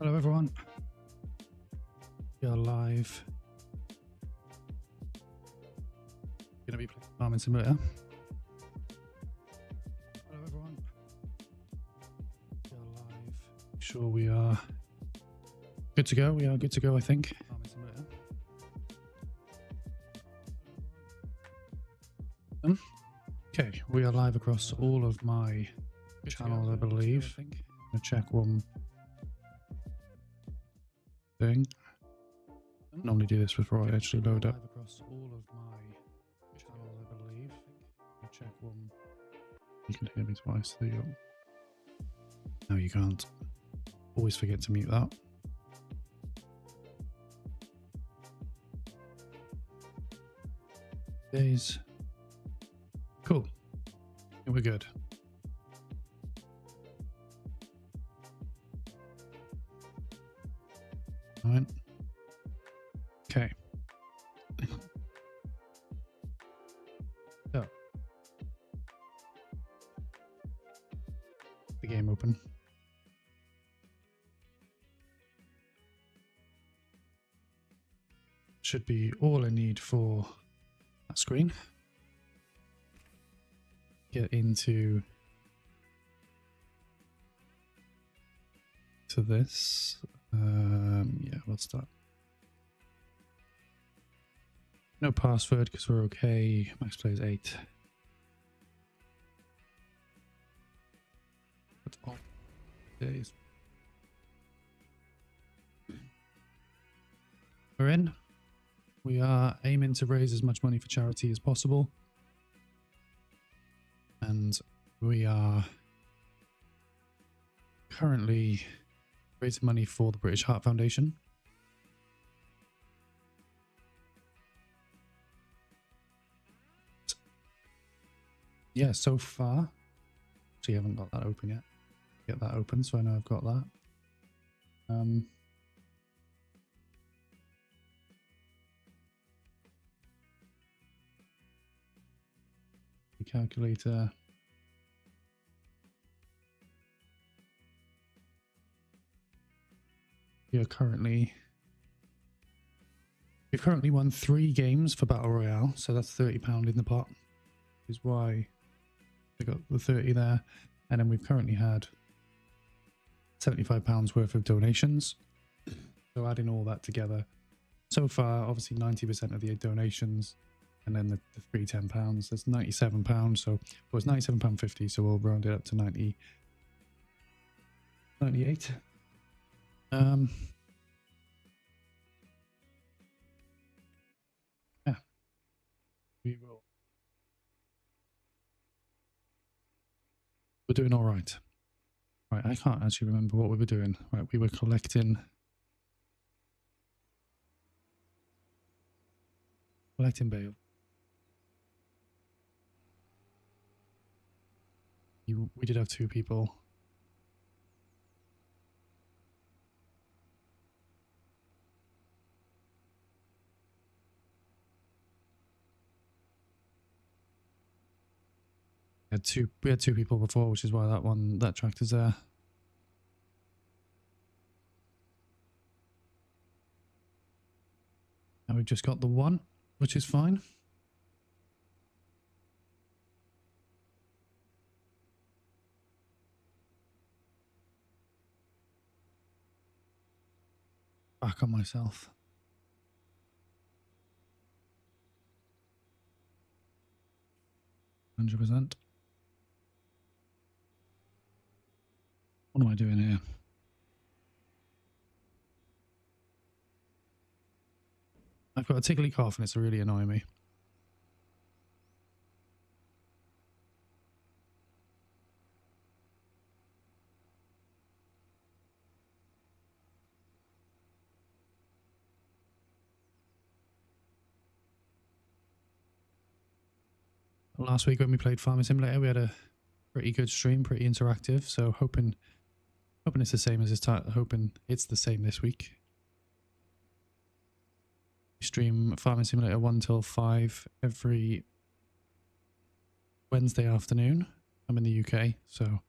Hello everyone, we are live. Gonna be playing Farming Simulator. Hello everyone, we are live. Sure we are good to go. We are good to go, I think. Farming Simulator. Okay, we are live across all of my channels, I believe. I'm gonna check one thing. Normally do this before I actually load up. Across all of my channels, I believe. I'll check one. You can hear me twice. There you go. No, you can't. Always forget to mute that. Days. Cool. We're good. All right. Okay. So, the game open. Should be all I need for that screen. Get into this. Yeah, what's that? No password because we're okay. Max play is 8. That's all days. We're in. We are aiming to raise as much money for charity as possible. And we are currently raising money for the British Heart Foundation. Yeah, so far, actually haven't got that open yet. Get that open so I know I've got that. The calculator. We've currently won 3 games for Battle Royale, so that's £30 in the pot. Is why we got the 30 there, and then we've currently had £75 worth of donations. So adding all that together, so far, obviously 90% of the donations, and then the free £10. That's £97. So well, it's £97.50. So we'll round it up to 98. Yeah, we will. We're doing all right. Right, I can't actually remember what we were doing. Right, we were collecting bail. We did have 2 people. We had two people before, which is why that tractor's there. And we've just got the 1, which is fine. Back on myself. %. What am I doing here? I've got a tickly cough and it's really annoying me. Last week when we played Farming Simulator, we had a pretty good stream, pretty interactive. So hoping it's the same as this time. Hoping it's the same this week. We stream Farming Simulator 1 till 5 every Wednesday afternoon. I'm in the UK, so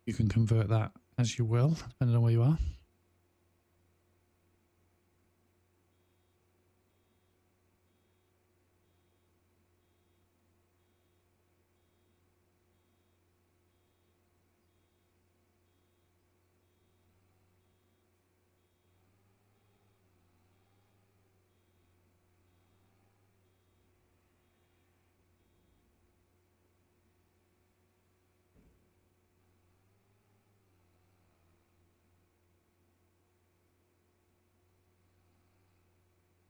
you can convert that as you will, depending on where you are.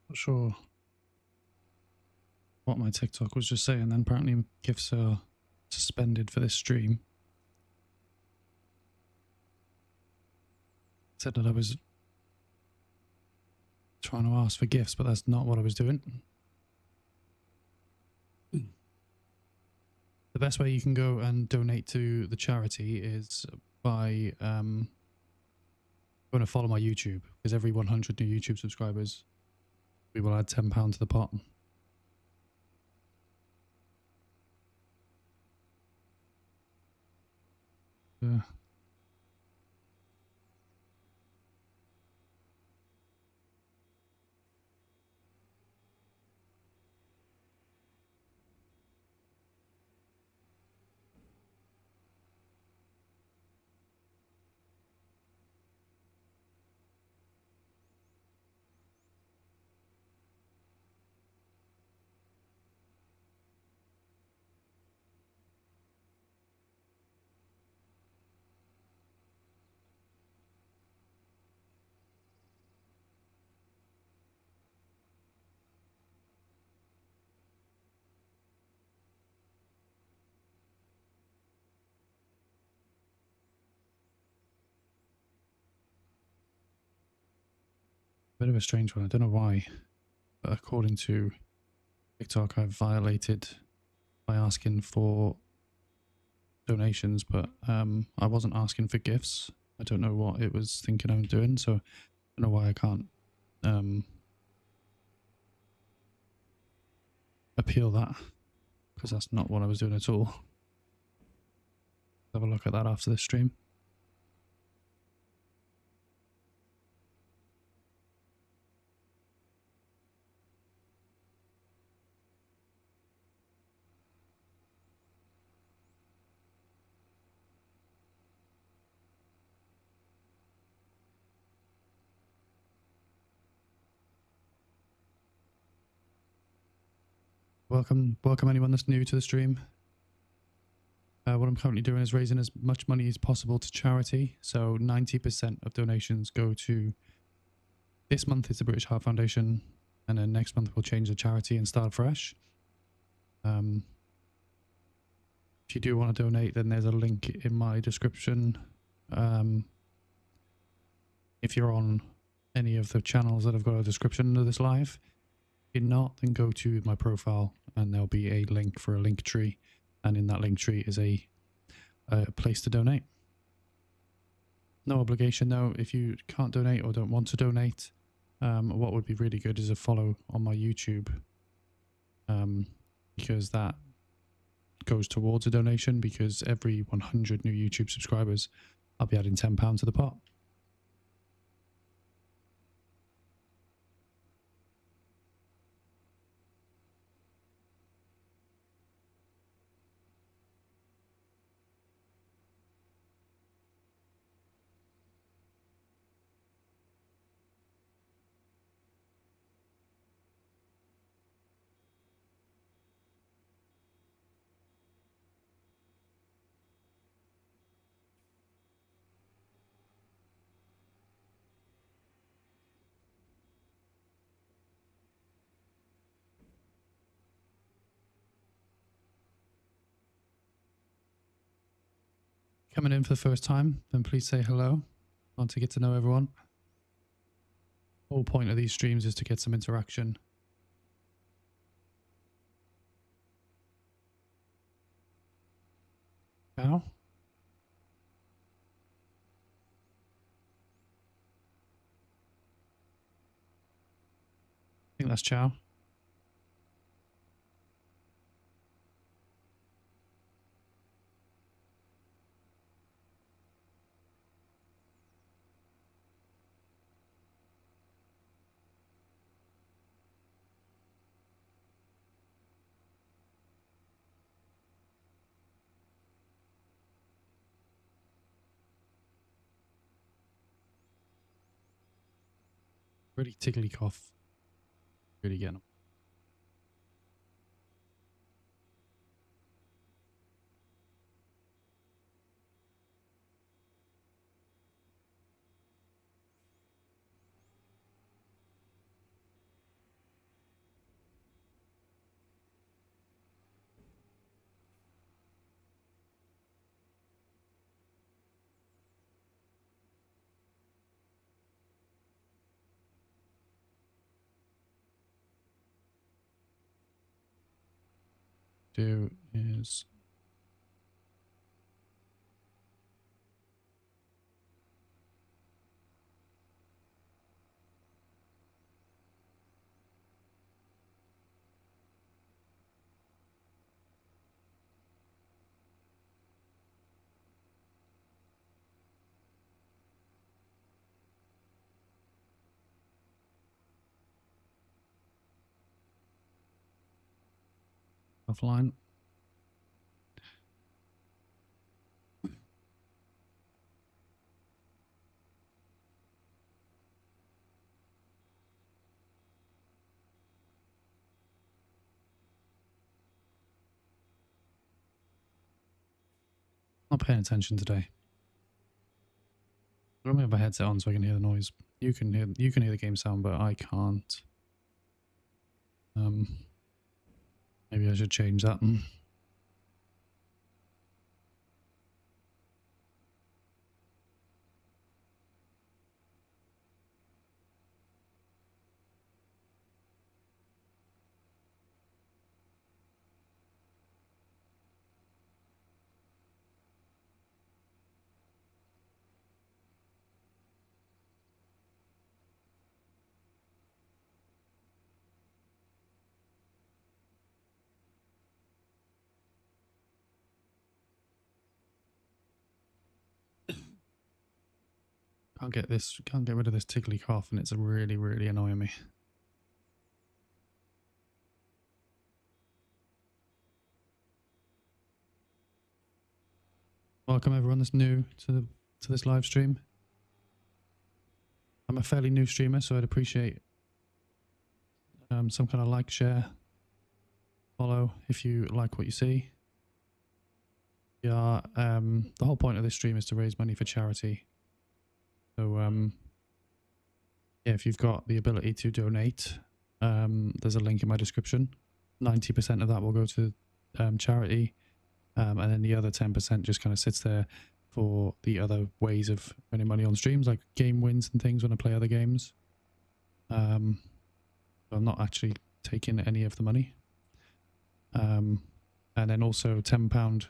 Not sure what my TikTok was just saying then. Apparently gifts are suspended for this stream. Said that I was trying to ask for gifts, but that's not what I was doing. The best way you can go and donate to the charity is by going to follow my YouTube, because every 100 new YouTube subscribers, we will add £10 to the pot. Yeah. Bit of a strange one. I don't know why, but according to TikTok, I've violated by asking for donations, but I wasn't asking for gifts. I don't know what it was thinking I'm doing, so I don't know why I can't appeal that, because that's not what I was doing at all. Have a look at that after this stream. Welcome anyone that's new to the stream. What I'm currently doing is raising as much money as possible to charity. So 90% of donations go to, this month it's the British Heart Foundation, and then next month we'll change the charity and start fresh. If you do want to donate, then there's a link in my description. If you're on any of the channels that have got a description under this live, if you're not, then go to my profile and there'll be a link for a link tree, and in that link tree is a place to donate. No obligation though. If you can't donate or don't want to donate, what would be really good is a follow on my YouTube, because that goes towards a donation, because every 100 new YouTube subscribers, I'll be adding £10 to the pot. Coming in for the first time, then please say hello. I want to get to know everyone. The whole point of these streams is to get some interaction. Chow? I think that's Chow. Really tickly cough. Really getting them. Do is offline. Not paying attention today. I don't have a headset on so I can hear the noise. You can hear the game sound, but I can't. Maybe I should change that. Can't get rid of this tickly cough, and it's really, really annoying me. Welcome everyone that's new to this live stream. I'm a fairly new streamer, so I'd appreciate some kind of like, share, follow if you like what you see. Yeah, the whole point of this stream is to raise money for charity. So yeah, if you've got the ability to donate, there's a link in my description. 90% of that will go to charity, and then the other 10% just kind of sits there for the other ways of earning money on streams, like game wins and things when I play other games. So I'm not actually taking any of the money. And then also £10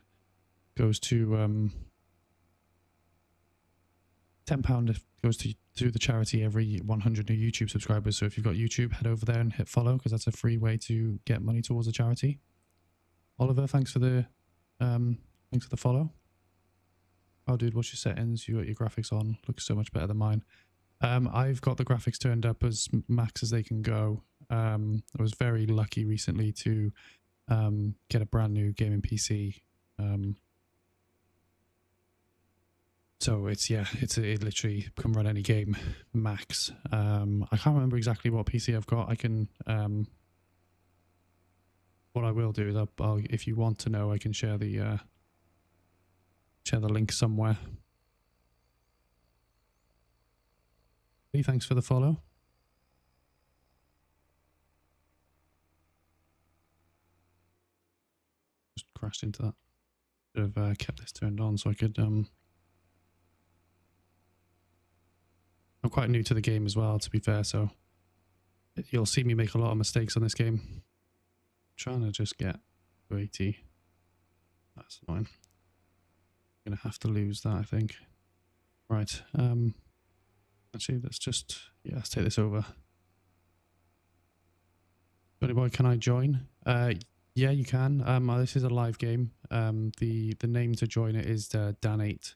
goes to £10 goes to the charity every 100 new YouTube subscribers. So if you've got YouTube, head over there and hit follow, because that's a free way to get money towards a charity. Oliver, thanks for the follow. Oh, dude, what's your settings? You got your graphics on. Looks so much better than mine. I've got the graphics turned up as max as they can go. I was very lucky recently to get a brand new gaming PC. So it literally can run any game max. I can't remember exactly what PC I've got. I can what I will do is I'll if you want to know, I can share the link somewhere. Thanks for the follow. Just crashed into that. Should have kept this turned on so I could I'm quite new to the game as well, to be fair, so you'll see me make a lot of mistakes on this game. I'm trying to just get to 80. That's annoying. I'm gonna have to lose that, I think. Right. Actually, let's take this over. Johnny Boy, can I join? Yeah, you can. This is a live game. The name to join it is Dan8.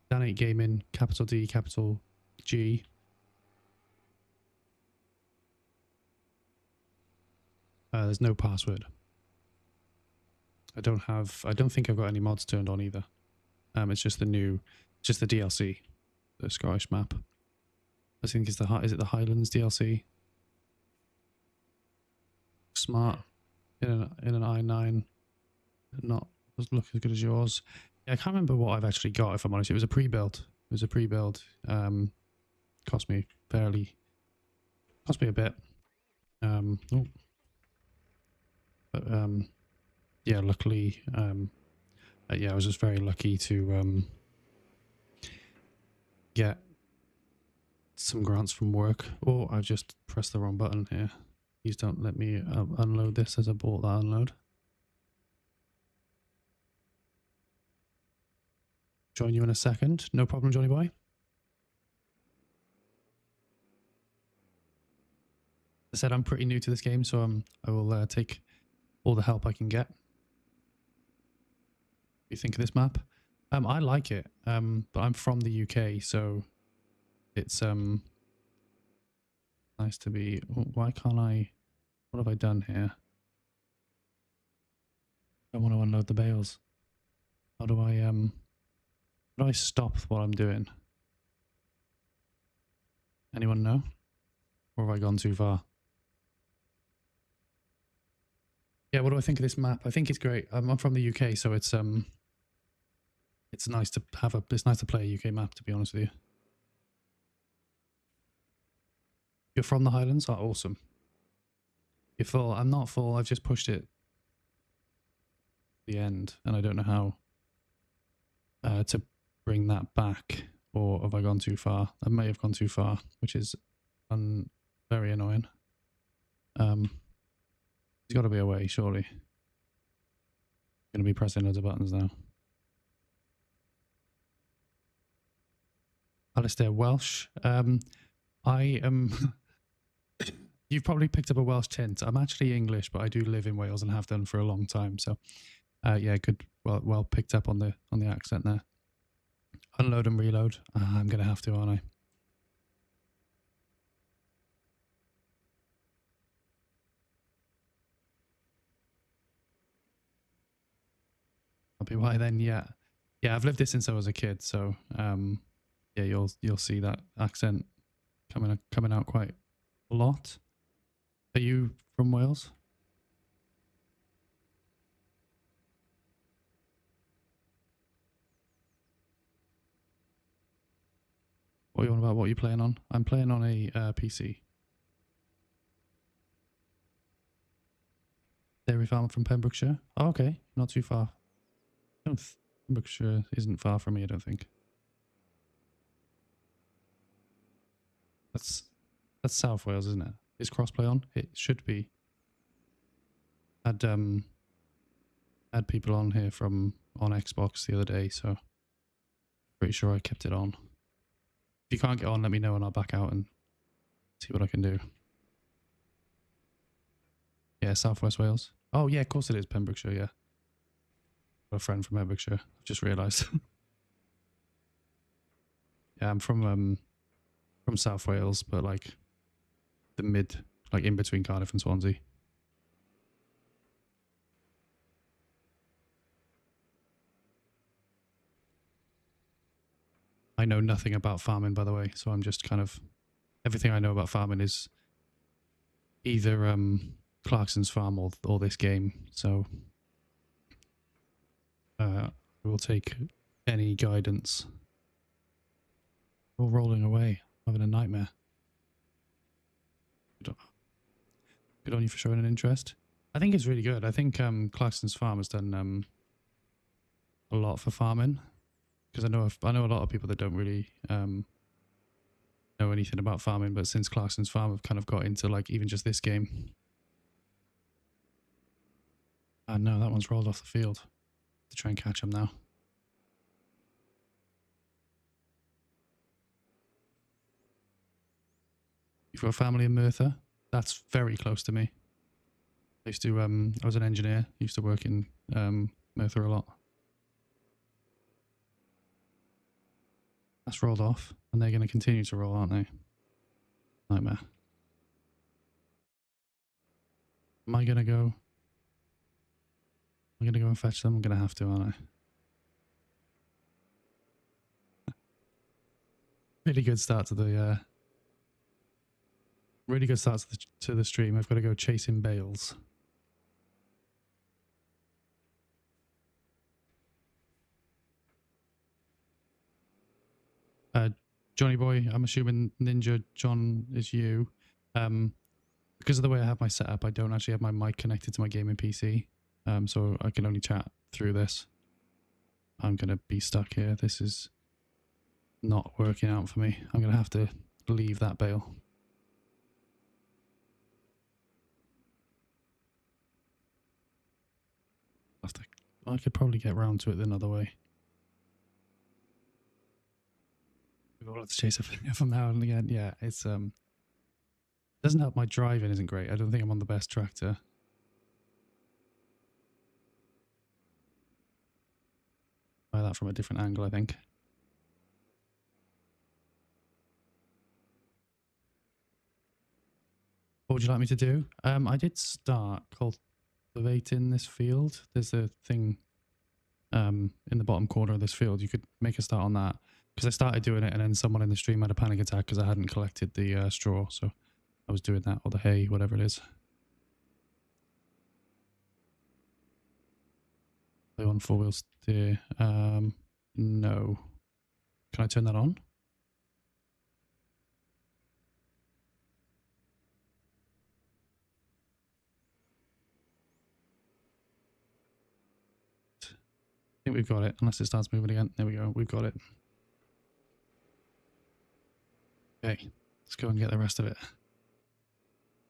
Dan8 Gaming, capital D, capital G. There's no password. I don't think I've got any mods turned on either. It's just the DLC, the Scottish map. I think it's is it the Highlands DLC? Smart in an i9, not look as good as yours. Yeah, I can't remember what I've actually got, if I'm honest. It was a pre-build. It was a pre-build. Cost me a bit. Oh, but yeah, luckily, yeah, I was just very lucky to get some grants from work. Oh, I just pressed the wrong button here. Please don't let me unload this as I bought that unload. Join you in a second. No problem, Johnny boy. I said I'm pretty new to this game, so I will take all the help I can get. What do you think of this map? I like it, but I'm from the UK, so it's nice to be. Why can't I? What have I done here? I want to unload the bales. How do I stop what I'm doing? Anyone know? Or have I gone too far? Yeah, what do I think of this map? I think it's great. I'm from the UK, so it's nice to have it's nice to play a UK map, to be honest with you. You're from the Highlands? Oh, awesome. You're full. I'm not full. I've just pushed it to the end, and I don't know how to bring that back, or have I gone too far? I may have gone too far, which is very annoying. There's got to be a way, surely. I'm going to be pressing loads of buttons now. Alistair, Welsh. I am... You've probably picked up a Welsh tint. I'm actually English, but I do live in Wales and have done for a long time. So, yeah, good. Well picked up on the accent there. Unload and reload. I'm gonna have to, aren't I? I'll be why then. Yeah, yeah. I've lived here since I was a kid, so yeah, you'll see that accent coming out quite a lot. Are you from Wales? What are you on about? What are you playing on? I'm playing on a PC. Dairy farmer from Pembrokeshire. Oh, okay, not too far. Pembrokeshire isn't far from me, I don't think. That's South Wales, isn't it? Is crossplay on? It should be. Had people on here from on Xbox the other day, so pretty sure I kept it on. If you can't get on, let me know and I'll back out and see what I can do. Yeah, Southwest Wales. Oh yeah, of course it is Pembrokeshire. Yeah, got a friend from Pembrokeshire. I've just realised. Yeah, I'm from South Wales, but like the mid, like in between Cardiff and Swansea. I know nothing about farming, by the way, so I'm just kind of everything I know about farming is either Clarkson's farm or this game. So we'll take any guidance. We're all rolling away, having a nightmare. Good on you for showing an interest. I think it's really good. I think Clarkson's farm has done a lot for farming, because I know a lot of people that don't really know anything about farming, but since Clarkson's farm have kind of got into like even just this game. No, that one's rolled off the field to try and catch him now. You've got a family in Merthyr? That's very close to me. I used to, I was an engineer, used to work in Merthyr a lot. That's rolled off, and they're going to continue to roll, aren't they? Nightmare. Am I going to go? I'm going to go and fetch them? I'm going to have to, aren't I? Really good start to the Really good start to the stream. I've got to go chasing bales. Johnny Boy, I'm assuming Ninja John is you. Because of the way I have my setup, I don't actually have my mic connected to my gaming PC. So I can only chat through this. I'm going to be stuck here. This is not working out for me. I'm going to have to leave that bale. I could probably get round to it another way. We've all had to chase it from now and again. Yeah, it's doesn't help my driving isn't great. I don't think I'm on the best tractor. Try that from a different angle, I think. What would you like me to do? I did start cultivating this field. There's a thing in the bottom corner of this field. You could make a start on that. Because I started doing it and then someone in the stream had a panic attack because I hadn't collected the straw. So I was doing that, or the hay, whatever it is. Play on 4-wheel steer. No. Can I turn that on? I think we've got it, unless it starts moving again. There we go, we've got it. Okay, let's go and get the rest of it.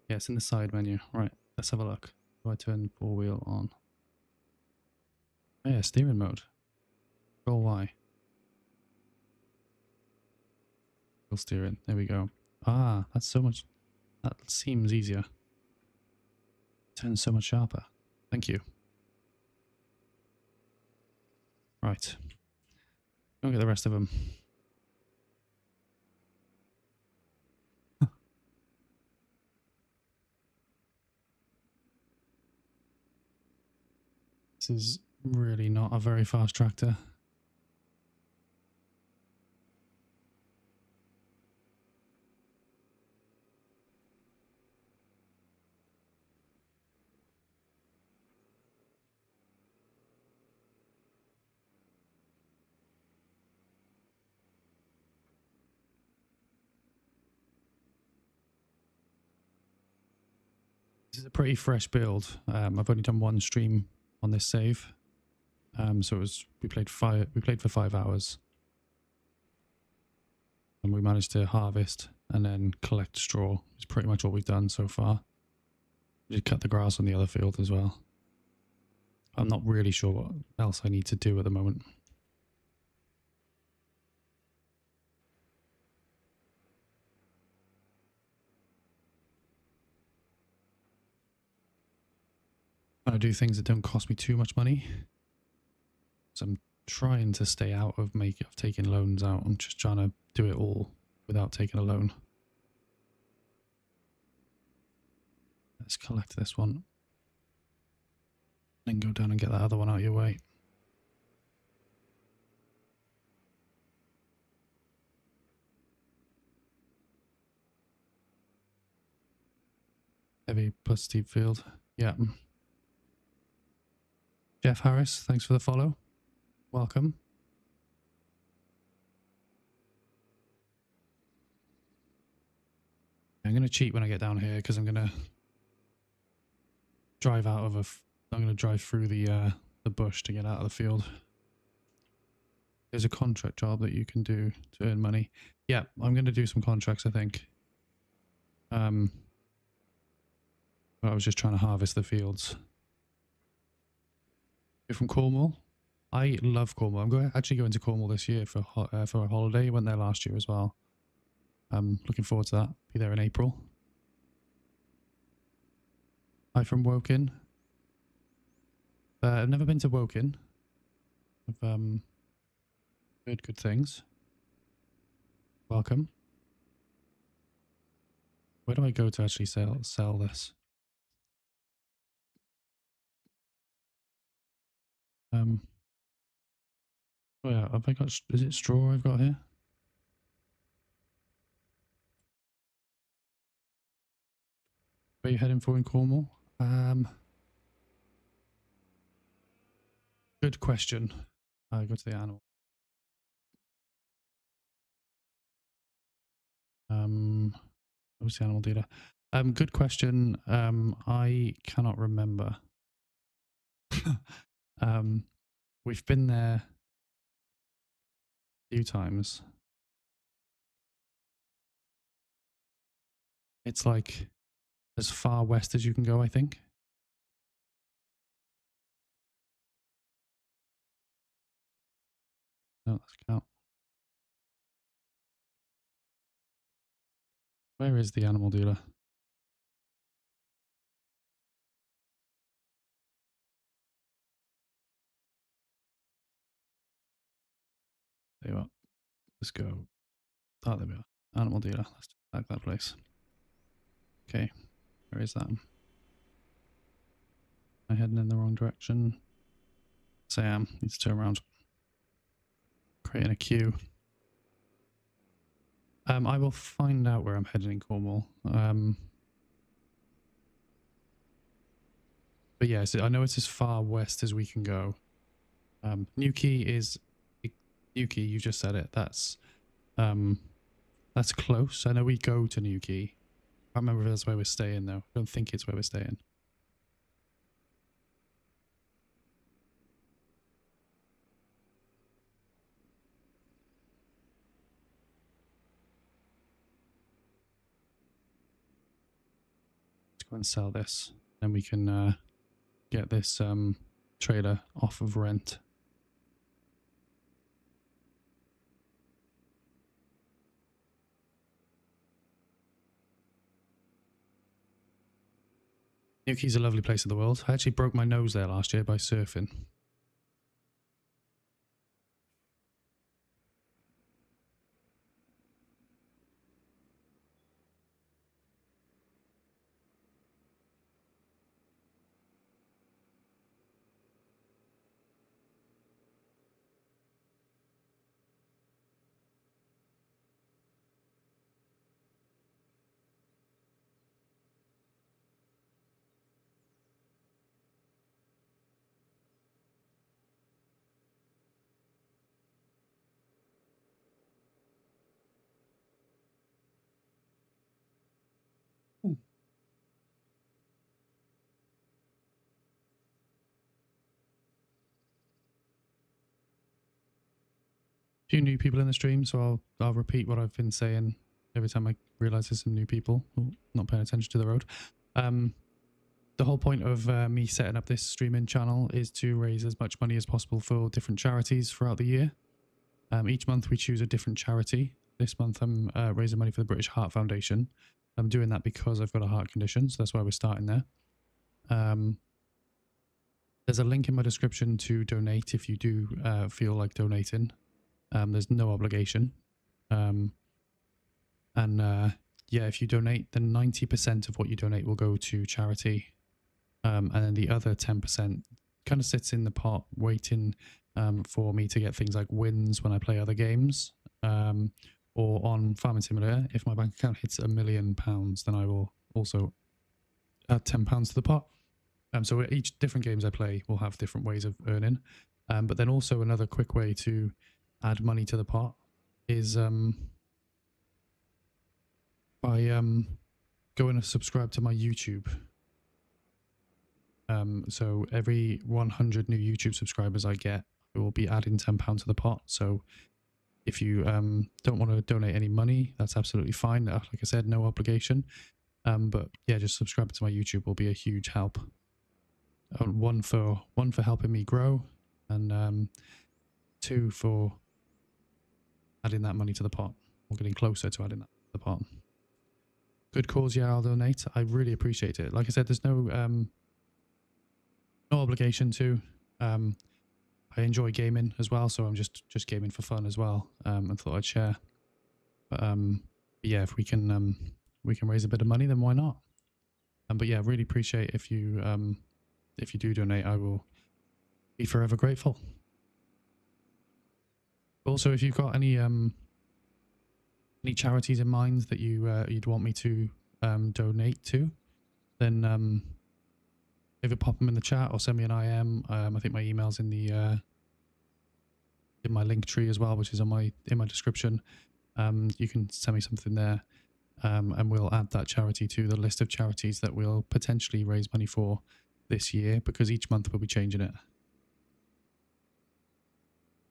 Yeah, it's in the side menu. Right, let's have a look. Do I turn 4-wheel on? Oh yeah, steering mode. Control Y. Wheel steering, there we go. Ah, that's so much, that seems easier. Turns so much sharper. Thank you. Right. Go and get the rest of them. This is really not a very fast tractor. This is a pretty fresh build. I've only done one stream on this save. So it was we played for 5 hours. And we managed to harvest and then collect straw. It's pretty much all we've done so far. We did cut the grass on the other field as well. I'm not really sure what else I need to do at the moment. I do things that don't cost me too much money. So I'm trying to stay out of taking loans out. I'm just trying to do it all without taking a loan. Let's collect this one. Then go down and get that other one out of your way. Heavy plus steep field. Yeah. Jeff Harris, thanks for the follow. Welcome. I'm going to cheat when I get down here because I'm going to drive out of I'm going to drive through the bush to get out of the field. There's a contract job that you can do to earn money. Yeah, I'm going to do some contracts, I think. But I was just trying to harvest the fields. You're from Cornwall? I love Cornwall. I'm actually going to Cornwall this year for a holiday. I went there last year as well. I'm looking forward to that. Be there in April. Hi from Woking. I've never been to Woking. I've heard good things. Welcome. Where do I go to actually sell this? Oh yeah, have I got, is it straw I've got here? Where are you heading for in Cornwall? Good question. I go to the animal. What's the animal dealer? Good question. I cannot remember. We've been there a few times. It's like as far west as you can go, I think. No, that's count. Where is the animal dealer? There you are. Let's go. Oh, there we are. Animal dealer. Let's tag that place. Okay. Where is that? Am I heading in the wrong direction? Yes, I am. Need to turn around. Creating a queue. I will find out where I'm heading in Cornwall. But yeah, so I know it's as far west as we can go. Newquay is Newquay. You just said it. That's close. I know we go to Newquay. I can't remember if that's where we're staying though. I don't think it's where we're staying. Let's go and sell this, and we can get this trailer off of rent. Newquay's a lovely place in the world. I actually broke my nose there last year by surfing. Few new people in the stream, so I'll repeat what I've been saying every time I realize there's some new people not paying attention to the road. The whole point of me setting up this streaming channel is to raise as much money as possible for different charities throughout the year. Each month we choose a different charity. This month I'm raising money for the British Heart Foundation. I'm doing that because I've got a heart condition, so that's why we're starting there. There's a link in my description to donate if you do feel like donating. There's no obligation. Yeah, if you donate, then 90% of what you donate will go to charity. And then the other 10% kind of sits in the pot waiting for me to get things like wins when I play other games. Or on Farming Simulator, if my bank account hits £1 million, then I will also add £10 to the pot. So each different games I play will have different ways of earning. But then also another quick way to add money to the pot is by going to subscribe to my YouTube. So every 100 new YouTube subscribers I get, I will be adding £10 to the pot. So if you don't want to donate any money, that's absolutely fine. Like I said, no obligation. But yeah, just subscribe to my YouTube will be a huge help. One for helping me grow, and two for adding that money to the pot, or getting closer to adding that to the pot. Good cause, yeah, I'll donate. I really appreciate it. Like I said, there's no obligation to. I enjoy gaming as well, so I'm just gaming for fun as well, and thought I'd share. But yeah, if we can raise a bit of money, then why not? But yeah, really appreciate if you do donate. I will be forever grateful. Also, if you've got any charities in mind that you'd want me to donate to, then either pop them in the chat or send me an IM. I think my email's in the in my link tree as well, which is on my description. You can send me something there, and we'll add that charity to the list of charities that we'll potentially raise money for this year, because each month we'll be changing it.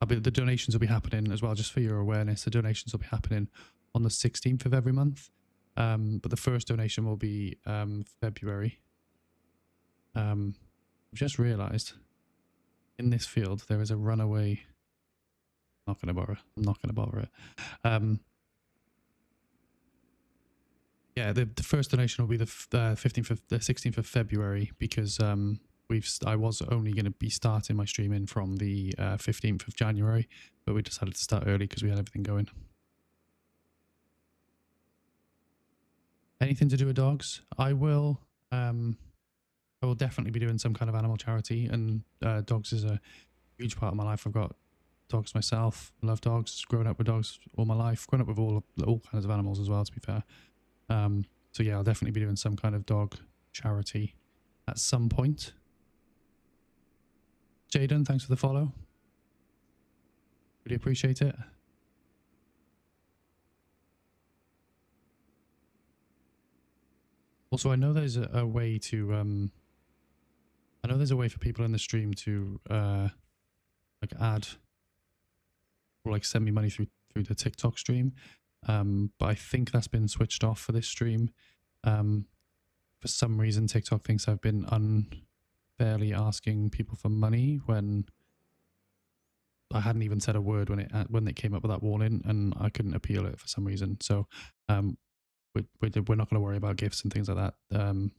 The donations will be happening as well, just for your awareness. The donations will be happening on the 16th of every month, but the first donation will be February. I've just realised in this field there is a runaway. I'm not going to bother it. Yeah, the first donation will be the 16th of February, because I was only going to be starting my streaming from the 15th of January, but we decided to start early because we had everything going. Anything to do with dogs? I will definitely be doing some kind of animal charity, and dogs is a huge part of my life. I've got dogs myself. I love dogs. Grown up with dogs all my life. Grown up with all kinds of animals as well, to be fair. So yeah, I'll definitely be doing some kind of dog charity at some point. Jaden, thanks for the follow. Really appreciate it. Also, I know there's a way to I know there's a way for people in the stream to like add or like send me money through the TikTok stream, but I think that's been switched off for this stream. For some reason, TikTok thinks I've been unfairly asking people for money when I hadn't even said a word when it came up with that warning, and I couldn't appeal it for some reason. So we're not going to worry about gifts and things like that on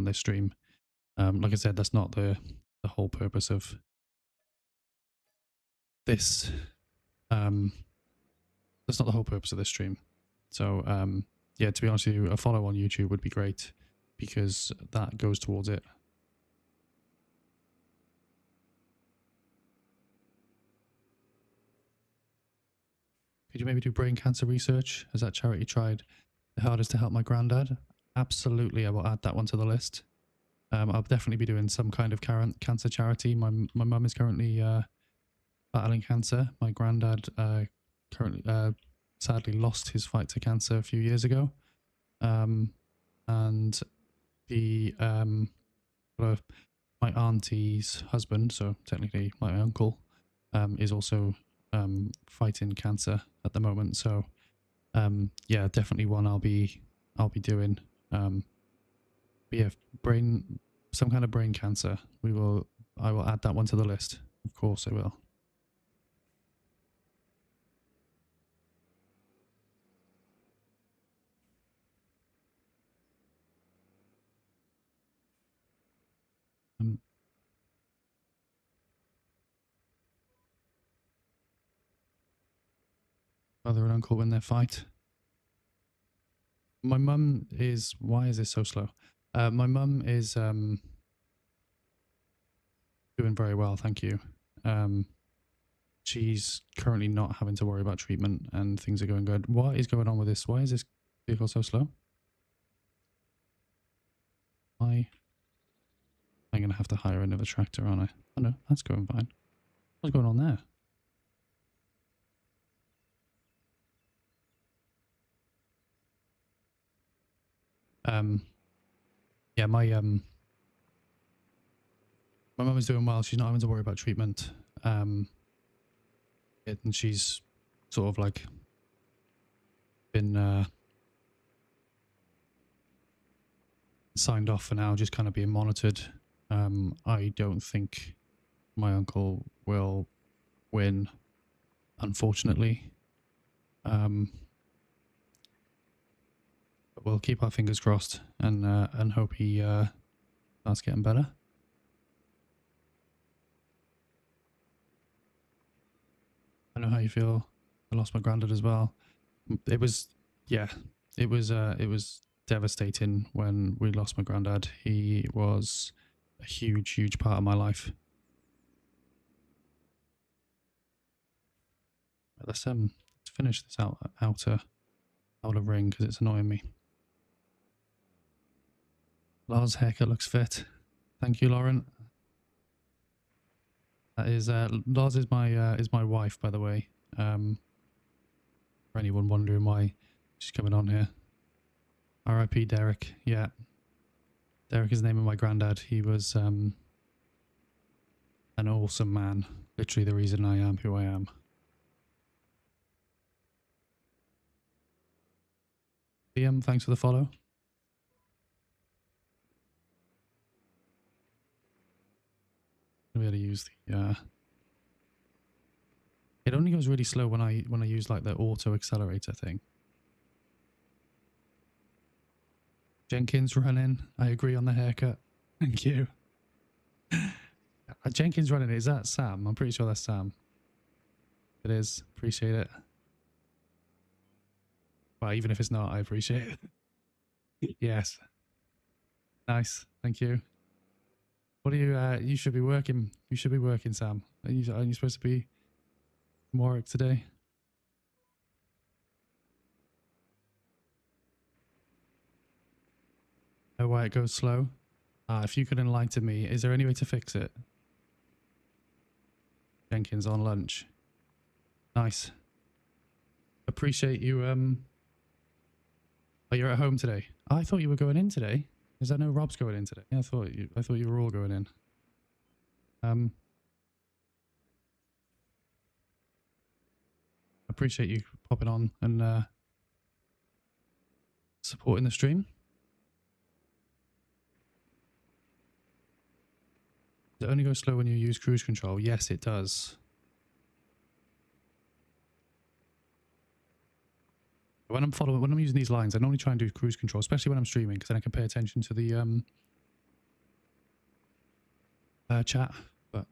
this stream. Like I said, that's not the whole purpose of this. That's not the whole purpose of this stream. So yeah, to be honest with you, a follow on YouTube would be great, because that goes towards it. Could you maybe do brain cancer research? Has that charity tried the hardest to help my granddad? Absolutely, I will add that one to the list. I'll definitely be doing some kind of cancer charity. My mum is currently battling cancer. My granddad currently sadly lost his fight to cancer a few years ago. And the my auntie's husband, so technically my uncle, is also fighting cancer at the moment. So yeah, definitely one I'll be doing. But yeah, some kind of brain cancer. I will add that one to the list. Of course I will. Mother and uncle win their fight. My mum is... Why is this so slow? My mum is doing very well, thank you. She's currently not having to worry about treatment and things are going good. What is going on with this? Why is this vehicle so slow? I'm going to have to hire another tractor, aren't I? Oh no, that's going fine. What's going on there? Yeah, my mum is doing well. She's not having to worry about treatment. And she's sort of like been signed off for now, just kind of being monitored. I don't think my uncle will win, unfortunately. But we'll keep our fingers crossed and hope he starts getting better. I know how you feel. I lost my granddad as well. It was, yeah, it was devastating when we lost my granddad. He was a huge part of my life. Let's finish this outer ring because it's annoying me. Lars' haircut looks fit. Thank you, Lauren. That is Lars is my wife, by the way. For anyone wondering why she's coming on here. R.I.P. Derek. Yeah, Derek is the name of my granddad. He was an awesome man. Literally the reason I am who I am. Liam, thanks for the follow. I'm gonna be able to use the it only goes really slow when I use like the auto accelerator thing. Jenkins running. I agree on the haircut. Thank you. Jenkins running. Is that Sam? I'm pretty sure that's Sam. It is. Appreciate it. Well, even if it's not, I appreciate it. Yes. Nice. Thank you. What are you? You should be working. You should be working, Sam. Are you supposed to be in Warwick today? Know why it goes slow? If you could enlighten me, is there any way to fix it? Jenkins on lunch. Nice. Appreciate you. Oh, you're at home today. I thought you were going in today. Is that no Rob's going in today? Yeah, I thought you were all going in. Appreciate you popping on and supporting the stream. Does it only go slow when you use cruise control? Yes, it does. When I'm using these lines, I normally try and do cruise control, especially when I'm streaming, because then I can pay attention to the chat. But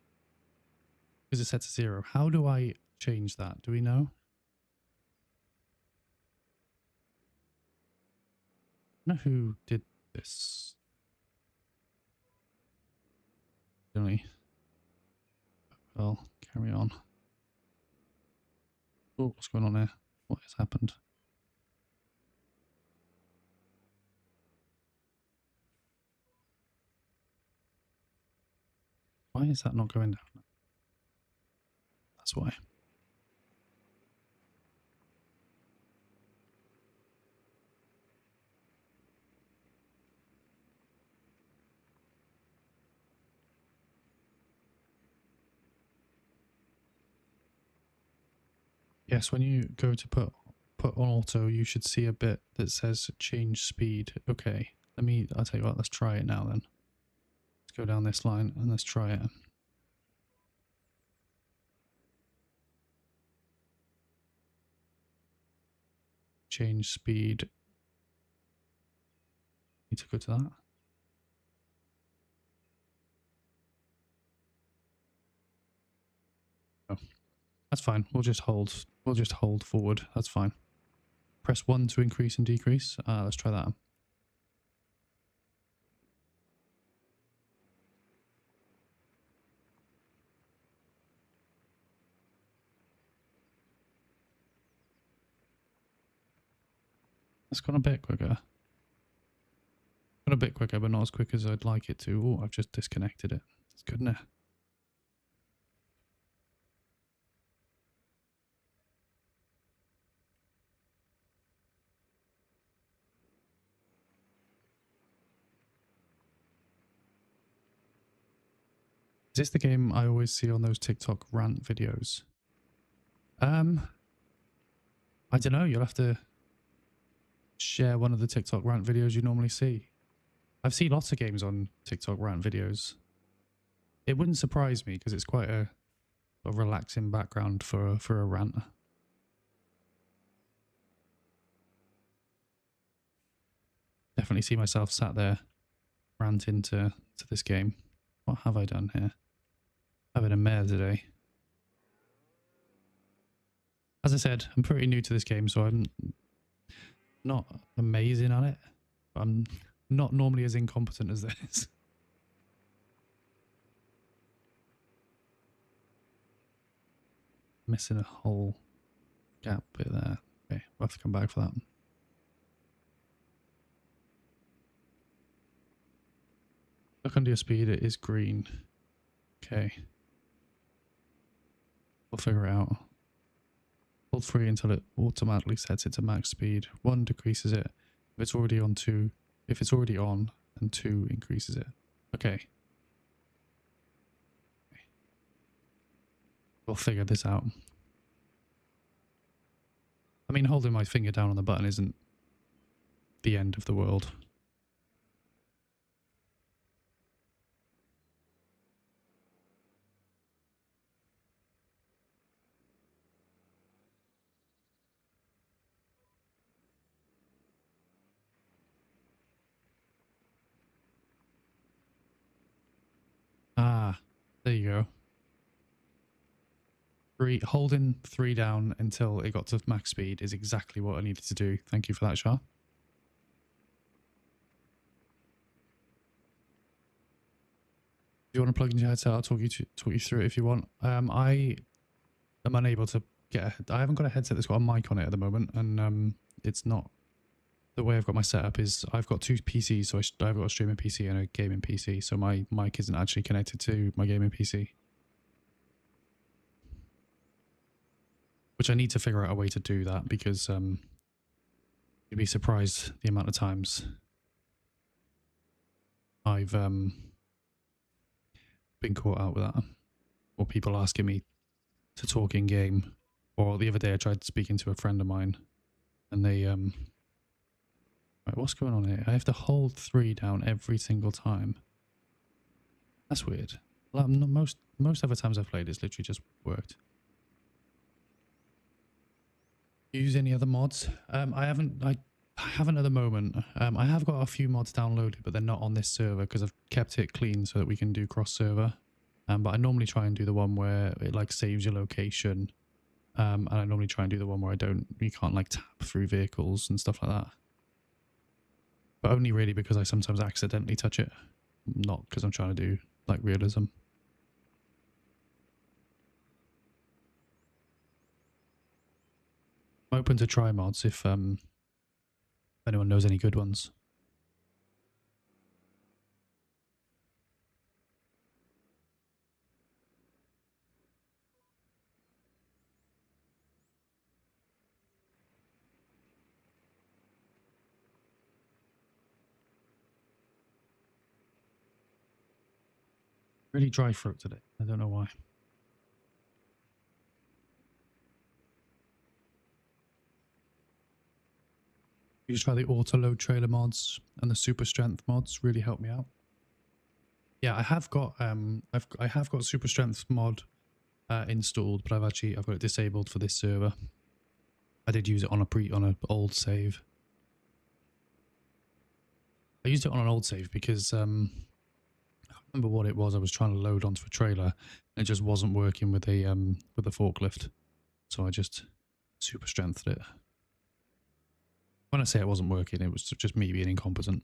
because it's set to 0, how do I change that? Do we know? I don't know who did this. Really? Well, carry on. Oh, what's going on there? What has happened? Why is that not going down? That's why. Yes, when you go to put on auto, you should see a bit that says change speed. Okay, I'll tell you what, let's try it now then. Let's go down this line and let's try it. Change speed. Need to go to that. Oh, that's fine. We'll just hold forward. That's fine. Press 1 to increase and decrease. Let's try that. It's gone a bit quicker. Gone a bit quicker, but not as quick as I'd like it to. Oh, I've just disconnected it. It's good, isn't it? Is this the game I always see on those TikTok rant videos? I don't know. You'll have to share one of the TikTok rant videos you normally see. I've seen lots of games on TikTok rant videos. It wouldn't surprise me because it's quite a relaxing background for a rant. Definitely see myself sat there ranting to this game. What have I done here? Having a mare today. As I said, I'm pretty new to this game, so I'm not amazing at it. But I'm not normally as incompetent as this. Missing a whole gap bit there. Okay, we'll have to come back for that. Look under your speed, it is green. Okay. We'll figure it out. Hold 3 until it automatically sets it to max speed. 1 decreases it. If it's already on 2, if it's already on, and 2 increases it. Okay. We'll figure this out. I mean, holding my finger down on the button isn't the end of the world. Ah, there you go. Holding 3 down until it got to max speed is exactly what I needed to do. Thank you for that, Shah. If you want to plug in your headset, I'll talk you through it if you want. I am unable to get I haven't got a headset that's got a mic on it at the moment, and it's not the way I've got my setup is I've got 2 PCs, so I've got a streaming PC and a gaming PC, so my mic isn't actually connected to my gaming PC. Which I need to figure out a way to do that, because you'd be surprised the amount of times I've been caught out with that, or people asking me to talk in game. Or the other day I tried speaking to a friend of mine, and they right, what's going on here? I have to hold 3 down every single time. That's weird. Like, most other times I've played, it's literally just worked. Use any other mods? I haven't at the moment. I have got a few mods downloaded, but they're not on this server because I've kept it clean so that we can do cross server. But I normally try and do the one where it like saves your location. And I normally try and do the one where you can't like tap through vehicles and stuff like that. But only really because I sometimes accidentally touch it, not because I'm trying to do like realism. I'm open to try mods if anyone knows any good ones. Really dry throat today. I don't know why. You just try the auto load trailer mods and the super strength mods. Really help me out. Yeah, I have got I have got super strength mod installed, but I've got it disabled for this server. I did use it on an old save. I used it on an old save because I can't remember what it was. I was trying to load onto a trailer and it just wasn't working with the forklift. So I just super strengthened it. When I say it wasn't working, it was just me being incompetent.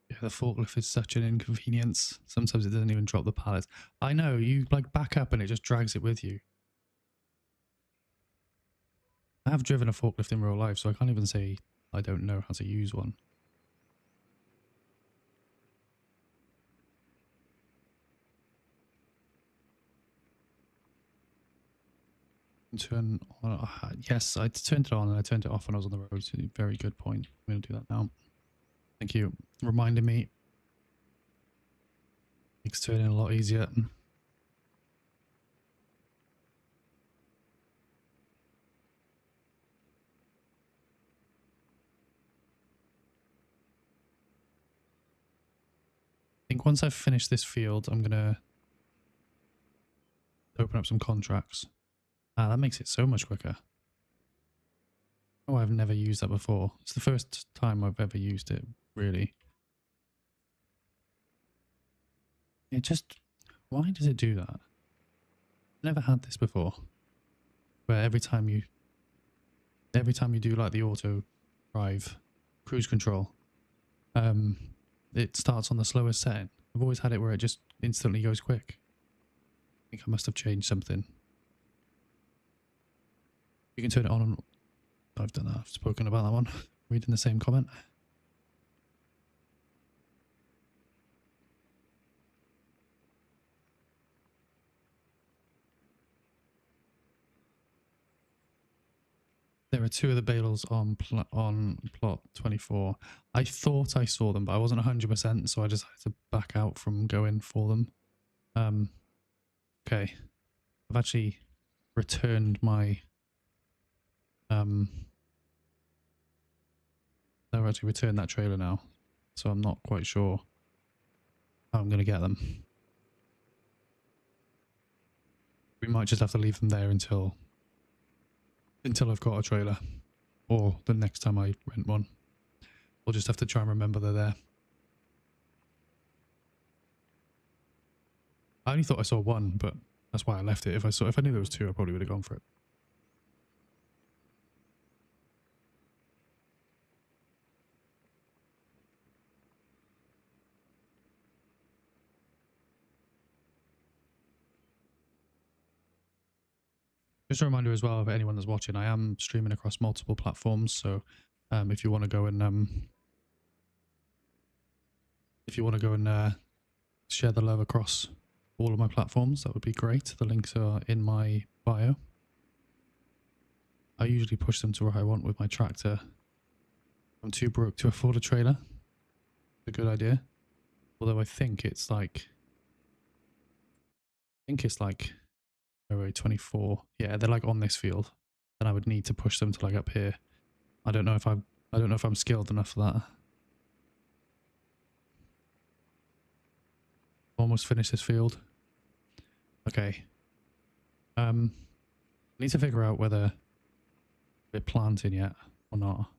Yeah, the forklift is such an inconvenience. Sometimes it doesn't even drop the pallets. I know, you like back up and it just drags it with you. I have driven a forklift in real life, so I can't even say I don't know how to use one. Turn on, yes, I turned it on and I turned it off when I was on the road. So very good point. I'm going to do that now. Thank you. Reminding me. Makes turning a lot easier. think once I've finished this field, I'm going to open up some contracts. Ah, that makes it so much quicker. Oh, I've never used that before. It's the first time I've ever used it, really. It just... Why does it do that? Never had this before. Where every time you do like the auto drive cruise control, it starts on the slowest setting. I've always had it where it just instantly goes quick. I think I must have changed something. You can turn it on and... I've done that. I've spoken about that one. Reading the same comment. There are two of the bales on plot 24. I thought I saw them, but I wasn't 100%, so I just had to back out from going for them. Okay. I've actually returned my... I've actually returned that trailer now, so I'm not quite sure how I'm going to get them. We might just have to leave them there until I've got a trailer, or the next time I rent one. We'll just have to try and remember they're there. I only thought I saw one, but that's why I left it. If I knew there was two, I probably would have gone for it. Just a reminder as well of anyone that's watching, I am streaming across multiple platforms, so if you want to go and share the love across all of my platforms, that would be great. The links are in my bio. I usually push them to where I want with my tractor. I'm too broke to afford a trailer. It's a good idea. Although I think it's like 24. Yeah, they're like on this field. Then I would need to push them to like up here. I don't know if I'm skilled enough for that. Almost finished this field. Okay. Need to figure out whether we're planting yet or not.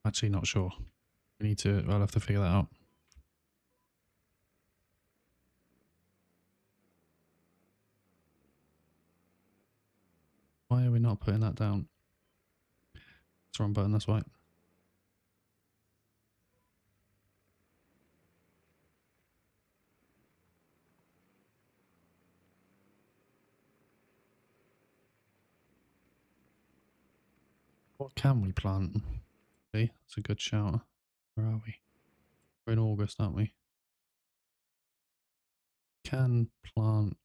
Actually not sure. I'll have to figure that out. Why are we not putting that down? It's the wrong button, that's why. What can we plant? Okay, that's a good shout. Where are we? We're in August, aren't we? Can plant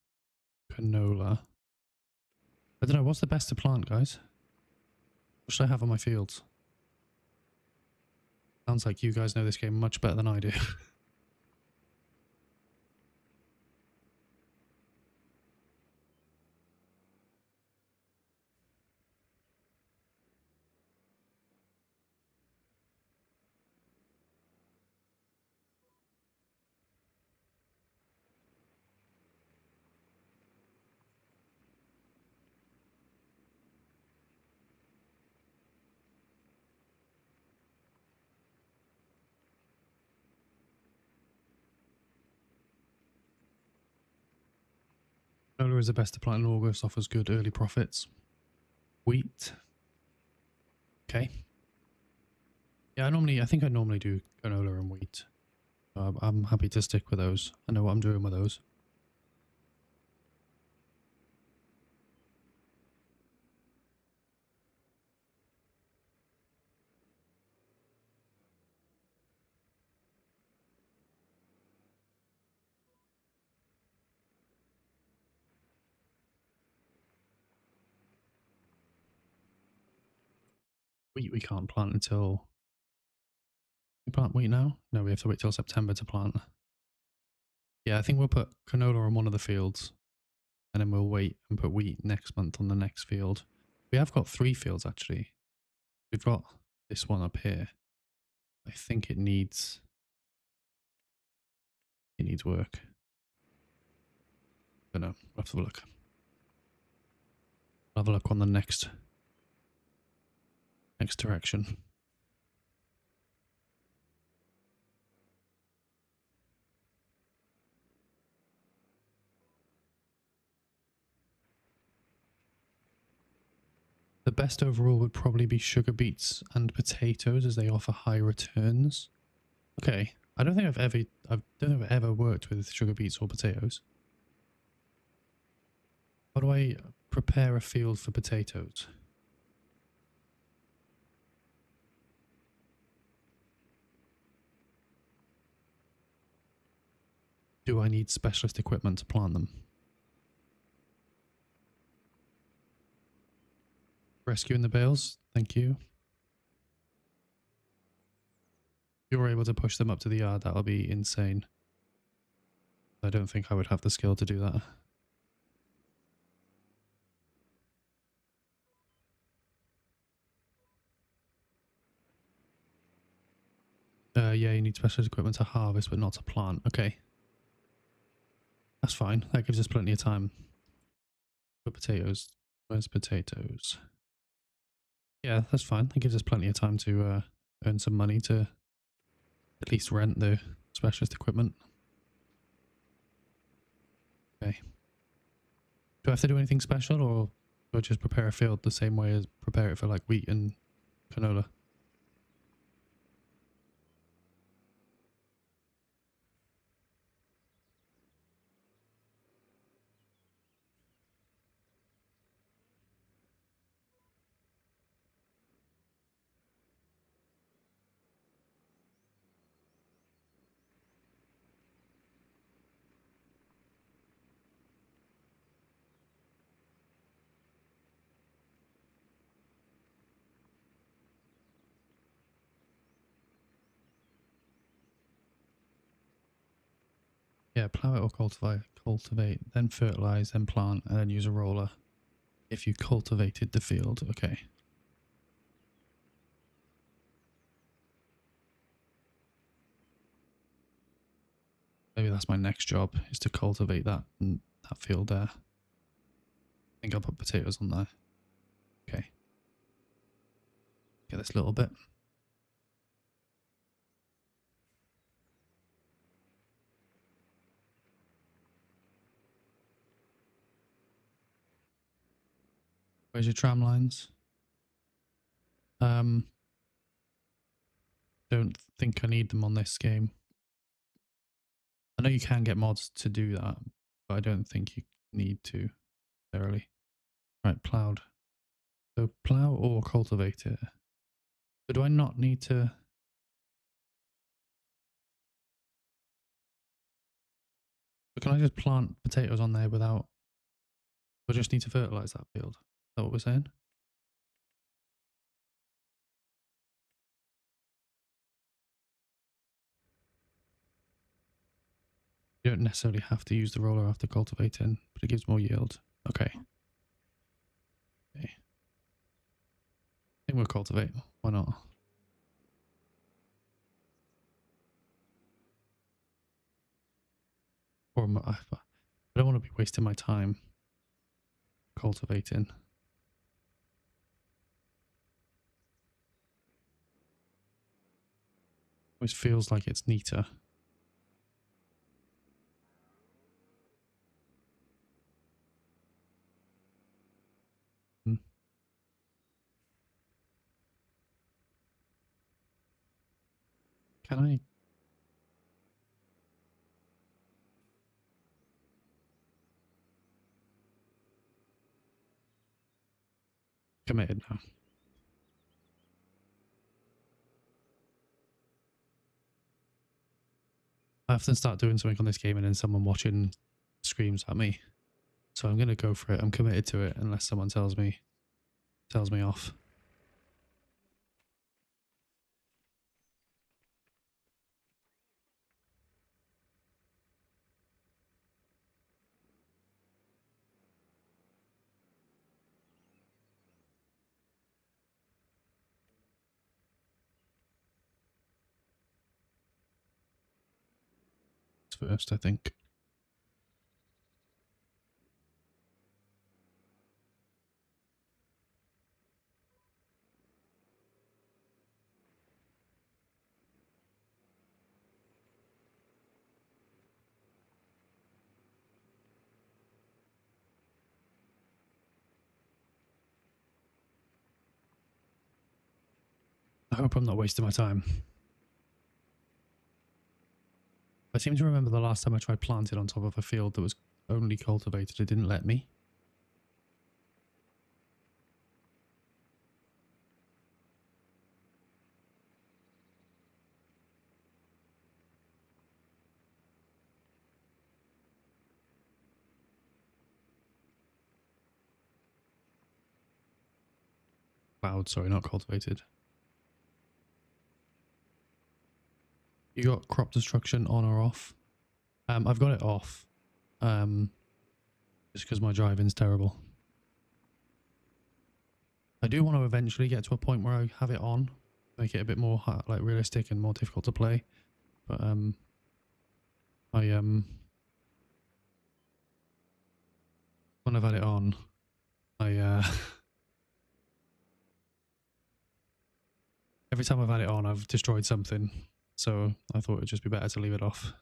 canola. I don't know, what's the best to plant, guys? What should I have on my fields? Sounds like you guys know this game much better than I do. Canola is the best to plant in August, offers good early profits. Wheat. Okay. Yeah, I think I normally do canola and wheat. I'm happy to stick with those. I know what I'm doing with those. Wheat we can't plant until... We plant wheat now? No, we have to wait till September to plant. Yeah, I think we'll put canola on one of the fields. And then we'll wait and put wheat next month on the next field. We have got 3 fields, actually. We've got this one up here. I think it needs work. Don't know. We'll have to have a look. I'll have a look on the next direction. The best overall would probably be sugar beets and potatoes, as they offer high returns. Okay, I don't think I've ever worked with sugar beets or potatoes. How do I prepare a field for potatoes? Do I need specialist equipment to plant them? Rescuing the bales, thank you. If you're able to push them up to the yard, that'll be insane. I don't think I would have the skill to do that. Yeah, you need specialist equipment to harvest, but not to plant. Okay. That's fine. That gives us plenty of time. But potatoes. Where's potatoes? Yeah, that's fine. That gives us plenty of time to earn some money to at least rent the specialist equipment. Okay. Do I have to do anything special, or do I just prepare a field the same way as prepare it for like wheat and canola? Yeah, plow it or cultivate, then fertilize, then plant, and then use a roller. If you cultivated the field, okay. Maybe that's my next job, is to cultivate that field there. I think I'll put potatoes on there. Okay. Get this little bit. Where's your tram lines? Don't think I need them on this game. I know you can get mods to do that, but I don't think you need to necessarily. Right, plowed. So plow or cultivate it. But do I not need to? But can I just plant potatoes on there without? I just need to fertilize that field. Is that what we're saying? You don't necessarily have to use the roller after cultivating, but it gives more yield. Okay. Okay. I think we'll cultivate. Why not? Or I don't want to be wasting my time cultivating. Always feels like it's neater. Hmm. Can I? Committed now. I often start doing something on this game and then someone watching screams at me. So I'm going to go for it. I'm committed to it unless someone tells me off. first, I think. I hope I'm not wasting my time. I seem to remember the last time I tried planting on top of a field that was only cultivated, it didn't let me. Cloud, sorry, not cultivated. You got crop destruction on or off? I've got it off. Just because my driving's terrible. I do want to eventually get to a point where I have it on, make it a bit more like realistic and more difficult to play. But when I've had it on, every time I've had it on, I've destroyed something. So I thought it'd just be better to leave it off.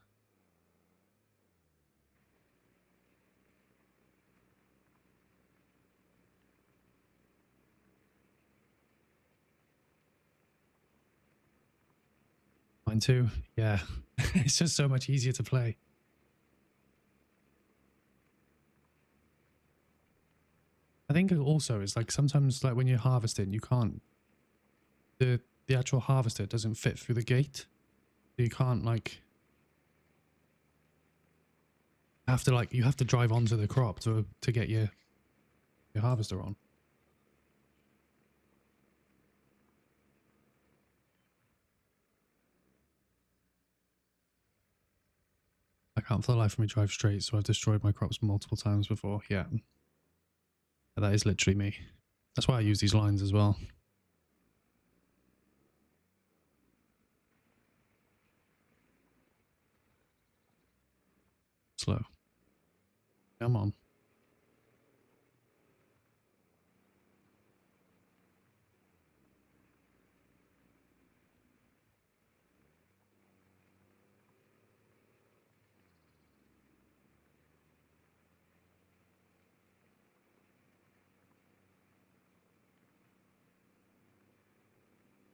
Mine too. Yeah. It's just so much easier to play. I think also it's like sometimes like when you're harvesting, you can't, the actual harvester doesn't fit through the gate. You can't like, you have to drive onto the crop to get your harvester on. I can't for the life of me drive straight, so I've destroyed my crops multiple times before. Yeah. That is literally me. That's why I use these lines as well. Slow. Come on.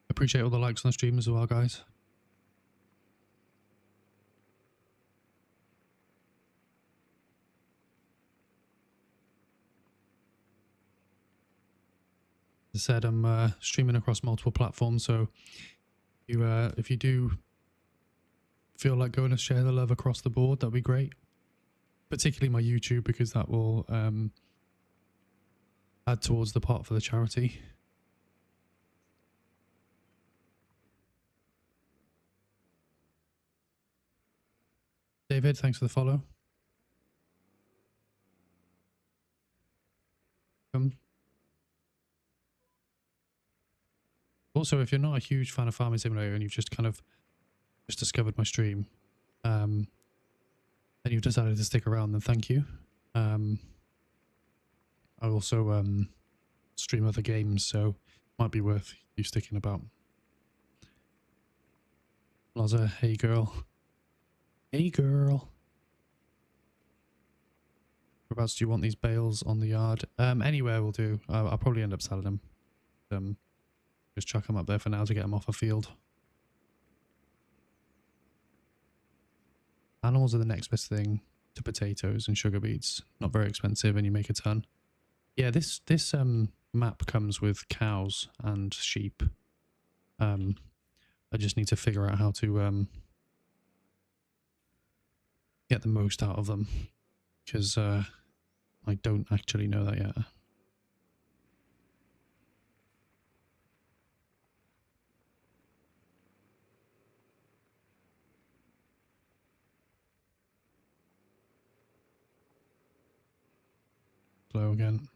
Appreciate all the likes on the stream as well, guys. As I said, I'm streaming across multiple platforms, so if you do feel like going to share the love across the board, that'd be great. Particularly my YouTube, because that will add towards the pot for the charity. David, thanks for the follow. Also, if you're not a huge fan of Farming Simulator and you've just kind of just discovered my stream, and you've decided to stick around, then thank you. I also stream other games, so might be worth you sticking about. Laza, hey girl. Hey girl. Whereabouts do you want these bales on the yard? Anywhere will do. I'll probably end up selling them. Just chuck them up there for now to get them off a field. Animals are the next best thing to potatoes and sugar beets. Not very expensive, and you make a ton. Yeah, this map comes with cows and sheep. I just need to figure out how to get the most out of them, because I don't actually know that yet. Slow again.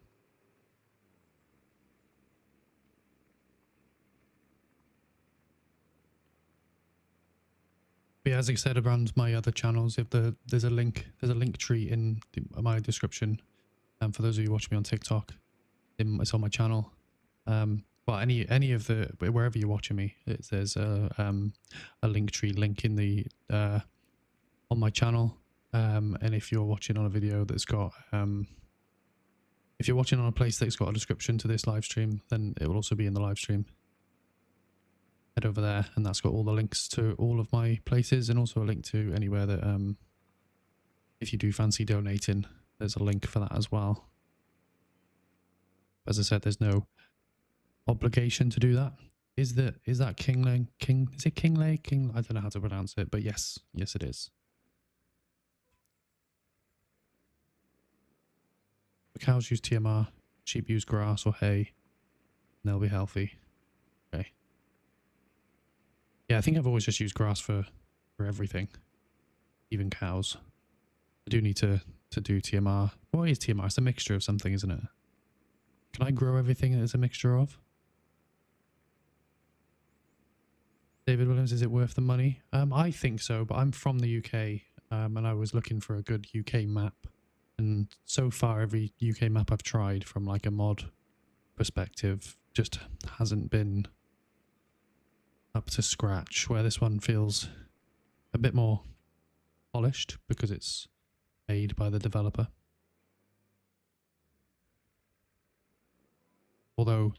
But yeah, as I said around my other channels, if there's a link tree in my description. For those of you watching me on TikTok, it's on my channel. Well, any of the wherever you're watching me, there's a link tree link in the on my channel. And if you're watching on a video that's got if you're watching on a place that's got a description to this live stream, then it will also be in the live stream. Head over there, and that's got all the links to all of my places, and also a link to anywhere that if you do fancy donating, there's a link for that as well. As I said, there's no obligation to do that. Is that Kingley? Is it Kingley? I don't know how to pronounce it, but yes it is. The cows use TMR, sheep use grass or hay, and they'll be healthy. Okay. Yeah, I think I've always just used grass for everything, even cows. I do need to do TMR. What is TMR? It's a mixture of something, isn't it? Can I grow everything that it's a mixture of? David Williams, is it worth the money? I think so, but I'm from the UK, and I was looking for a good UK map. And so far, every UK map I've tried from like a mod perspective just hasn't been up to scratch, where this one feels a bit more polished because it's made by the developer. Although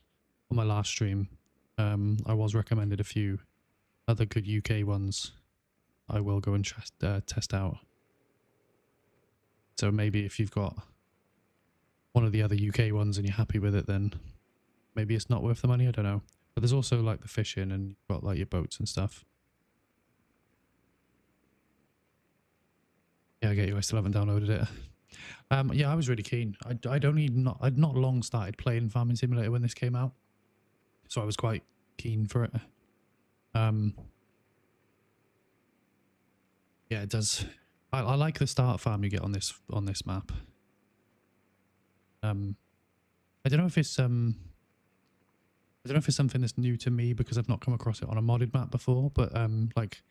on my last stream, I was recommended a few other good UK ones I will go and test out. So maybe if you've got one of the other UK ones and you're happy with it, then maybe it's not worth the money. I don't know. But there's also like the fishing, and you've got like your boats and stuff. Yeah, I get you. I still haven't downloaded it. Yeah, I was really keen. I'd not long started playing Farming Simulator when this came out, so I was quite keen for it. Yeah, it does. I like the start farm you get on this map. I don't know if it's something that's new to me because I've not come across it on a modded map before, but like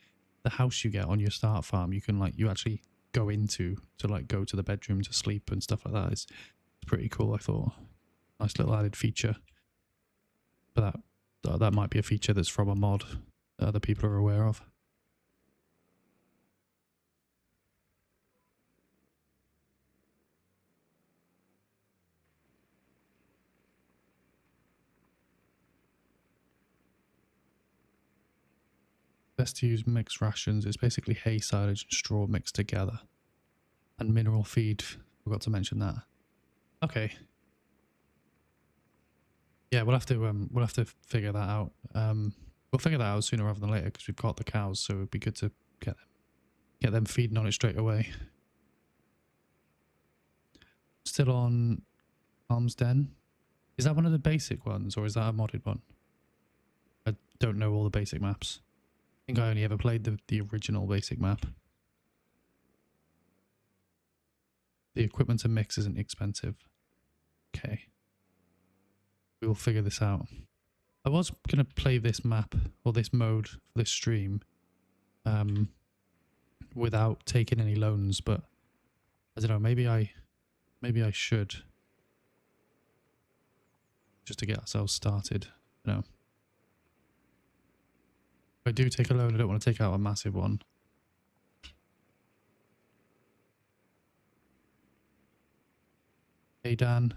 the house you get on your start farm, you can like you actually go into to like go to the bedroom to sleep and stuff like that. It's pretty cool, I thought. Nice little added feature. But that might be a feature that's from a mod that other people are aware of. Best to use mixed rations. It's basically hay, silage, and straw mixed together. And mineral feed. Forgot to mention that. Okay. Yeah, we'll have to figure that out. We'll figure that out sooner rather than later because we've got the cows, so it'd be good to get them feeding on it straight away. Still on Arms Den. Is that one of the basic ones, or is that a modded one? I don't know all the basic maps. I think I only ever played the original basic map. The equipment to mix isn't expensive. Okay. We will figure this out. I was going to play this map, or this mode, for this stream, without taking any loans, but I don't know, maybe I should. Just to get ourselves started, you know. If I do take a loan, I don't want to take out a massive one. Hey Dan.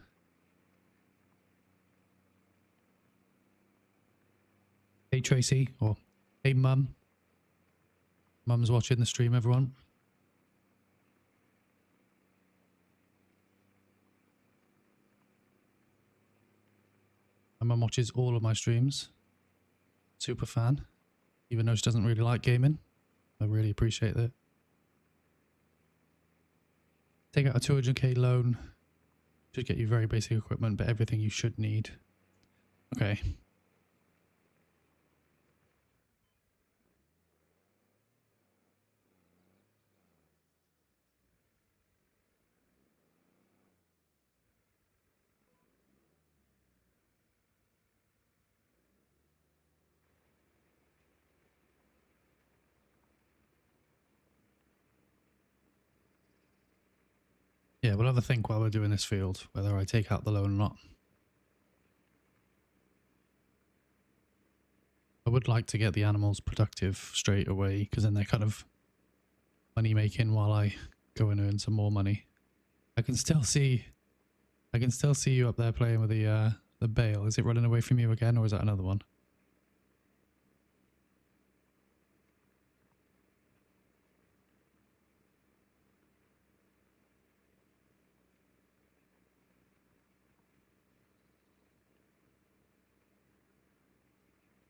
Hey Tracy, or hey Mum. Mum's watching the stream, everyone. My mum watches all of my streams. Super fan. Even though she doesn't really like gaming. I really appreciate that. Take out a 200k loan. Should get you very basic equipment, but everything you should need. Okay. Yeah, we'll have a think while we're doing this field, whether I take out the loan or not. I would like to get the animals productive straight away, because then they're kind of money making while I go and earn some more money. I can still see you up there playing with the bale. Is it running away from you again, or is that another one?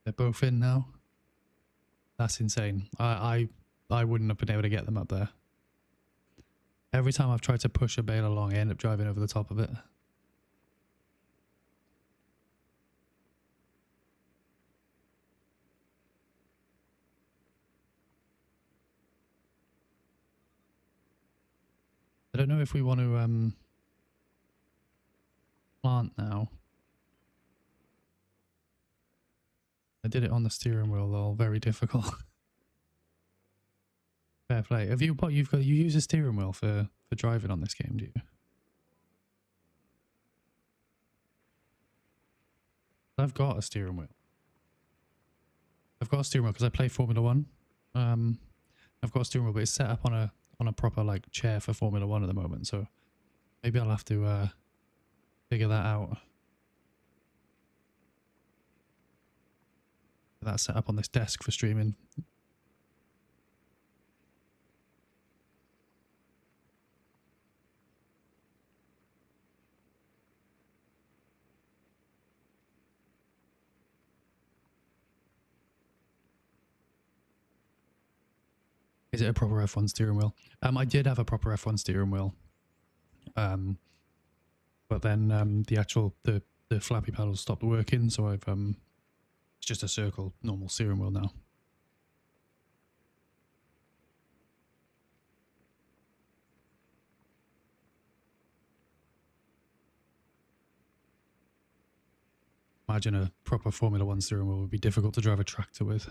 They're both in now. That's insane. I wouldn't have been able to get them up there. Every time I've tried to push a bale along, I end up driving over the top of it. I don't know if we want to plant now. I did it on the steering wheel though, very difficult. Fair play. Have you you use a steering wheel for driving on this game, do you? I've got a steering wheel. I've got a steering wheel because I play Formula 1. I've got a steering wheel, but it's set up on a proper like chair for Formula 1 at the moment, so maybe I'll have to figure that out. That's set up on this desk for streaming. Is it a proper F1 steering wheel? I did have a proper F1 steering wheel. But then the actual the flappy paddles stopped working, so I've it's just a circle normal steering wheel now. Imagine a proper Formula 1 steering wheel would be difficult to drive a tractor with.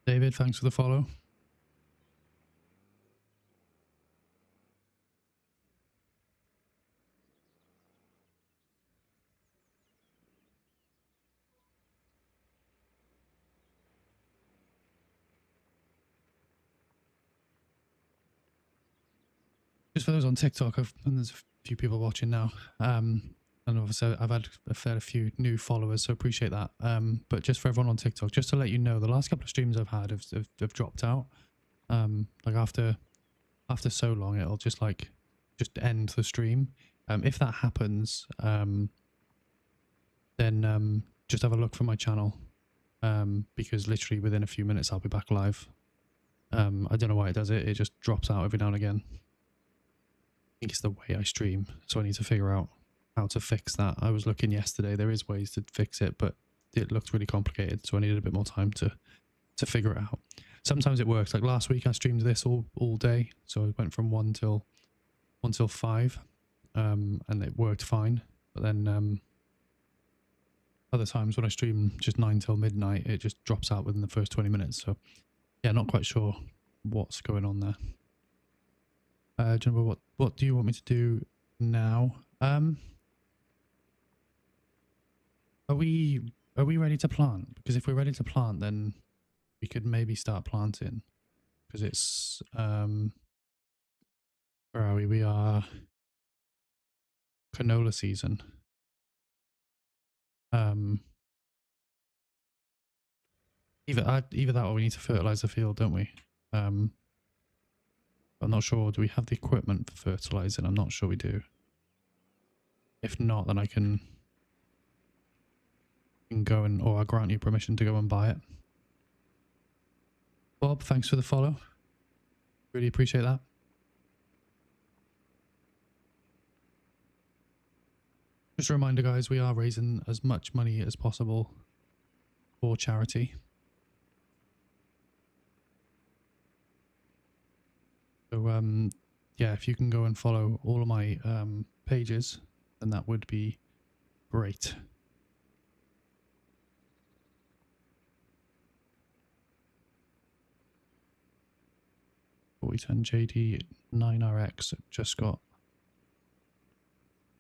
David, thanks for the follow. Just for those on TikTok, and there's a few people watching now. And obviously I've had a fair few new followers, so appreciate that. But just for everyone on TikTok, just to let you know, the last couple of streams I've had have dropped out. Like after so long, it'll just end the stream. If that happens, then just have a look for my channel, because literally within a few minutes I'll be back live. I don't know why it does it. It just drops out every now and again. I think it's the way I stream, so I need to figure out how to fix that. I was looking yesterday. There is ways to fix it, but it looked really complicated, so I needed a bit more time to figure it out. Sometimes it works. Like last week I streamed this all day, so I went from 1 till 5, and it worked fine. But then other times when I stream just 9 till midnight, it just drops out within the first 20 minutes. So yeah, not quite sure what's going on there. Jennifer, what do you want me to do now? Are we ready to plant? Because if we're ready to plant, then we could maybe start planting. Because it's where are we? We are canola season. Either that or we need to fertilize the field, don't we? I'm not sure. Do we have the equipment for fertilizing? I'm not sure we do. If not, then I can go and, or I'll grant you permission to go and buy it. Bob, thanks for the follow. Really appreciate that. Just a reminder, guys, we are raising as much money as possible for charity. So, yeah, if you can go and follow all of my pages, then that would be great. 4010 JD9RX just got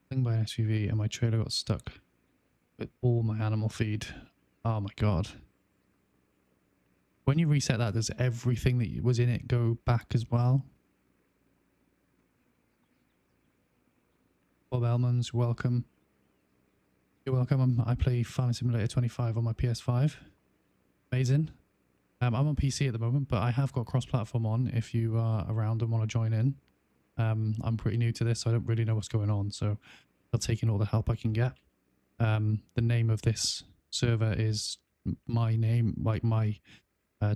thing by an SUV and my trailer got stuck with all my animal feed. Oh my god. When you reset that, does everything that was in it go back as well? Bob Elmans, welcome. You're welcome. I play Farming Simulator 25 on my PS5. Amazing. I'm on PC at the moment, but I have got cross-platform on if you are around and want to join in. I'm pretty new to this, so I don't really know what's going on, so I'll take in all the help I can get. The name of this server is my name, like my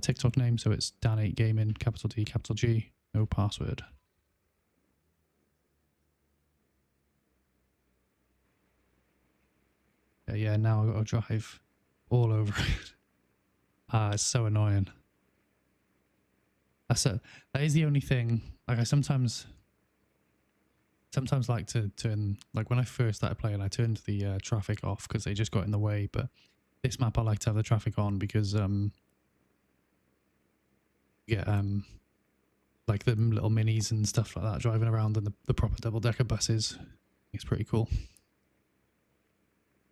TikTok name, so it's Dan8Gaming, capital D, capital G, no password. Yeah, now I've got to drive all over it. It's so annoying. That is the only thing. Like, I sometimes like to turn, like when I first started playing, I turned the traffic off because they just got in the way. But this map, I like to have the traffic on because like the little minis and stuff like that driving around, and the proper double-decker buses. It's pretty cool.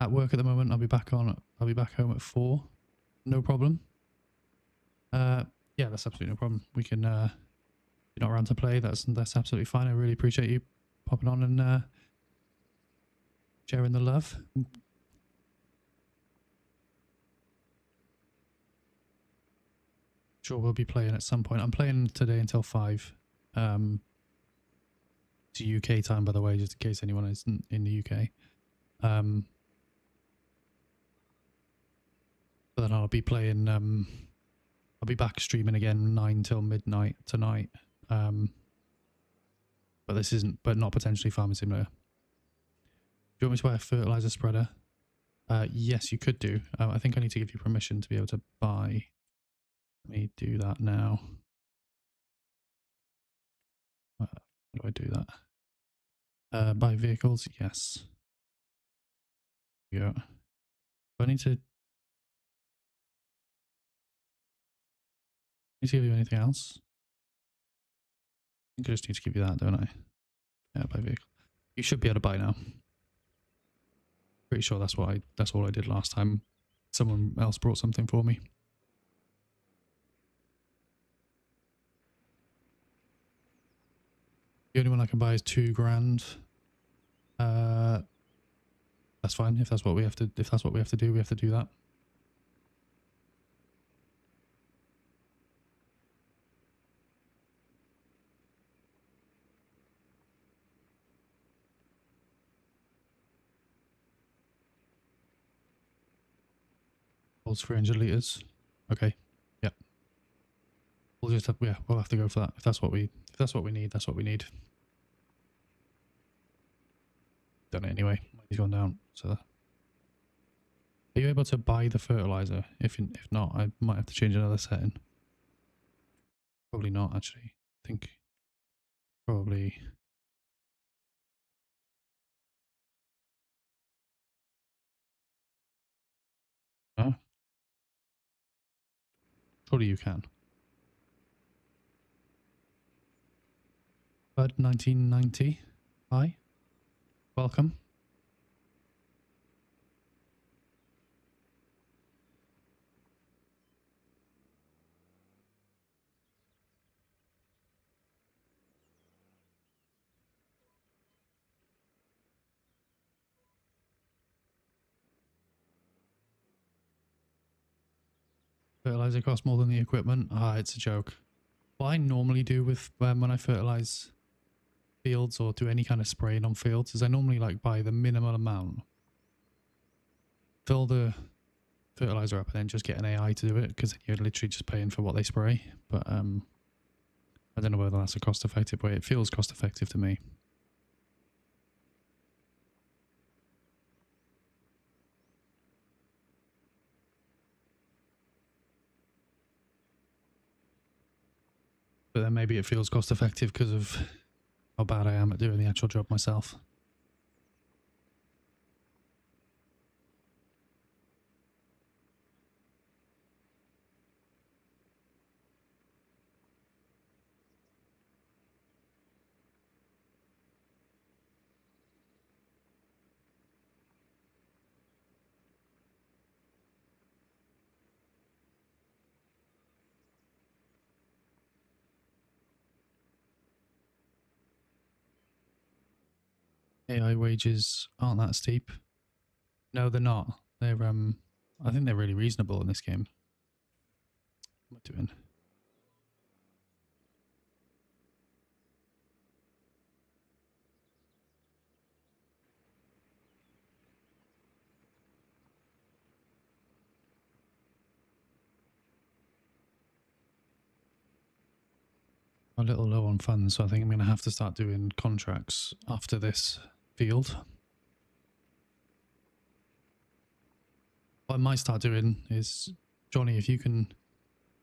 At work at the moment, I'll be back home at 4. No problem. Yeah, that's absolutely no problem. We can you're not around to play, that's absolutely fine. I really appreciate you popping on and sharing the love. Sure, we'll be playing at some point. I'm playing today until 5. It's UK time, by the way, just in case anyone is in the UK. But then I'll be playing, I'll be back streaming again 9 till midnight tonight. But not potentially Farming Simulator. Do you want me to buy a fertilizer spreader? Yes, you could do. I think I need to give you permission to be able to buy. Let me do that now. How do I do that? Buy vehicles? Yes. There you go. Do I need to give you anything else? I think I just need to give you that, don't I? Yeah, buy vehicle. You should be able to buy now. Pretty sure that's all I did last time. Someone else brought something for me. The only one I can buy is $2,000. That's fine. If that's what we have to do, we have to do that. Holds 300 liters. Okay. Yep. We'll just have, yeah, we'll have to go for that. If that's what we need, that's what we need. Done it anyway. He's gone down. So, are you able to buy the fertilizer? If not, I might have to change another setting. Probably not, actually. I think probably. Huh? Surely you can. Bud 1990. Hi. Welcome. Fertilizer costs more than the equipment. Ah, it's a joke. What I normally do with when I fertilize fields or do any kind of spraying on fields is I normally like buy the minimal amount, fill the fertilizer up, and then just get an AI to do it, because you're literally just paying for what they spray. But I don't know whether that's a cost-effective way. It feels cost-effective to me. But then maybe it feels cost-effective because of how bad I am at doing the actual job myself. AI wages aren't that steep. No, they're not. They're I think they're really reasonable in this game. What am I doing? A little low on funds, so I think I'm going to have to start doing contracts after this field. What I might start doing is, Johnny, if you can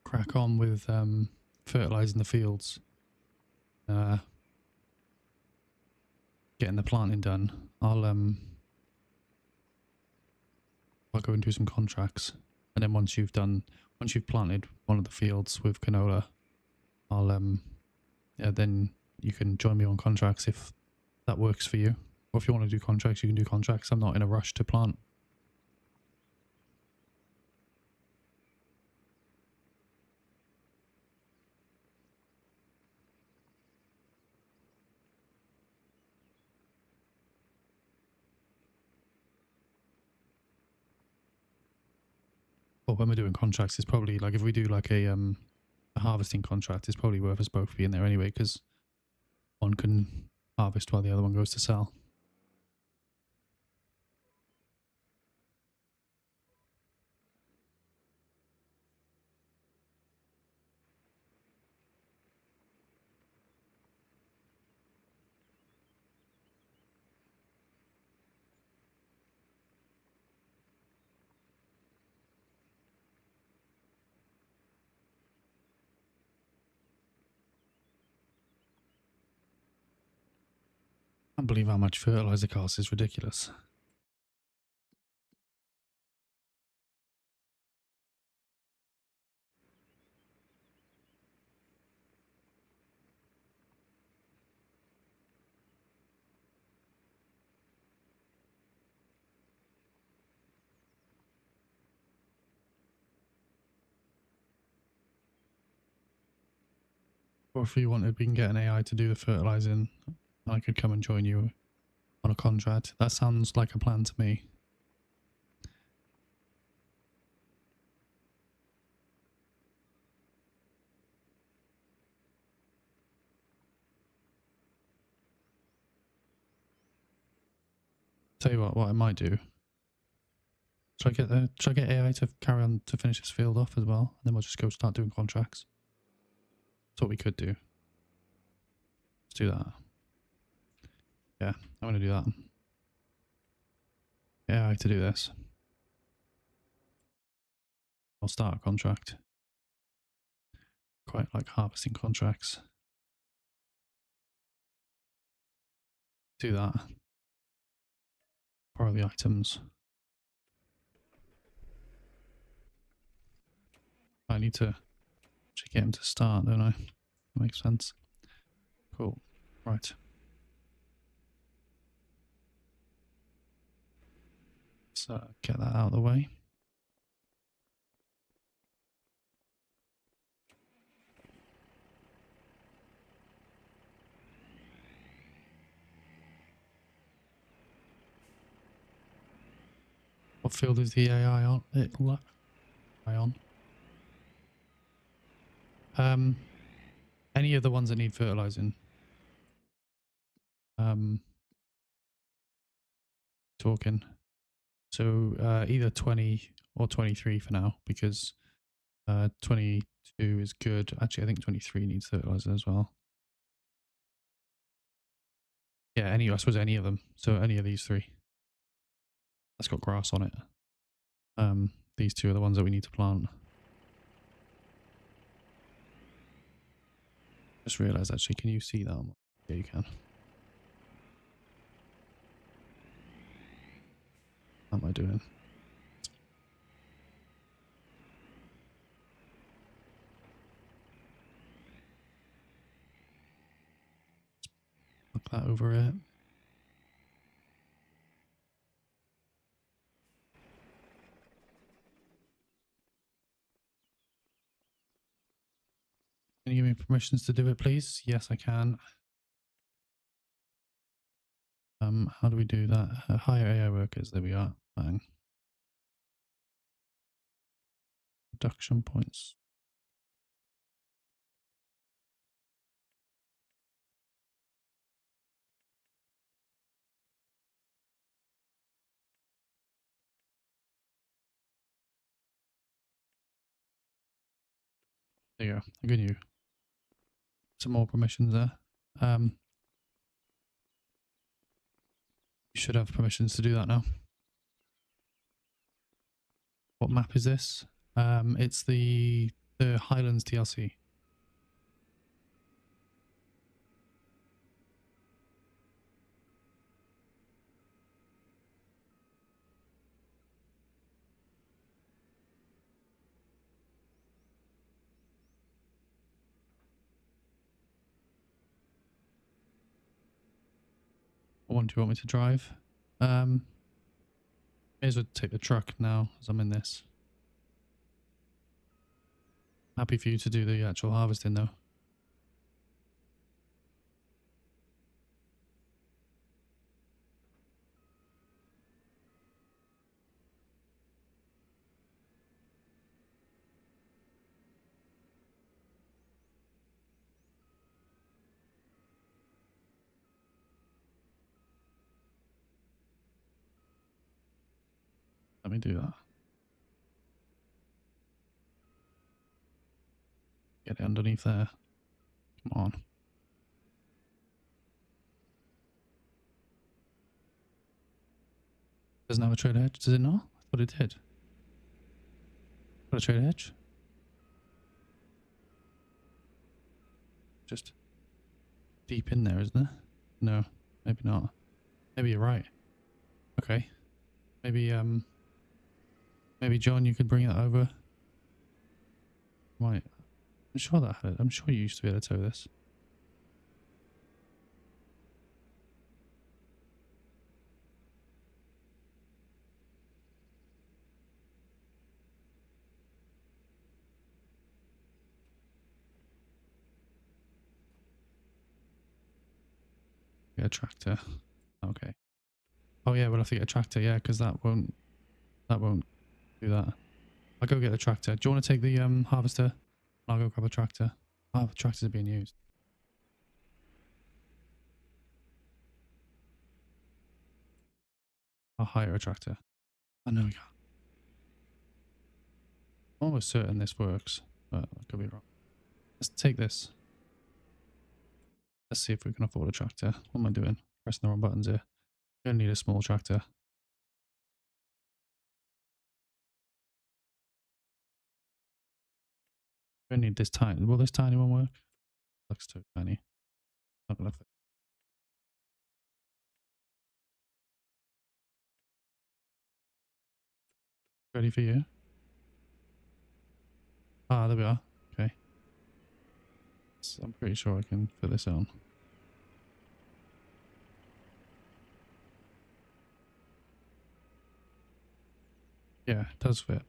crack on with fertilizing the fields, getting the planting done, I'll go and do some contracts, and then once you've planted one of the fields with canola, I'll yeah, then you can join me on contracts if that works for you. Or if you want to do contracts, you can do contracts. I'm not in a rush to plant. But when we're doing contracts, it's probably like if we do like a harvesting contract, it's probably worth us both being there anyway, because one can harvest while the other one goes to sell. I can't believe how much fertilizer costs. Is ridiculous. Or if you wanted, we can get an AI to do the fertilizing. I could come and join you on a contract. That sounds like a plan to me. Tell you what I might do. Should I get AI to carry on to finish this field off as well? And then we'll just go start doing contracts. That's what we could do. Let's do that. Yeah, I'm gonna do that. AI to do this. I'll start a contract. Quite like harvesting contracts. Do that. Borrow the items. I need to actually get him to start, don't I? That makes sense. Cool. Right. So get that out of the way. What field is the AI on? Any of the ones that need fertilizing. Talking. So either 20 or 23 for now, because 22 is good. Actually, I think 23 needs fertilizer as well. Yeah, I suppose any of them. So any of these three. That's got grass on it. These two are the ones that we need to plant. Just realized actually, can you see that? Yeah, you can. How am I doing? Look that over it. Can you give me permissions to do it, please? Yes, I can. How do we do that? Hire AI workers. There we are. Bang. Production points. There you go. Good you. Some more permissions there. You should have permissions to do that now. What map is this? It's the Highlands TLC. What one do you want me to drive? May as well take the truck now as I'm in this. Happy for you to do the actual harvesting though. Let me do that. Get it underneath there. Come on. Doesn't have a trailer edge, does it not? I thought it did. Got a trailer edge? Just deep in there, isn't it? No, maybe not. Maybe you're right. Okay. Maybe John, you could bring that over. Right. I'm sure that had it. I'm sure you used to be able to tow this. Get a tractor. Okay. Oh yeah, we'll have to get a tractor, yeah, because that won't do that. I'll go get the tractor. Do you want to take the harvester? I'll go grab a tractor. Oh, the tractors are being used. I'll hire a tractor. I know we can't. I'm almost certain this works, but I could be wrong. Let's take this. Let's see if we can afford a tractor. What am I doing? Pressing the wrong buttons here. Gonna need a small tractor. Gonna need this tiny. Will this tiny one work? Looks too tiny. Not gonna fit. Ready for you? Ah, there we are. Okay. So I'm pretty sure I can fit this on. Yeah, it does fit.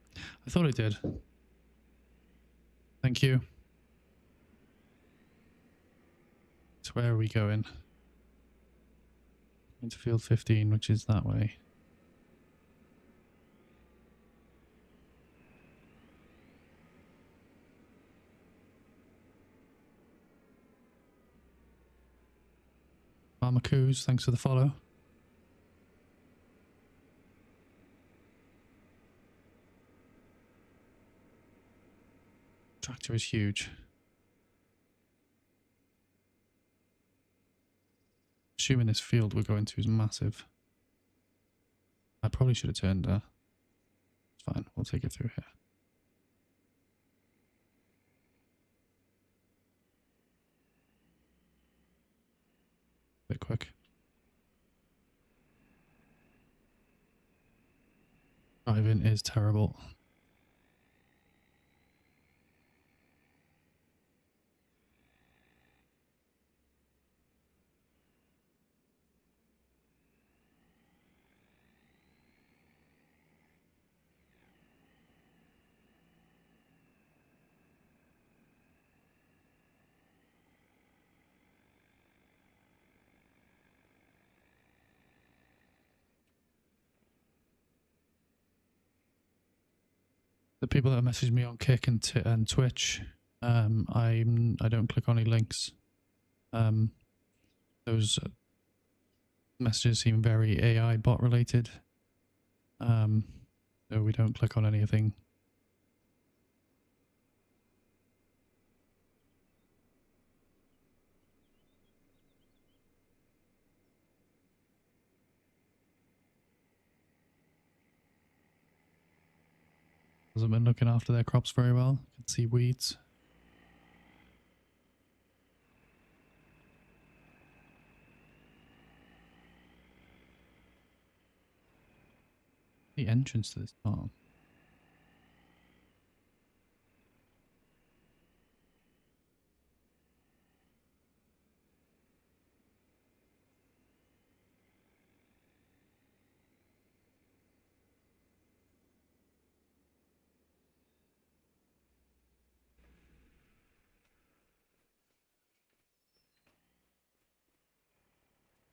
I thought it did. Thank you. So where are we going? Into field 15, which is that way. Farmer Coos, thanks for the follow. Tractor is huge. Assuming this field we're going to is massive. I probably should have turned there. It's fine, we'll take it through here. Bit quick. Driving is terrible. The people that message me on Kick and Twitch, I don't click on any links. Those messages seem very AI bot related. So we don't click on anything. Hasn't been looking after their crops very well. You can see weeds. The entrance to this farm.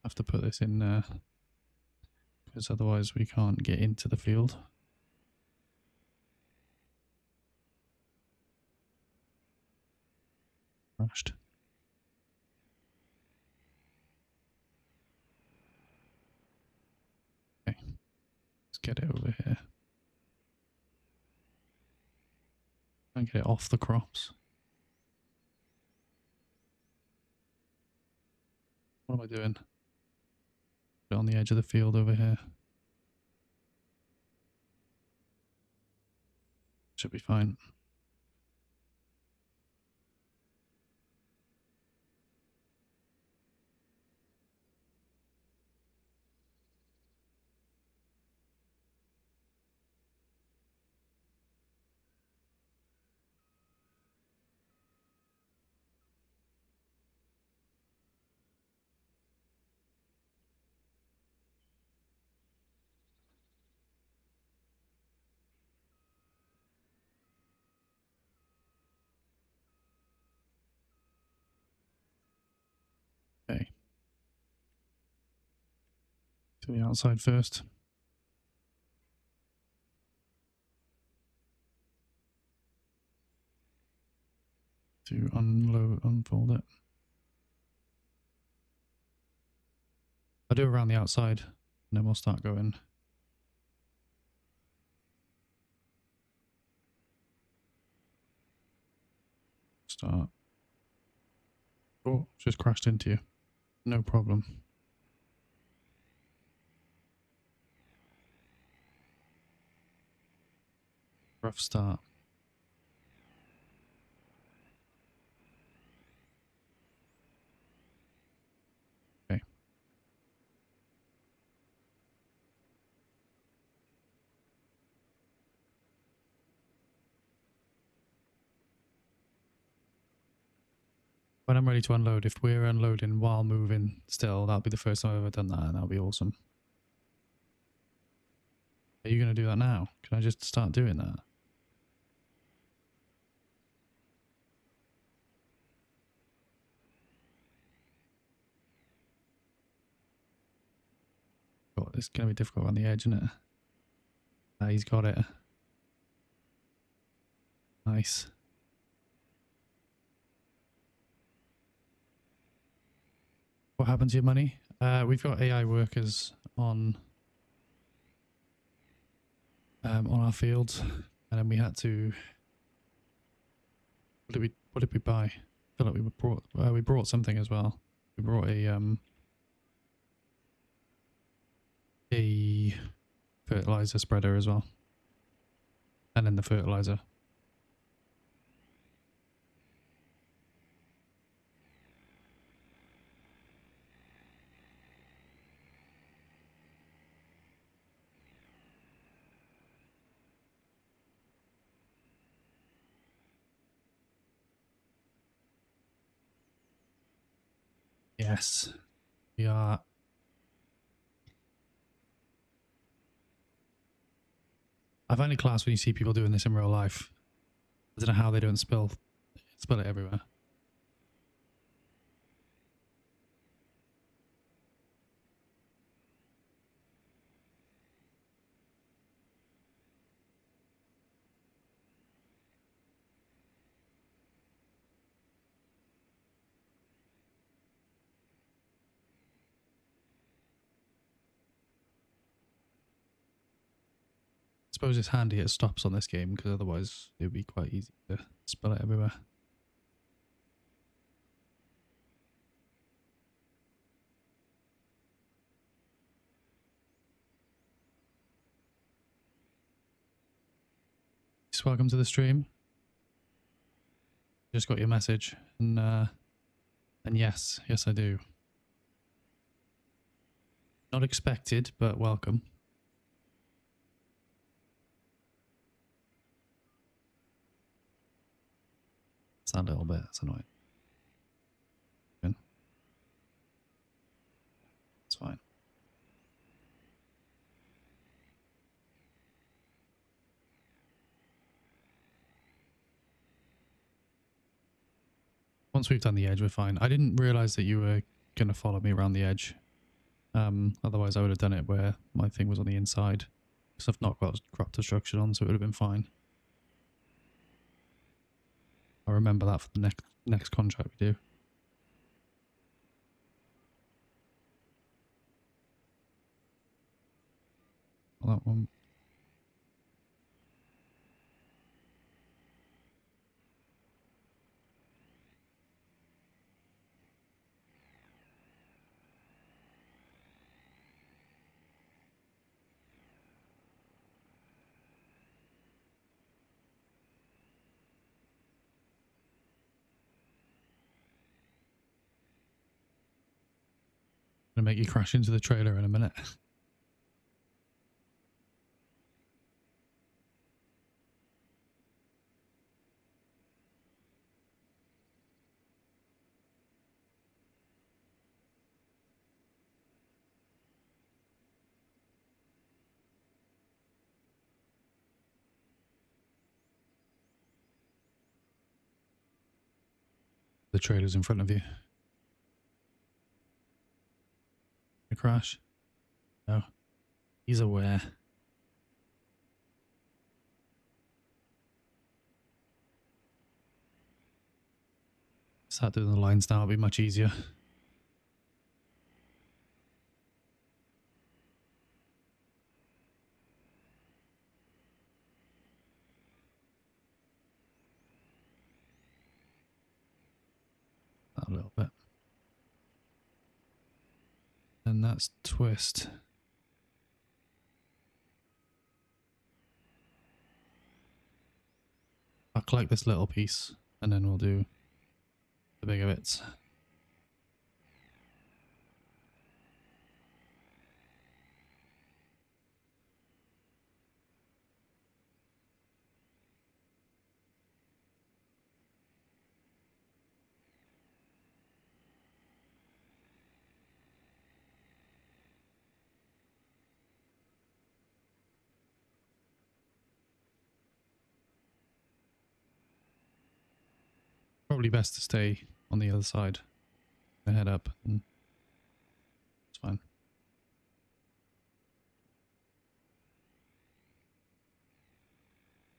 Have to put this in there because otherwise we can't get into the field. Crashed. Okay, let's get it over here. And get it off the crops. What am I doing? Put it on the edge of the field over here. Should be fine. Okay. To the outside first. To unfold it. I'll do it around the outside and then we'll start going. Start. Oh, just crashed into you. No problem. Rough start. Okay. When I'm ready to unload, if we're unloading while moving still, that'll be the first time I've ever done that, and that'll be awesome. Are you going to do that now? Can I just start doing that? God, it's going to be difficult on the edge, isn't it? He's got it. Nice. What happened to your money? We've got AI workers on our fields, and then we had to. What did we buy? I feel like we brought something as well. We brought a fertilizer spreader as well, and then the fertilizer. Yes, we are. I find it class when you see people doing this in real life. I don't know how they don't spill it everywhere. suppose it's handy it stops on this game, because otherwise it would be quite easy to spill it everywhere. Just welcome to the stream. Just got your message, and yes, I do. Not expected, but welcome. It's that little bit, that's annoying. It's fine. Once we've done the edge, we're fine. I didn't realize that you were going to follow me around the edge. Otherwise I would have done it where my thing was on the inside. Because I've not got crop destruction on, so it would have been fine. I'll remember that for the next contract we do. That one. Gonna make you crash into the trailer in a minute. The trailer's in front of you. A crash? No. He's aware. Start doing the lines now, it'll be much easier. A little bit. And that's twist. I'll collect this little piece and then we'll do the bigger bits. Probably best to stay on the other side. Head up and it's fine.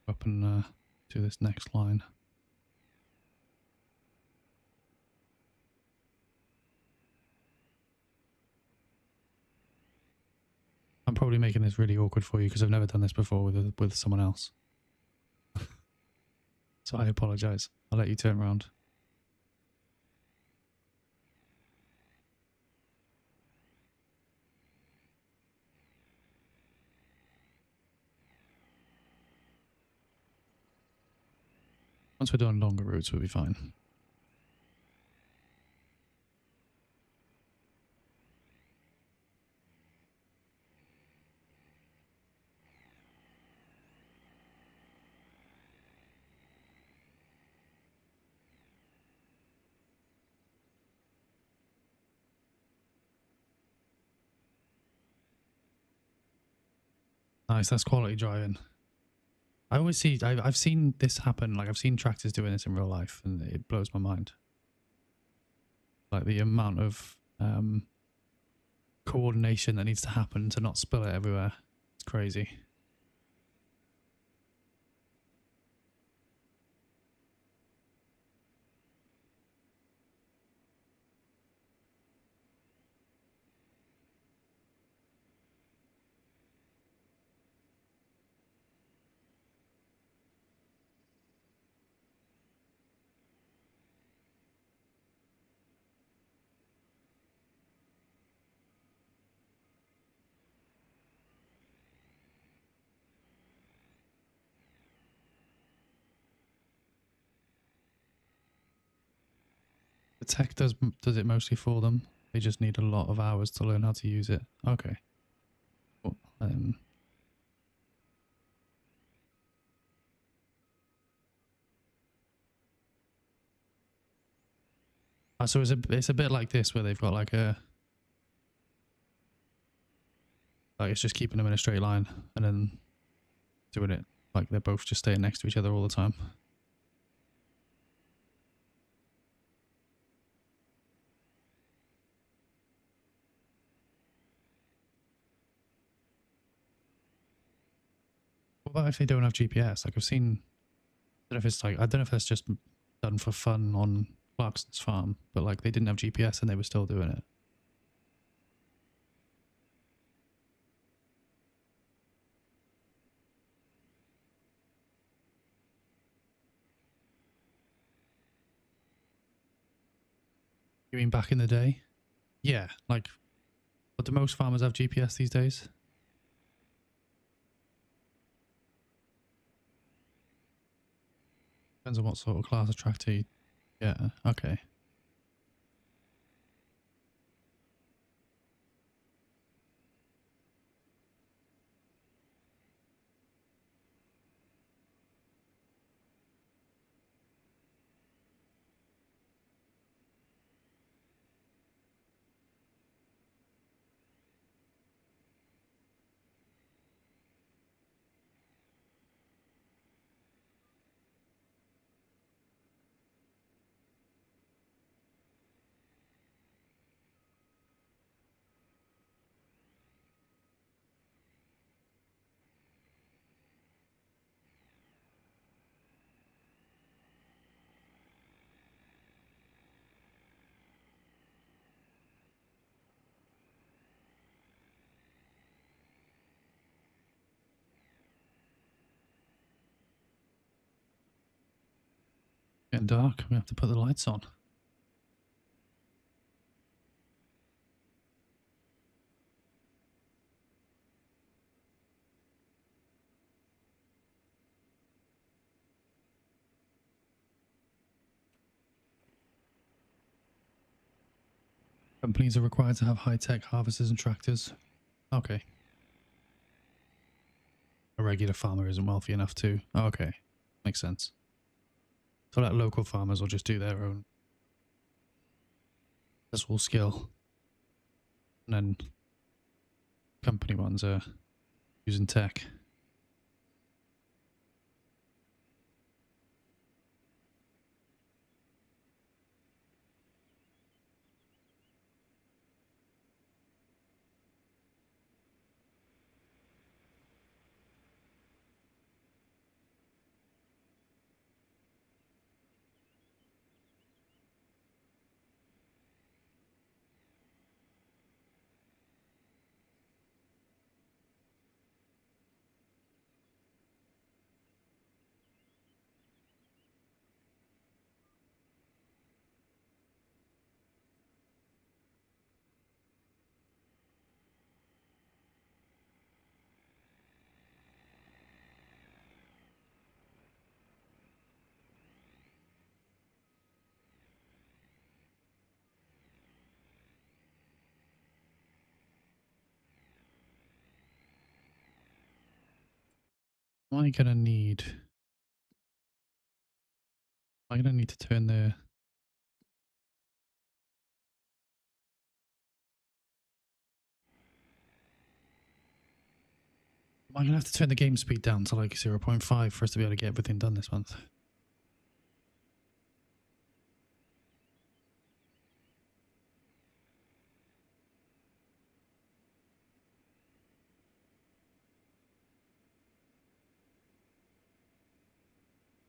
Up and do this next line. I'm probably making this really awkward for you because I've never done this before with someone else. So I apologize. I'll let you turn around. Once we're doing longer routes, we'll be fine. Nice, that's quality driving. I always see, I've seen this happen, like I've seen tractors doing this in real life and it blows my mind. Like the amount of coordination that needs to happen to not spill it everywhere. It's crazy. tech does it mostly for them. They just need a lot of hours to learn how to use it. Okay. Cool. So it's a bit like this where they've got like it's just keeping them in a straight line and then doing it like they're both just staying next to each other all the time. What about if they don't have GPS? Like I've seen, I don't know if it's like, I don't know if that's just done for fun on Clarkson's farm, but like they didn't have GPS and they were still doing it. You mean back in the day? Yeah, like, but do most farmers have GPS these days? Depends on what sort of class of tractor you get. Okay. Getting dark. We have to put the lights on. Companies are required to have high-tech harvesters and tractors. Okay. A regular farmer isn't wealthy enough to. Okay. Makes sense. So that local farmers will just do their own. That's all skill. And then company ones are using tech. Am I gonna need to turn the am I gonna have to turn the game speed down to like 0.5 for us to be able to get everything done this month?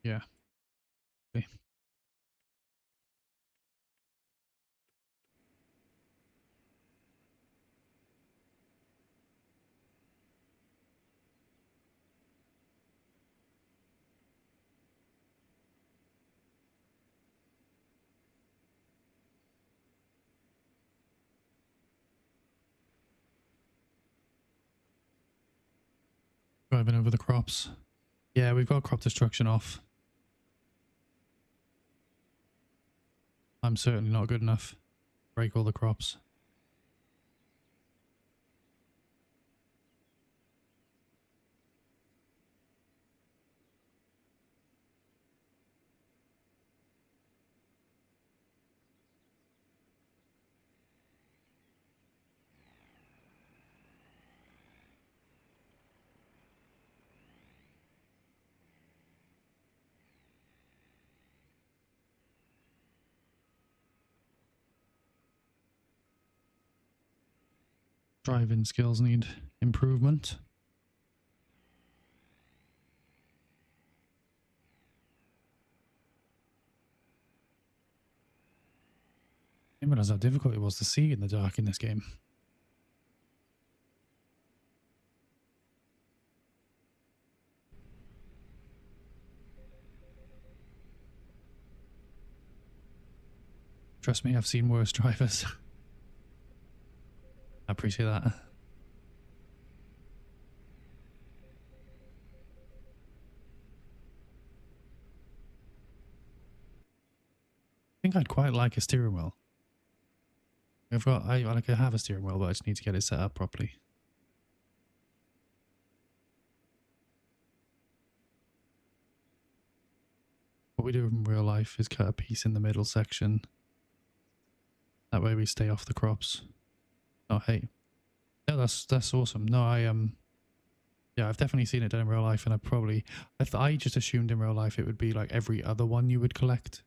Yeah. Okay. Driving over the crops. Yeah, we've got crop destruction off. I'm certainly not good enough. Break all the crops. Driving skills need improvement. I didn't realize how difficult it was to see in the dark in this game. Trust me, I've seen worse drivers. I appreciate that. I think I'd quite like a steering wheel. I have a steering wheel, but I just need to get it set up properly. What we do in real life is cut a piece in the middle section. That way we stay off the crops. Oh, hey. No, that's awesome. No, yeah, I've definitely seen it done in real life, and I just assumed in real life it would be like every other one you would collect.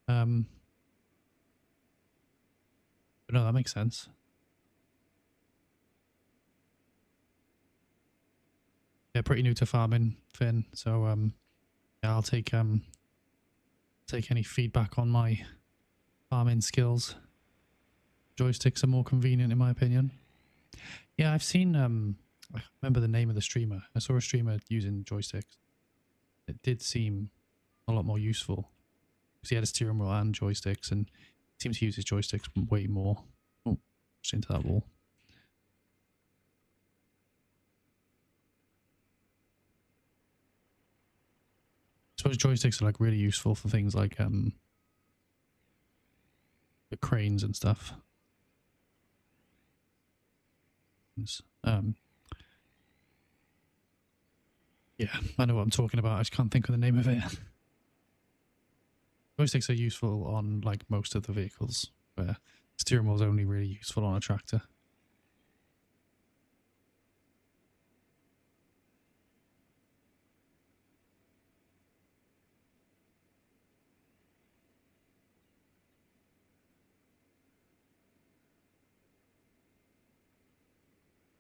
But no, that makes sense. Yeah, pretty new to farming, Finn. So yeah, I'll take any feedback on my farming skills. Joysticks are more convenient in my opinion. Yeah, I've seen I remember the name of the streamer. I saw a streamer using joysticks. It did seem a lot more useful because he had a steering wheel and joysticks, and he seemed to use his joysticks way more. Oh, just into that wall. I suppose joysticks are like really useful for things like the cranes and stuff. Yeah, I know what I'm talking about. I just can't think of the name of it. Joysticks are useful on like most of the vehicles, where steering wheel is only really useful on a tractor.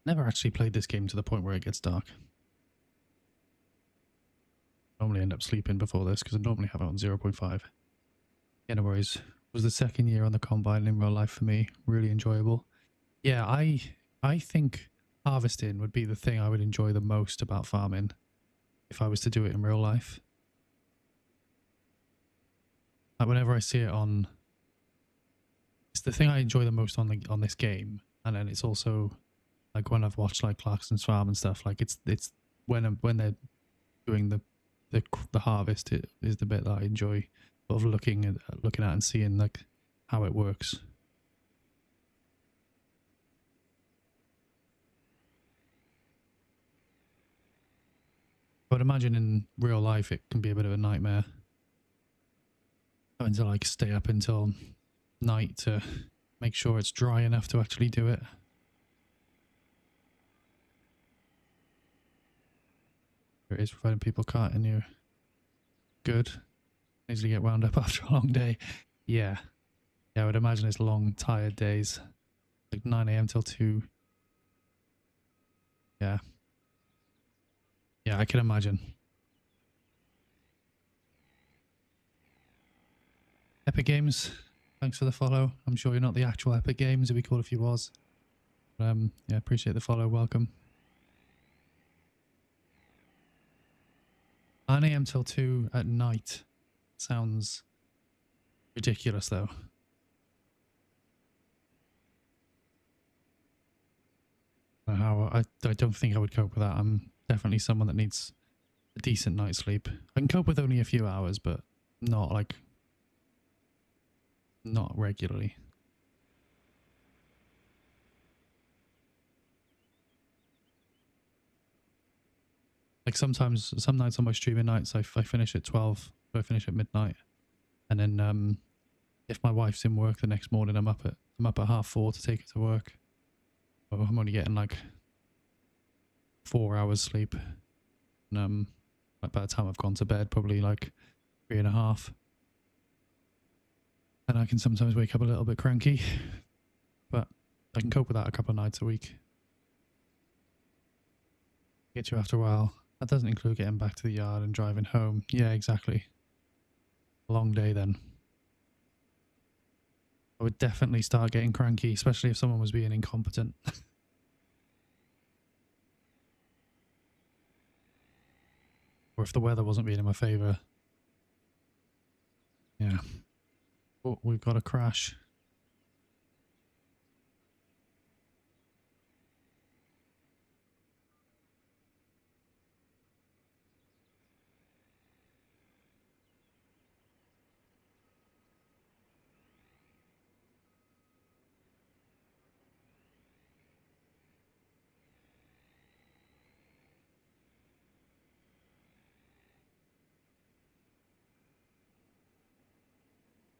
Never actually played this game to the point where it gets dark. Normally end up sleeping before this because I normally have it on 0.5. Yeah, no worries. It was the second year on the combine in real life for me. Really enjoyable. Yeah, I think harvesting would be the thing I would enjoy the most about farming if I was to do it in real life. Like whenever I see it on, it's the thing I enjoy the most on this game, and then it's also like when I've watched like Clarkson's Farm and stuff. Like it's when they're doing the harvest, it is the bit that I enjoy sort of looking at and seeing like how it works. I would imagine in real life it can be a bit of a nightmare having to like stay up until night to make sure it's dry enough to actually do it. It is, providing people can't, and you're good. Easily get wound up after a long day. Yeah. Yeah, I would imagine it's long, tired days. Like 9 AM till 2. Yeah. Yeah, I can imagine. Epic Games, thanks for the follow. I'm sure you're not the actual Epic Games, it'd be cool if you was. But, yeah, appreciate the follow, welcome. 9 AM till 2 at night. Sounds ridiculous though. I don't think I would cope with that. I'm definitely someone that needs a decent night's sleep. I can cope with only a few hours, but not like not regularly. Like sometimes, some nights on my streaming nights, I finish at 12, so I finish at midnight, and then if my wife's in work the next morning, I'm up at 4:30 to take her to work. So I'm only getting like 4 hours sleep, and like by the time I've gone to bed, probably like 3.5. And I can sometimes wake up a little bit cranky, but I can cope with that a couple of nights a week. Get you after a while. That doesn't include getting back to the yard and driving home. Yeah, exactly. Long day then. I would definitely start getting cranky, especially if someone was being incompetent. Or if the weather wasn't being in my favour. Yeah. Oh, we've got a crash.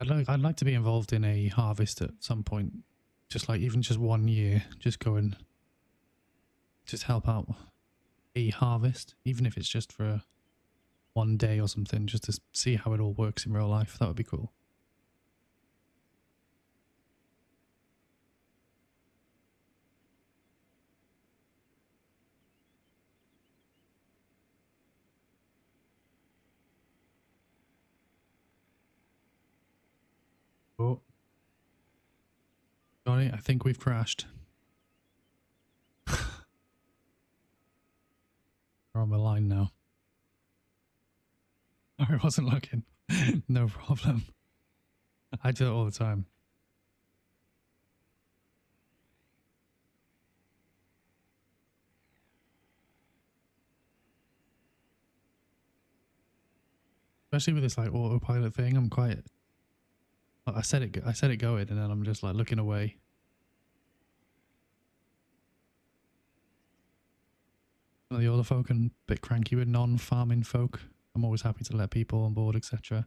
I'd like to be involved in a harvest at some point. Just like even just 1 year, just go and just help out a harvest, even if it's just for 1 day or something, just to see how it all works in real life. That would be cool. Oh, Johnny, I think we've crashed. We're on the line now. I wasn't looking. No problem. I do it all the time. Especially with this like autopilot thing, I'm quite. I said it going, and then I'm just like looking away. The other folk and a bit cranky with non-farming folk. I'm always happy to let people on board, etc.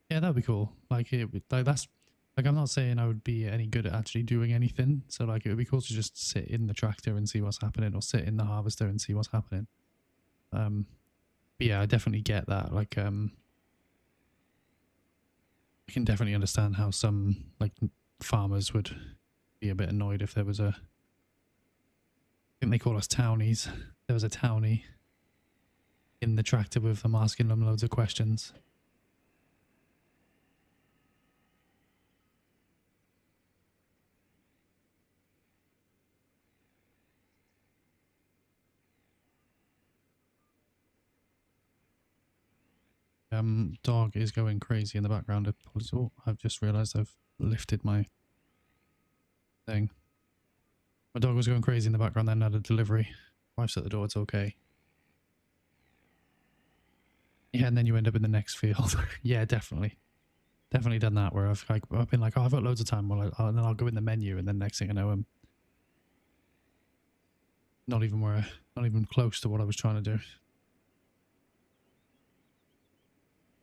Yeah, that'd be cool. Like that's like I'm not saying I would be any good at actually doing anything. So like it would be cool to just sit in the tractor and see what's happening, or sit in the harvester and see what's happening. But yeah, I definitely get that. Like I can definitely understand how some like farmers would be a bit annoyed if there was I think they call us townies. There was a townie in the tractor with them asking them loads of questions. Dog is going crazy in the background. Oh, I've just realised I've lifted my thing. My dog was going crazy in the background, then had a delivery. Wife's at the door, it's okay. Yeah, and then you end up in the next field. Yeah, definitely. Definitely done that where I've been like, oh, I've got loads of time. Well, and then I'll go in the menu, and then next thing I know, I'm not even close to what I was trying to do.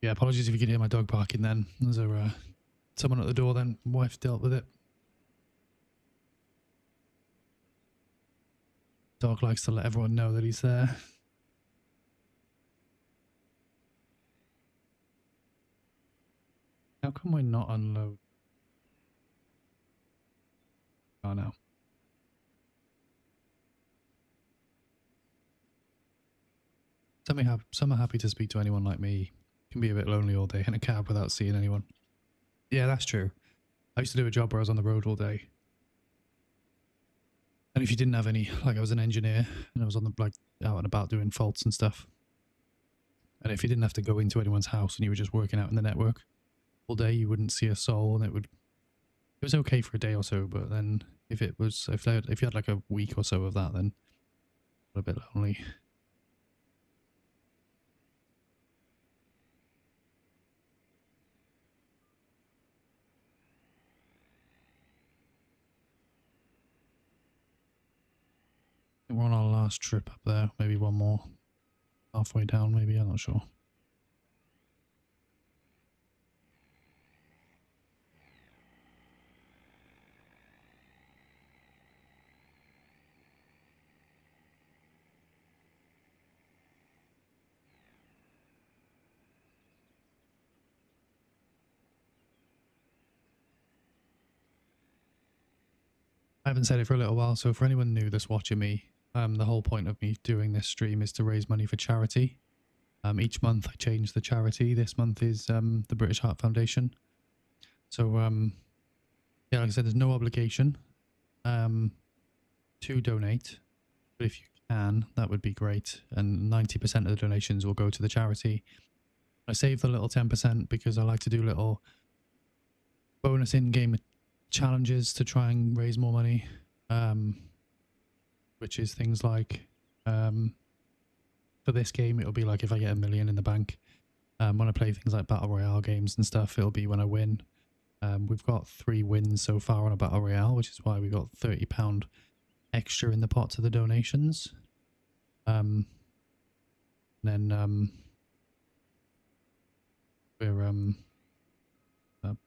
Yeah, apologies if you can hear my dog barking then. There's someone at the door then. My wife dealt with it. Dog likes to let everyone know that he's there. How come we're not unload? Oh no. Some are happy to speak to anyone like me. Can be a bit lonely all day in a cab without seeing anyone. Yeah, that's true. I used to do a job where I was on the road all day. And if you didn't have any, like I was an engineer and I was on the like out and about doing faults and stuff. And if you didn't have to go into anyone's house and you were just working out in the network all day, you wouldn't see a soul, and it was okay for a day or so, but then if you had like a week or so of that, then a bit lonely. we're on our last trip up there. Maybe one more. Halfway down, maybe. I'm not sure. I haven't said it for a little while, so for anyone new that's watching me, the whole point of me doing this stream is to raise money for charity. Each month I change the charity. This month is the British Heart Foundation. So yeah, like I said, there's no obligation to donate, but if you can, that would be great. And 90% of the donations will go to the charity. I save the little 10% because I like to do little bonus in-game challenges to try and raise more money, which is things like for this game it'll be like if I get $1 million in the bank. When I play things like battle royale games and stuff, it'll be when I win. We've got 3 wins so far on a battle royale, which is why we got £30 extra in the pot to the donations. Then we're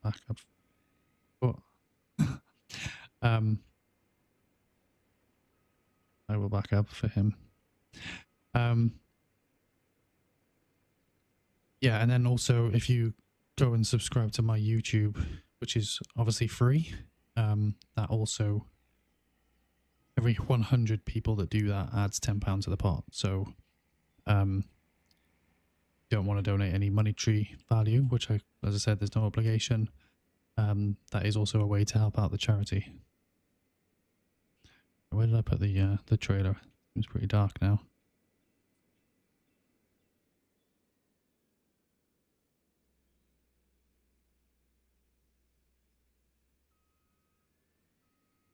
back up. Oh. I will back up for him. Yeah, and then also if you go and subscribe to my YouTube, which is obviously free, that also, every 100 people that do that adds £10 to the pot. So don't want to donate any monetary value, which as I said, there's no obligation. That is also a way to help out the charity. Where did I put the trailer? It's pretty dark now.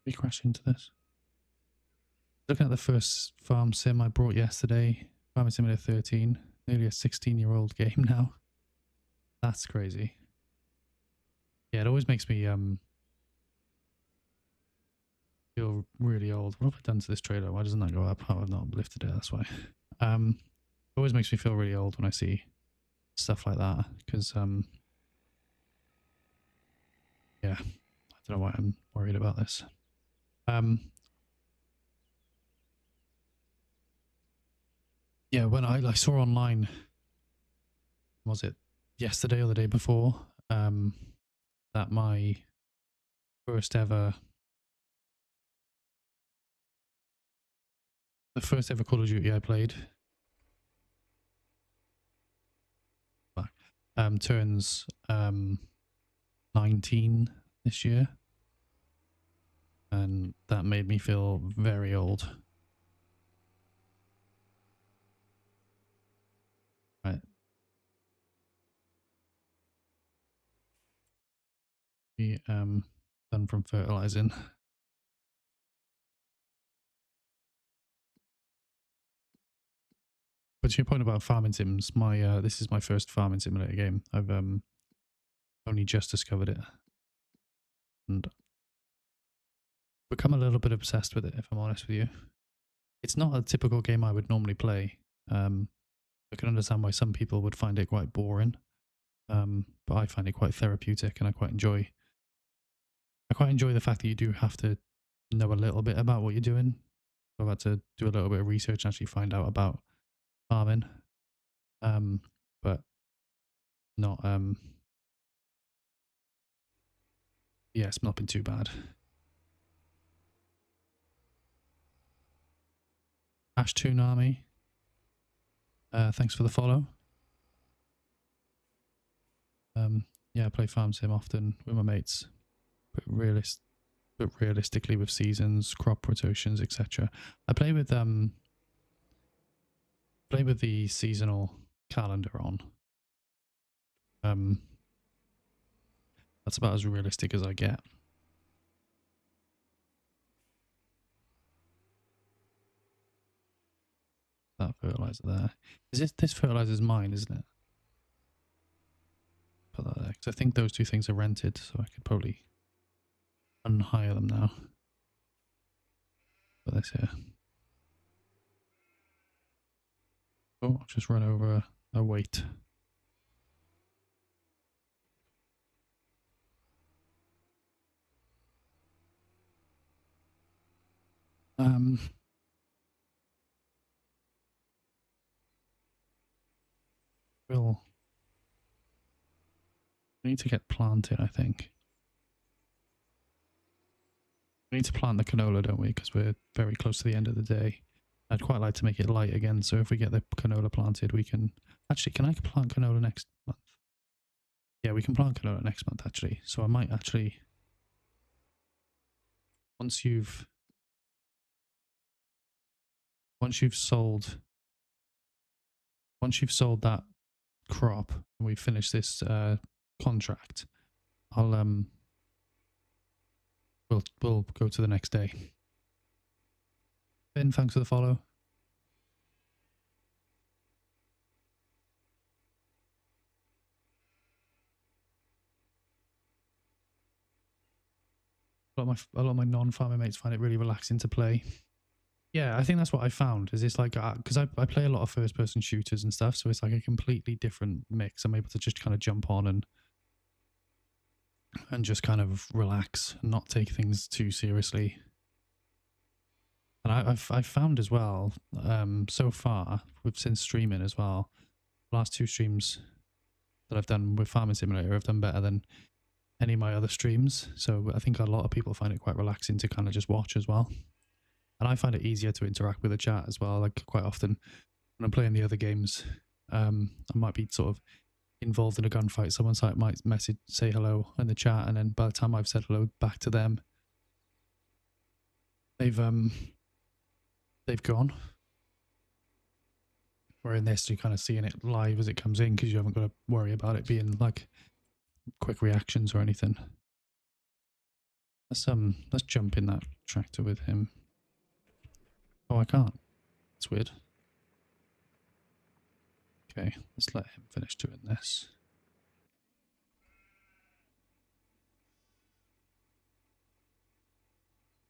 We crash into this. Looking at the first farm sim I brought yesterday, Farming Simulator 13, nearly a 16-year-old game now. That's crazy. Yeah, it always makes me feel really old. What have I done to this trailer? Why doesn't that go up? Oh, I've not lifted it, that's why. It always makes me feel really old when I see stuff like that, because yeah, I don't know why I'm worried about this. Yeah, when I saw online, was it yesterday or the day before, that my first ever Call of Duty I played turns 19 this year, and that made me feel very old. Right. We done from fertilizing. But to your point about farming sims, my this is my first farming simulator game. I've only just discovered it and become a little bit obsessed with it, if I'm honest with you. It's not a typical game I would normally play. I can understand why some people would find it quite boring, but I find it quite therapeutic, and I quite enjoy the fact that you do have to know a little bit about what you're doing. I've had to do a little bit of research and actually find out about farming, but not yeah, it's not been too bad. Ash Toonami, thanks for the follow. Yeah, I play farm sim often with my mates, but realistically with seasons, crop rotations, etc. I play with the seasonal calendar on. That's about as realistic as I get. That fertilizer there. Is this fertilizer's mine, isn't it? Put that there, because I think those two things are rented, so I could probably unhire them now. Put this here. Oh, I've just run over a weight. We'll we need to get planted, I think. We need to plant the canola, don't we? Because we're very close to the end of the day. I'd quite like to make it light again, so if we get the canola planted, we can... Actually, can I plant canola next month? Yeah, we can plant canola next month, actually. So I might actually... Once you've sold that crop and we've finished this contract, I'll we'll go to the next day. Ben, thanks for the follow. A lot of my non-farmer mates find it really relaxing to play. Yeah, I think that's what I found. Is it's like because I play a lot of first-person shooters and stuff, so it's like a completely different mix. I'm able to just kind of jump on and just kind of relax and not take things too seriously. And I've found as well, so far since streaming as well, the last 2 streams that I've done with Farming Simulator have done better than any of my other streams. So I think a lot of people find it quite relaxing to kind of just watch as well. And I find it easier to interact with the chat as well. Like quite often when I'm playing the other games, I might be sort of involved in a gunfight. Someone might say hello in the chat, and then by the time I've said hello back to them, they've gone. Where in this, you're kind of seeing it live as it comes in because you haven't got to worry about it being like quick reactions or anything. Let's jump in that tractor with him. Oh, I can't. It's weird. Okay, let's let him finish doing this.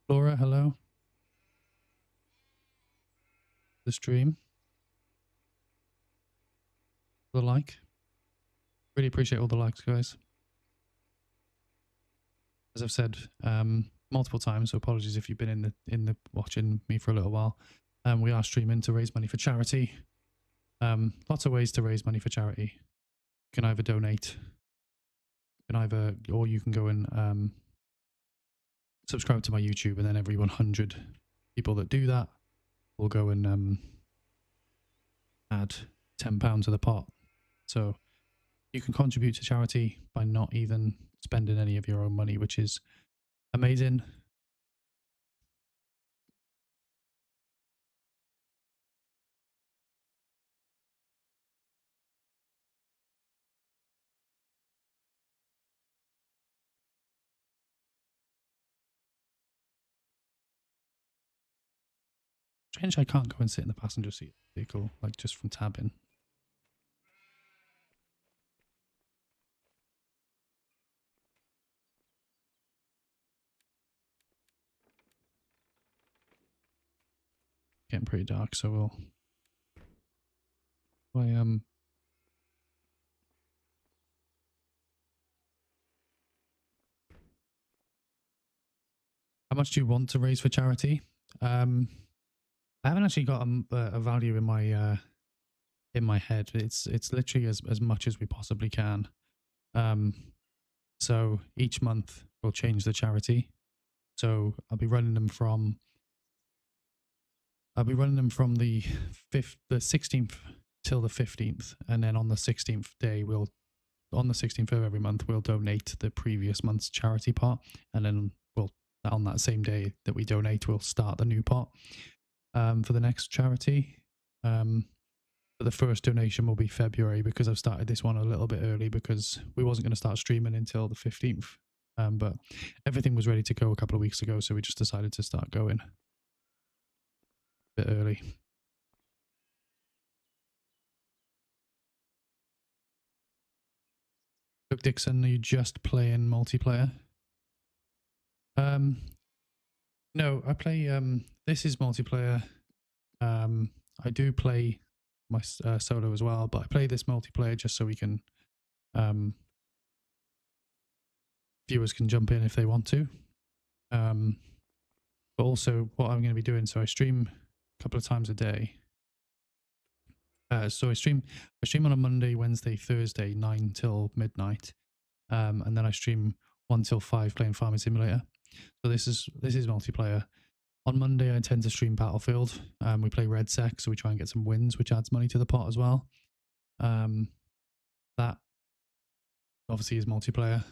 Laura, hello. The stream. The like. Really appreciate all the likes, guys. As I've said multiple times, so apologies if you've been in the watching me for a little while. We are streaming to raise money for charity. Lots of ways to raise money for charity. You can either donate, or you can go and subscribe to my YouTube, and then every 100 people that do that will go and add £10 to the pot. So you can contribute to charity by not even spending any of your own money, which is amazing. Strange I can't go and sit in the passenger seat vehicle, like just from tabbing. Getting pretty dark, so we'll... How much do you want to raise for charity? I haven't actually got a value in my head. It's literally as much as we possibly can. So each month we'll change the charity. So I'll be running them from the 16th till the 15th, and then on the 16th day on the 16th of every month we'll donate the previous month's charity pot, and then on that same day that we donate we'll start the new pot for the next charity. But the first donation will be February, because I've started this one a little bit early because we wasn't going to start streaming until the 15th. But everything was ready to go a couple of weeks ago, so we just decided to start going a bit early. Look, Dixon, are you just playing multiplayer? No, I play, this is multiplayer. I do play my solo as well. But I play this multiplayer just so we can viewers can jump in if they want to. But also what I'm going to be doing, so I stream a couple of times a day. So I stream on a Monday, Wednesday, Thursday, 9 till midnight, and then I stream 1 till 5 playing Farming Simulator. So this is multiplayer. On Monday, I tend to stream Battlefield. We play RedSec, so we try and get some wins, which adds money to the pot as well. That obviously is multiplayer.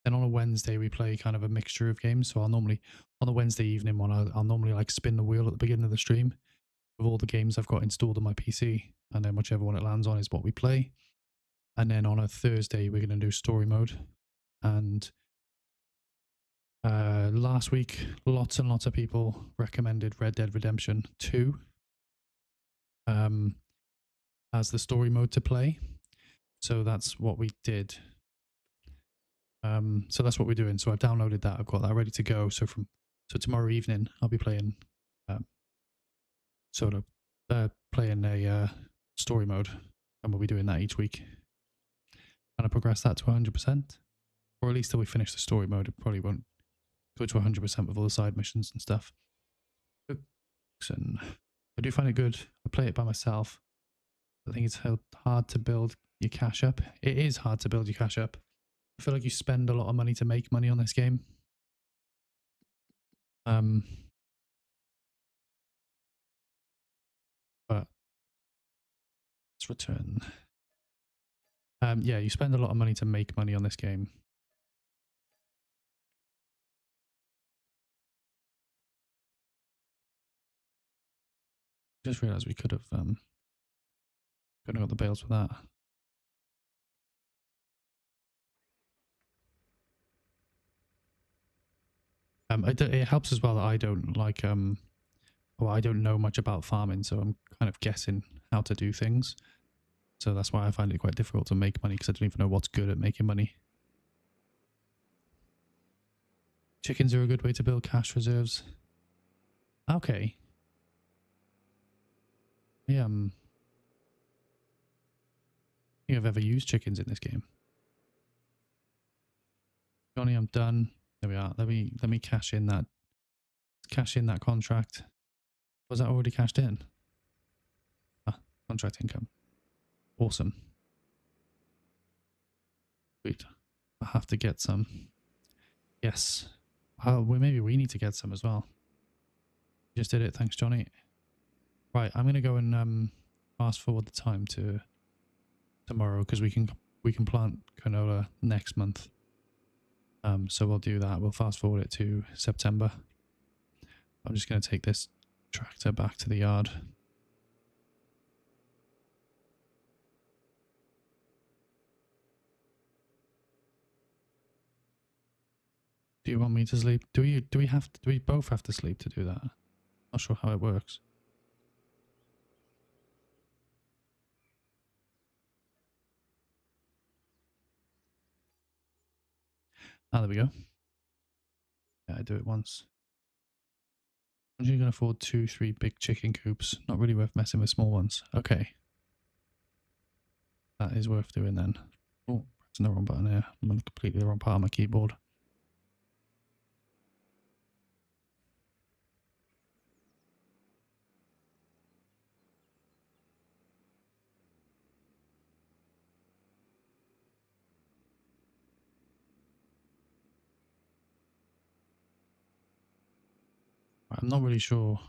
Then on a Wednesday, we play kind of a mixture of games. So I'll normally, on the Wednesday evening one, I'll normally like spin the wheel at the beginning of the stream of all the games I've got installed on my PC. And then whichever one it lands on is what we play. And then on a Thursday, we're going to do story mode. And last week, lots and lots of people recommended Red Dead Redemption 2 as the story mode to play. So that's what we did. So that's what we're doing. So I've downloaded that. I've got that ready to go. So tomorrow evening, I'll be playing solo, playing a story mode, and we'll be doing that each week. Kind of progress that to 100%, or at least till we finish the story mode. It probably won't go to 100% with all the side missions and stuff. And I do find it good. I play it by myself. I think it's hard to build your cash up. It is hard to build your cash up. I feel like you spend a lot of money to make money on this game. But let's return. Yeah, you spend a lot of money to make money on this game. Just realized we could have got the bales with that. It helps as well that I don't like well, I don't know much about farming, so I'm kind of guessing how to do things. So that's why I find it quite difficult to make money, because I don't even know what's good at making money. Chickens are a good way to build cash reserves. Okay. Yeah, I think I've ever used chickens in this game. Johnny, I'm done. There we are. Let me cash in that contract. Was that already cashed in? Ah, contract income. Awesome. Sweet. I have to get some. Yes. Well, maybe we need to get some as well. Just did it. Thanks, Johnny. Right, I'm gonna go and fast forward the time to tomorrow, because we can plant canola next month. So we'll do that. We'll fast forward it to September. I'm just gonna take this tractor back to the yard. Do you want me to sleep? Do we both have to sleep to do that? Not sure how it works. Ah, there we go. Yeah, I do it once. I'm just gonna afford 2-3 big chicken coops. Not really worth messing with small ones. Okay. That is worth doing then. Oh, pressing the wrong button here. I'm on completely the wrong part of my keyboard. I'm not really sure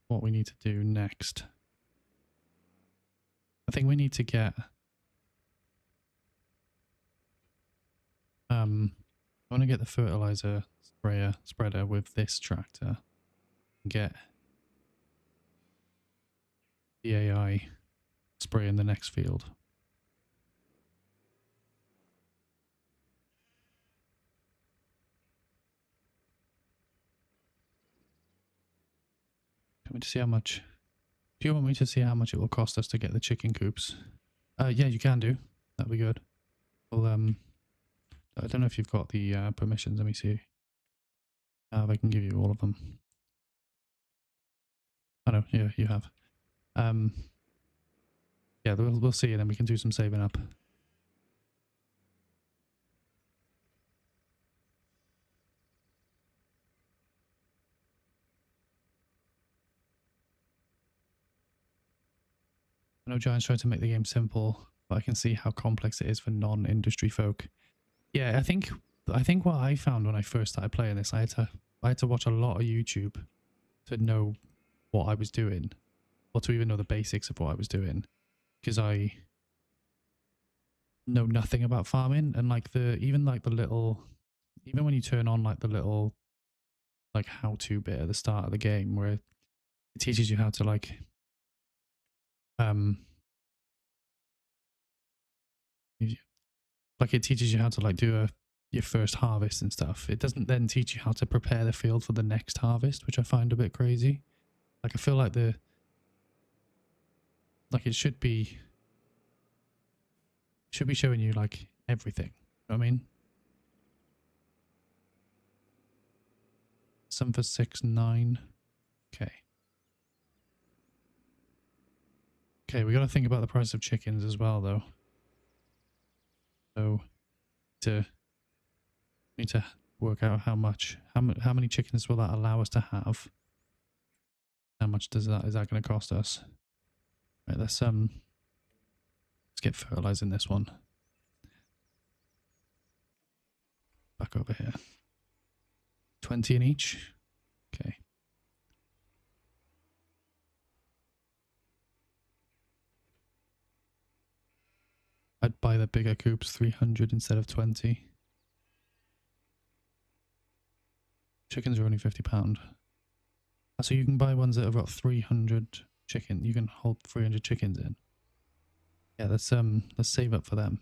what we need to do next. I think we need to get I want to get the fertilizer spreader with this tractor. Get the AI spray in the next field. Do you want me to see how much? Do you want me to see how much it will cost us to get the chicken coops? Yeah, you can do. That'd be good. Well, I don't know if you've got the permissions. Let me see if I can give you all of them. I know, yeah, you have. Yeah, we'll see, and then we can do some saving up. I know Giants tried to make the game simple, but I can see how complex it is for non-industry folk. Yeah, I think what I found when I first started playing this, I had to watch a lot of YouTube to know what I was doing, or to even know the basics of what I was doing, because I know nothing about farming, and like even when you turn on like the little like how-to bit at the start of the game where it teaches you how to like um it teaches you how to like do your first harvest and stuff. It doesn't then teach you how to prepare the field for the next harvest, which I find a bit crazy. Like I feel like it should be showing you like everything. You know what I mean? Some for 6-9. Okay. Okay, we got to think about the price of chickens as well, though. So, need to work out how many chickens will that allow us to have? How much is that going to cost us? Right, let's get fertilizing this one. Back over here. 20 in each. Okay. I'd buy the bigger coops, 300 instead of 20. Chickens are only £50. So you can buy ones that have got 300 chicken. You can hold 300 chickens in. Yeah, let's save up for them.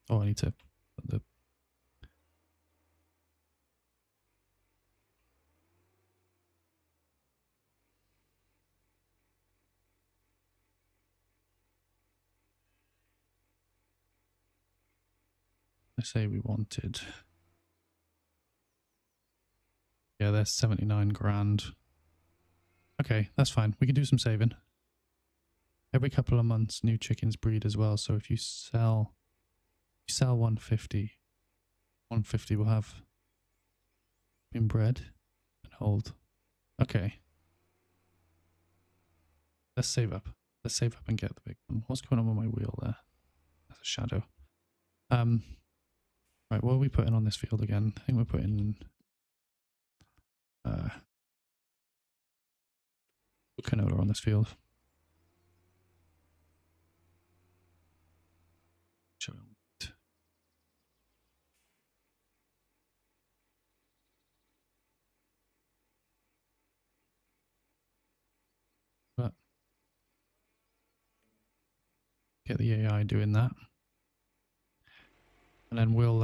Oh, I need to put the I say we wanted. Yeah, there's 79 grand. Okay, that's fine. We can do some saving. Every couple of months, new chickens breed as well. So if you sell 150, 150 will have been bred and hold. Okay. Let's save up. Let's save up and get the big one. What's going on with my wheel there? That's a shadow. Right, what are we putting on this field again? I think we're putting canola on this field. But get the AI doing that. And then we'll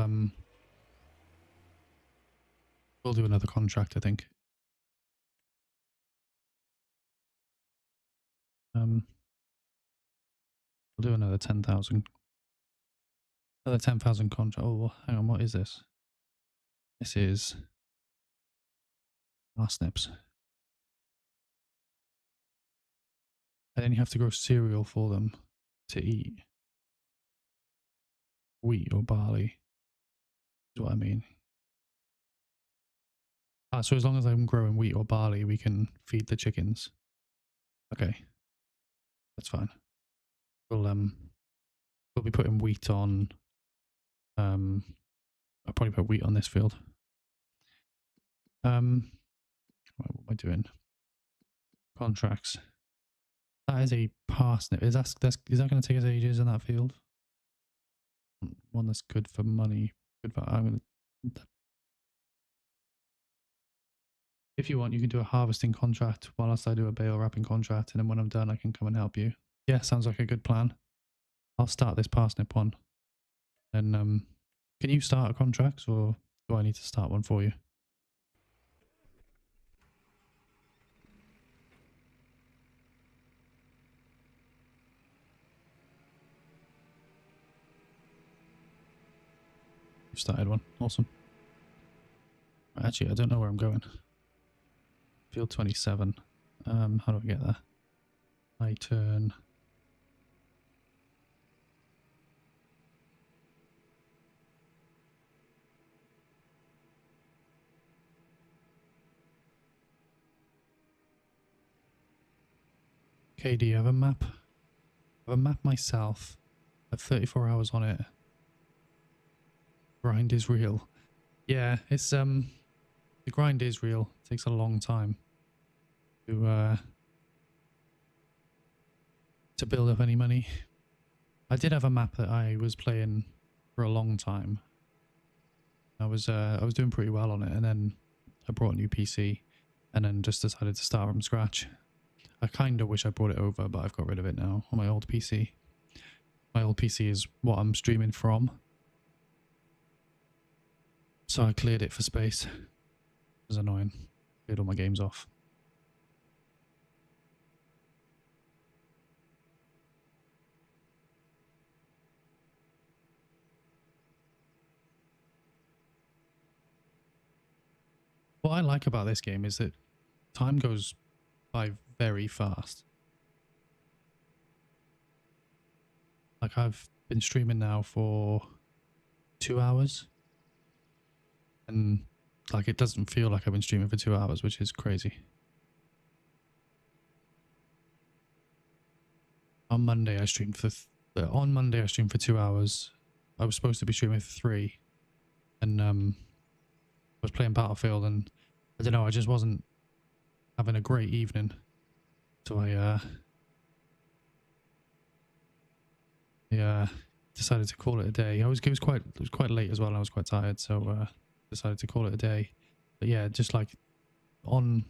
do another contract, I think. We'll do another 10,000. Another 10,000 contract. Oh, hang on, what is this? This is parsnips. And then you have to grow cereal for them to eat. Wheat or barley is what I mean. So as long as I'm growing wheat or barley, we can feed the chickens. Okay. That's fine. We'll be putting wheat on. I'll probably put wheat on this field. What am I doing? Contracts. That is a parsnip. Is that going to take us ages in that field? One that's good for money. Good for. If you want, you can do a harvesting contract whilst I do a bale wrapping contract, and then when I'm done, I can come and help you. Yeah, sounds like a good plan. I'll start this parsnip one. And can you start a contract, or do I need to start one for you? You started one. Awesome. Actually, I don't know where I'm going. Field 27. How do I get there? I turn. Okay, do you have a map? I have a map myself. I have 34 hours on it. Grind is real. Yeah, it's the grind is real. It takes a long time to build up any money. I did have a map that I was playing for a long time. I was doing pretty well on it, and then I brought a new PC, and then just decided to start from scratch. I kind of wish I brought it over, but I've got rid of it now on my old PC. My old PC is what I'm streaming from, so I cleared it for space. It was annoying. Cleared all my games off. What I like about this game is that time goes by very fast. Like, I've been streaming now for 2 hours, and like, it doesn't feel like I've been streaming for 2 hours, which is crazy. On Monday I streamed for 2 hours. I was supposed to be streaming for 3, and I was playing Battlefield, and I don't know, I just wasn't having a great evening, so I decided to call it a day. It was quite late as well, and I was quite tired, so decided to call it a day. But yeah, just like on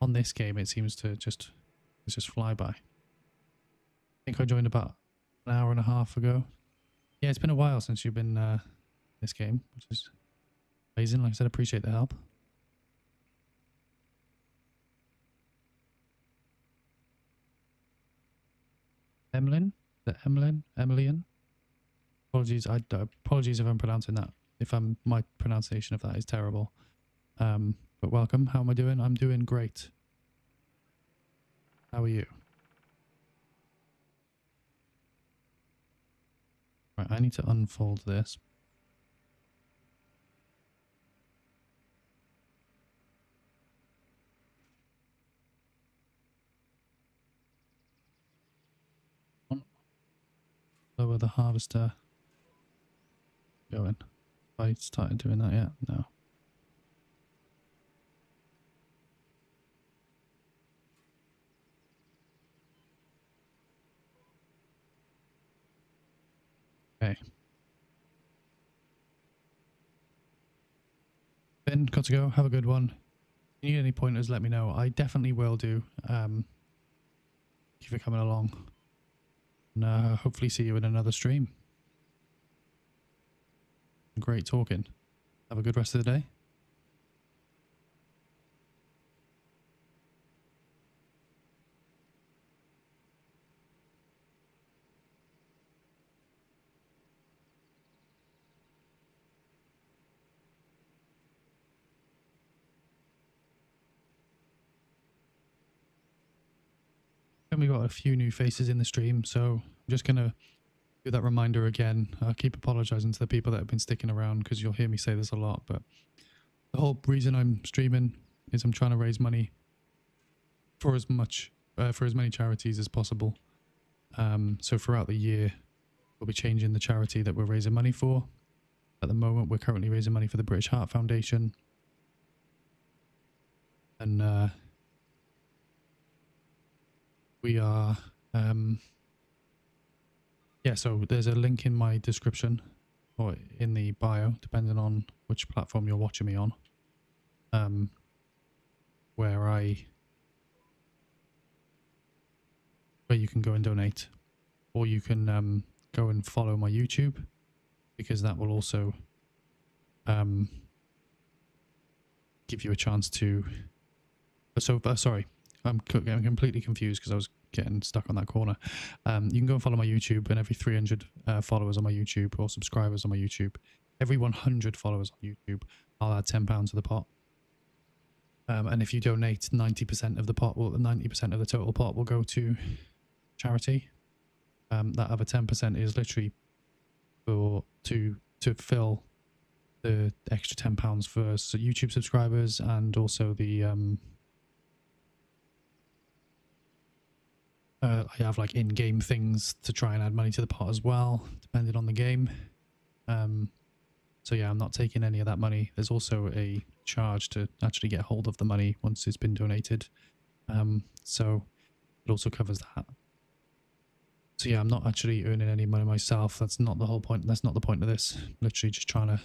this game, it seems to just fly by. I think I joined about an hour and a half ago. Yeah, it's been a while since you've been this game, which is amazing. Like I said, appreciate the help. Emlyn? The Emilian? Apologies, apologies if I'm pronouncing that. My pronunciation of that is terrible. But welcome. How am I doing? I'm doing great. How are you? Right, I need to unfold this. Lower the harvester. Going. Have I started doing that yet? No. Okay. Ben, got to go. Have a good one. If you need any pointers, let me know. I definitely will do. Thank you for coming along. And hopefully see you in another stream. Great talking. Have a good rest of the day. And we got a few new faces in the stream, so I'm just gonna do that reminder again. I'll keep apologizing to the people that have been sticking around, because you'll hear me say this a lot, but the whole reason I'm streaming is I'm trying to raise money for as many charities as possible. So throughout the year, we'll be changing the charity that we're raising money for. At the moment, we're currently raising money for the British Heart Foundation. And we are yeah, so there's a link in my description or in the bio, depending on which platform you're watching me on, where you can go and donate, or you can go and follow my YouTube, because that will also give you a chance to. So sorry, I'm completely confused because I was getting stuck on that corner. You can go and follow my YouTube, and every 300 followers on my YouTube, or subscribers on my YouTube, every 100 followers on YouTube, I'll add £10 to the pot. And if you donate, 90% of the pot will 90% of the total pot will go to charity. That other 10% is literally for to fill the extra £10 for YouTube subscribers, and also the I have like in-game things to try and add money to the pot as well, depending on the game. So yeah, I'm not taking any of that money. There's also a charge to actually get hold of the money once it's been donated. So it also covers that. So yeah, I'm not actually earning any money myself. That's not the whole point. That's not the point of this. Literally just trying to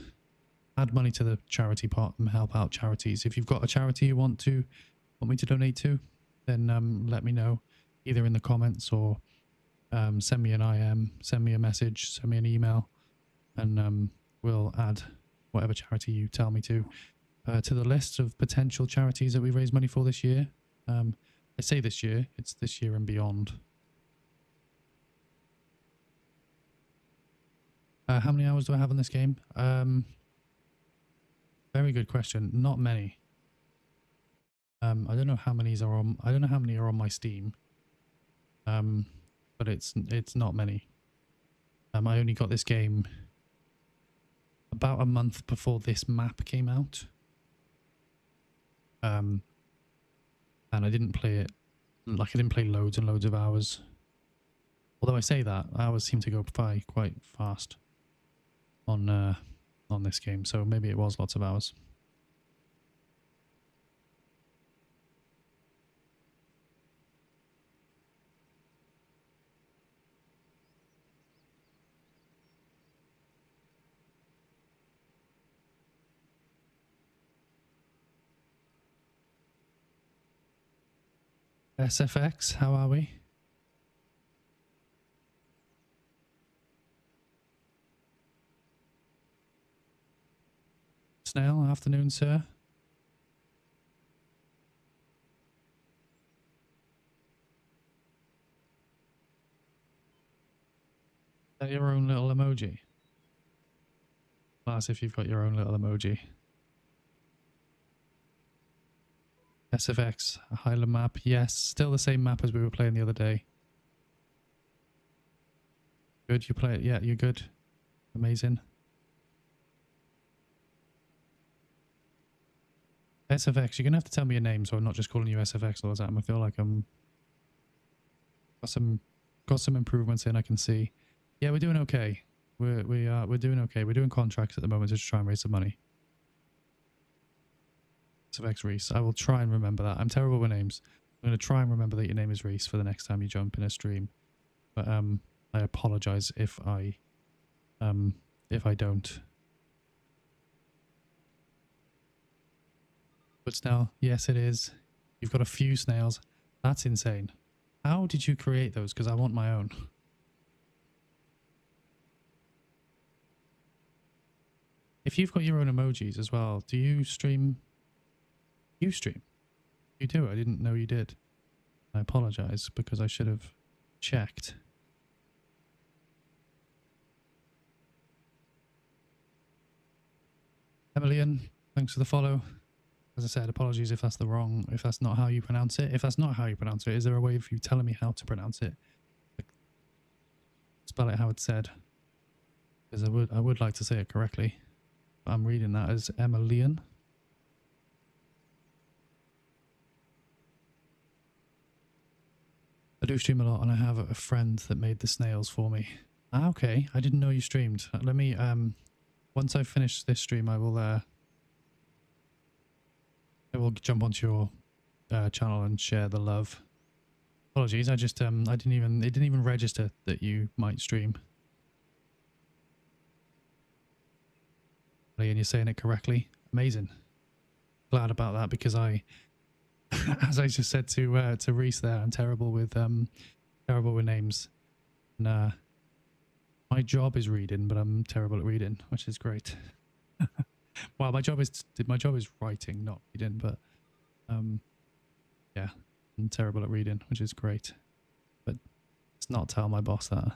add money to the charity pot and help out charities. If you've got a charity you want me to donate to, then let me know, either in the comments or send me an IM, send me a message, send me an email, and we'll add whatever charity you tell me to the list of potential charities that we raise money for this year. I say this year, it's this year and beyond. How many hours do I have in this game? Very good question. Not many. I don't know how many are on. I don't know how many are on my Steam. But it's not many. I only got this game about a month before this map came out. And I didn't play it. Like, I didn't play loads and loads of hours. Although I say that, hours seem to go by quite fast on this game, so maybe it was lots of hours. SFX, how are we? Snail, afternoon, sir. Is that your own little emoji? Class if you've got your own little emoji. SFX, a Highland map. Yes, still the same map as we were playing the other day. Good, you play it? Yeah, you're good. Amazing. SFX, you're gonna have to tell me your name, so I'm not just calling you SFX all the time. I feel like I'm got some improvements in. I can see. Yeah, we're doing okay. We're doing okay. We're doing contracts at the moment to try and raise some money. SFX Reese. I will try and remember that. I'm terrible with names. I'm gonna try and remember that your name is Reese for the next time you jump in a stream. But I apologize if I don't. But Snail, yes it is. You've got a few snails. That's insane. How did you create those? Because I want my own. If you've got your own emojis as well, do you stream? You stream? You do? I didn't know you did. I apologize because I should have checked. Emilian, thanks for the follow. As I said, apologies if that's not how you pronounce it. If that's not how you pronounce it, is there a way of you telling me how to pronounce it? Like, spell it how it's said. Because I would like to say it correctly. But I'm reading that as Emilian. I do stream a lot and I have a friend that made the snails for me. Ah, okay. I didn't know you streamed. Let me, once I finish this stream, I will jump onto your channel and share the love. Apologies, I just it didn't even register that you might stream. And you're saying it correctly. Amazing. Glad about that, because I, as I just said to Reese there, I'm terrible with names. And my job is reading, but I'm terrible at reading, which is great. Well, my job is writing, not reading, but yeah, I'm terrible at reading, which is great. But let's not tell my boss that.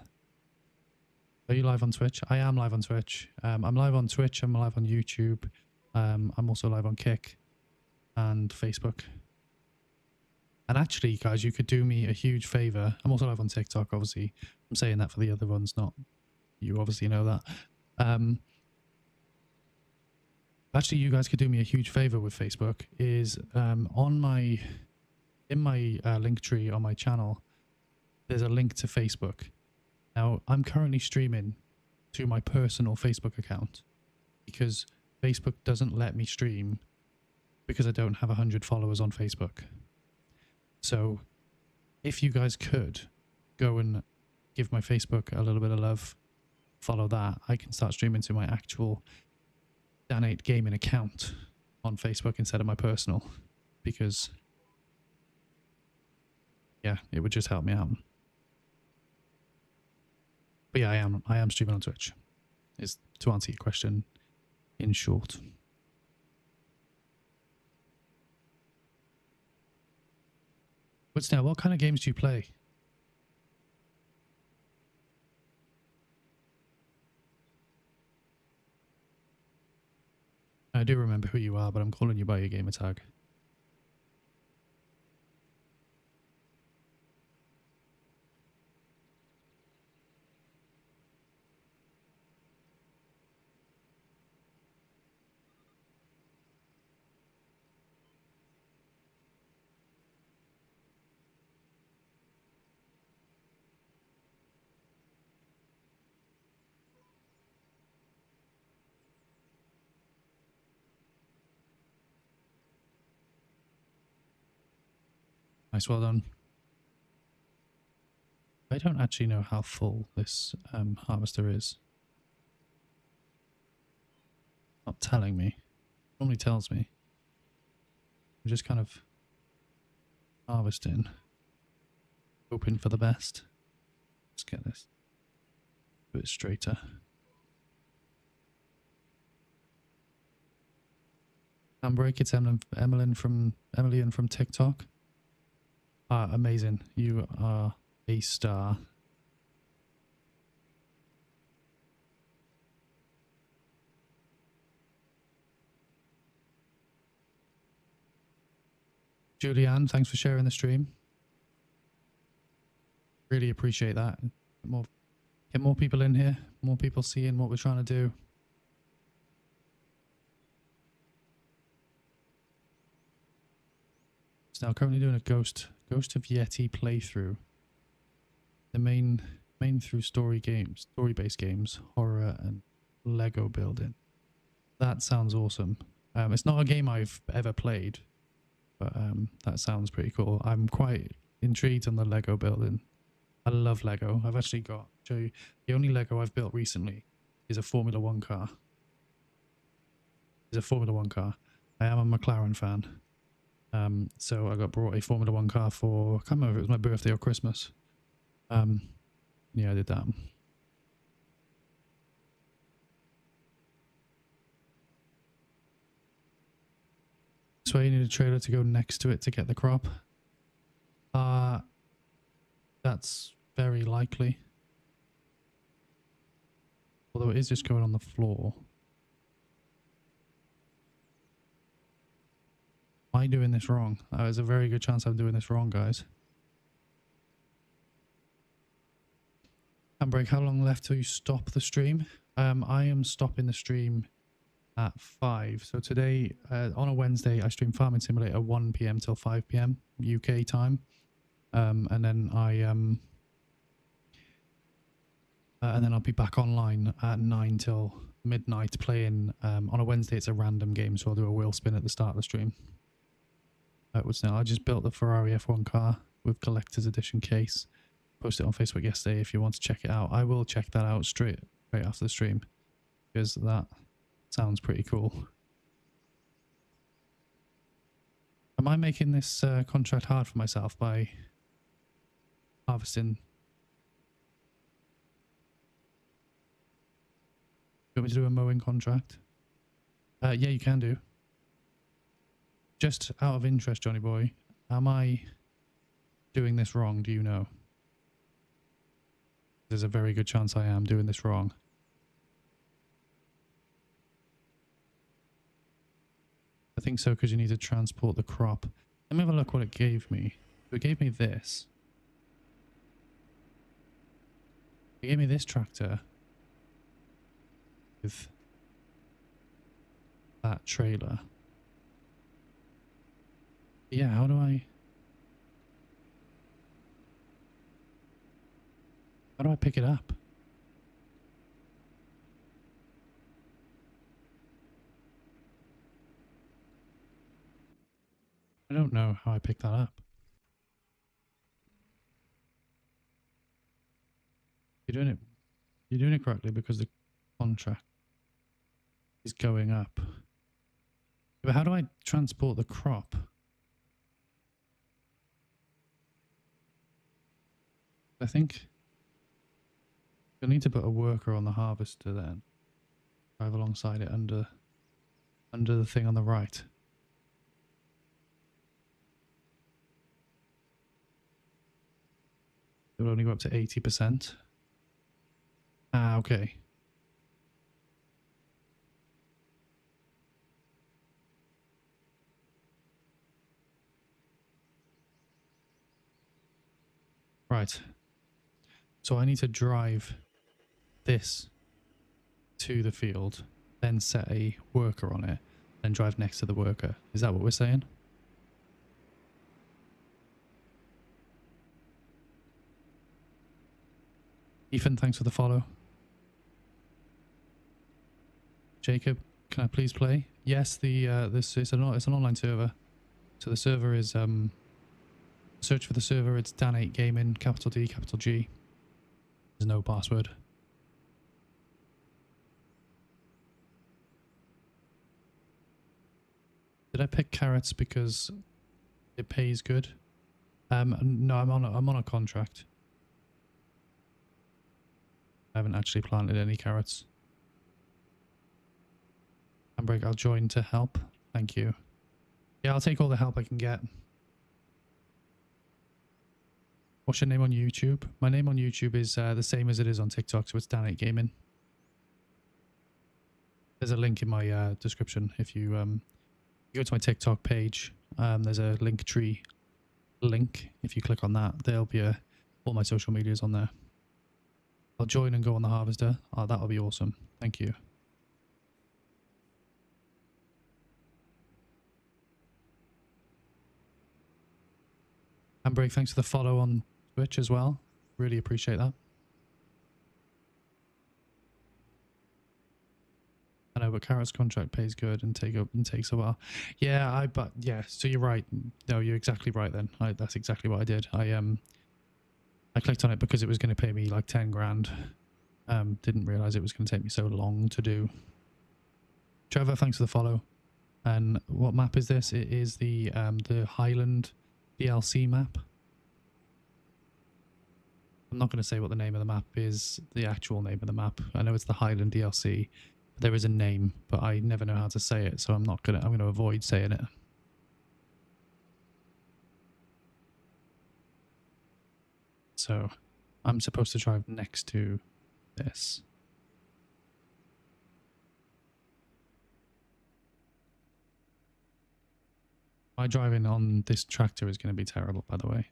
Are you live on Twitch? I am live on Twitch. I'm live on Twitch. I'm live on YouTube. I'm also live on Kick. and Facebook. And actually, guys, you could do me a huge favor. I'm also live on TikTok, obviously. I'm saying that for the other ones, not you obviously know that. Actually, you guys could do me a huge favor with Facebook. Is in my link tree on my channel, there's a link to Facebook. Now, I'm currently streaming to my personal Facebook account because Facebook doesn't let me stream because I don't have 100 followers on Facebook. So if you guys could go and give my Facebook a little bit of love, follow that, I can start streaming to my actual Dan8 gaming account on Facebook instead of my personal, because yeah, it would just help me out. But yeah, I am streaming on Twitch, is to answer your question in short. But still, what kind of games do you play? I do remember who you are, but I'm calling you by your gamer tag. Nice, well done. I don't actually know how full this harvester is. Not telling me. It normally tells me. I'm just kind of harvesting. Hoping for the best. Let's get this a bit straighter. Handbrake, it's Emily from TikTok. Amazing. You are a star. Julianne, thanks for sharing the stream. Really appreciate that. Get more people in here. More people seeing what we're trying to do. So now currently doing a Ghost of Yeti playthrough. The main through story-based games, horror and Lego building. That sounds awesome. It's not a game I've ever played, but that sounds pretty cool. I'm quite intrigued on the Lego building. I love Lego. I've actually got, show you, the only Lego I've built recently is a Formula 1 car. I am a McLaren fan. So I got brought a Formula 1 car for, I can't remember if it was my birthday or Christmas. Yeah, I did that. So you need a trailer to go next to it to get the crop. That's very likely. Although it is just going on the floor. Am I doing this wrong? There's a very good chance I'm doing this wrong, guys. Handbrake, how long left till you stop the stream? I am stopping the stream at 5. So today, on a Wednesday, I stream Farming Simulator 1 PM till 5 PM UK time. And then I'll be back online at 9 till midnight playing. On a Wednesday, it's a random game, so I'll do a wheel spin at the start of the stream. I just built the Ferrari F1 car with collector's edition case. Posted it on Facebook yesterday if you want to check it out. I will check that out straight after the stream, because that sounds pretty cool. Am I making this contract hard for myself by harvesting? You want me to do a mowing contract? Yeah, you can do. Just out of interest, Johnny boy, am I doing this wrong? Do you know? There's a very good chance I am doing this wrong. I think so, because you need to transport the crop. Let me have a look what it gave me. It gave me this. It gave me this tractor with that trailer. Yeah, how do I pick it up? I don't know how I pick that up. You're doing it correctly because the contract is going up. But how do I transport the crop? I think you'll need to put a worker on the harvester then. Drive alongside it under the thing on the right. It will only go up to 80%. Ah, okay. Right. So I need to drive this to the field, then set a worker on it, then drive next to the worker. Is that what we're saying? Ethan, thanks for the follow. Jacob, can I please play? Yes, this is it's an online server. So the server is search for the server, it's Dan8 Gaming, capital D, capital G. There's no password. Did I pick carrots because it pays good? No, I'm on a contract. I haven't actually planted any carrots. Handbrake, I'll join to help. Thank you. Yeah, I'll take all the help I can get. What's your name on YouTube? My name on YouTube is the same as it is on TikTok, so it's Dan8 Gaming. There's a link in my description. If you go to my TikTok page, there's a link tree link. If you click on that, there'll be all my social medias on there. I'll join and go on the harvester. Oh, that'll be awesome. Thank you. Handbrake, thanks for the follow on Twitch as well. Really appreciate that. I know, but Carrot's contract pays good and takes a while. Yeah, so you're right. No, you're exactly right then. That's exactly what I did. I clicked on it because it was going to pay me like 10 grand. Didn't realize it was going to take me so long to do. Trevor, thanks for the follow. And what map is this? It is the Highland DLC map. I'm not going to say what the name of the map is, the actual name of the map. I know it's the Highland DLC. But there is a name, but I never know how to say it, so I'm going to avoid saying it. So I'm supposed to drive next to this. My driving on this tractor is going to be terrible, by the way.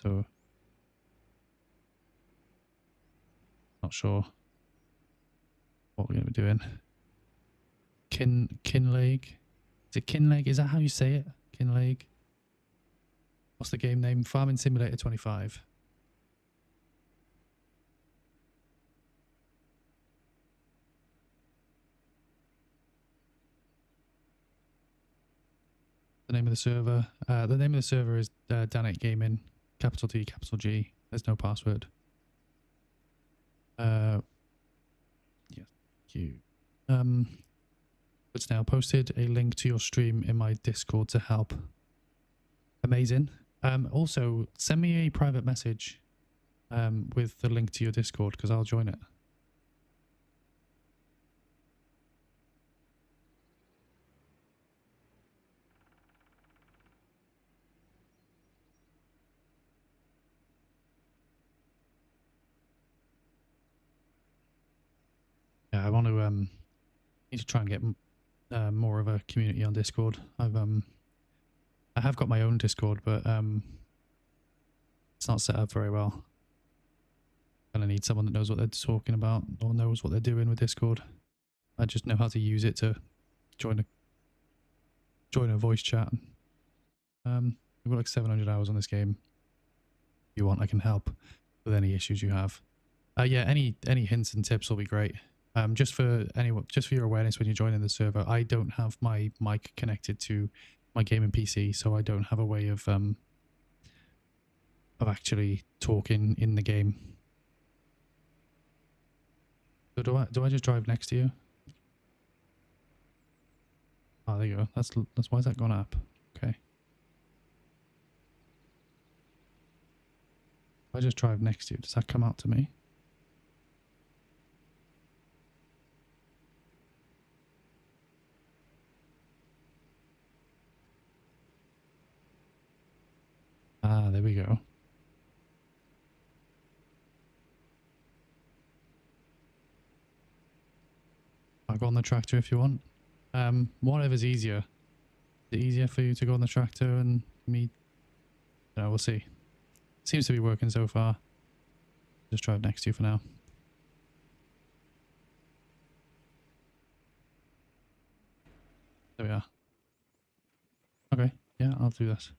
So, not sure what we're going to be doing. Kinleg? Is it Kinleg? Is that how you say it? Kinleg? What's the game name? Farming Simulator 25. The name of the server. The name of the server is Dan8 Gaming, capital T, capital G. There's no password. Yes, you. It's now posted a link to your stream in my Discord to help. Amazing. Also, send me a private message with the link to your Discord because I'll join it. Yeah, I want to need to try and get more of a community on Discord. I have got my own Discord, but it's not set up very well. And I need someone that knows what they're talking about or knows what they're doing with Discord. I just know how to use it to join a voice chat. I've got like 700 hours on this game. If you want, I can help with any issues you have. Yeah, any hints and tips will be great. Just for your awareness when you're joining the server, I don't have my mic connected to my gaming PC, so I don't have a way of actually talking in the game. So do I just drive next to you? Oh, there you go. That's why is that gone up? Okay. If I just drive next to you, does that come out to me? Ah, there we go. I'll go on the tractor if you want. Whatever's easier. Is it easier for you to go on the tractor and me? No, we'll see. Seems to be working so far. Just drive next to you for now. There we are. Okay, yeah, I'll do this.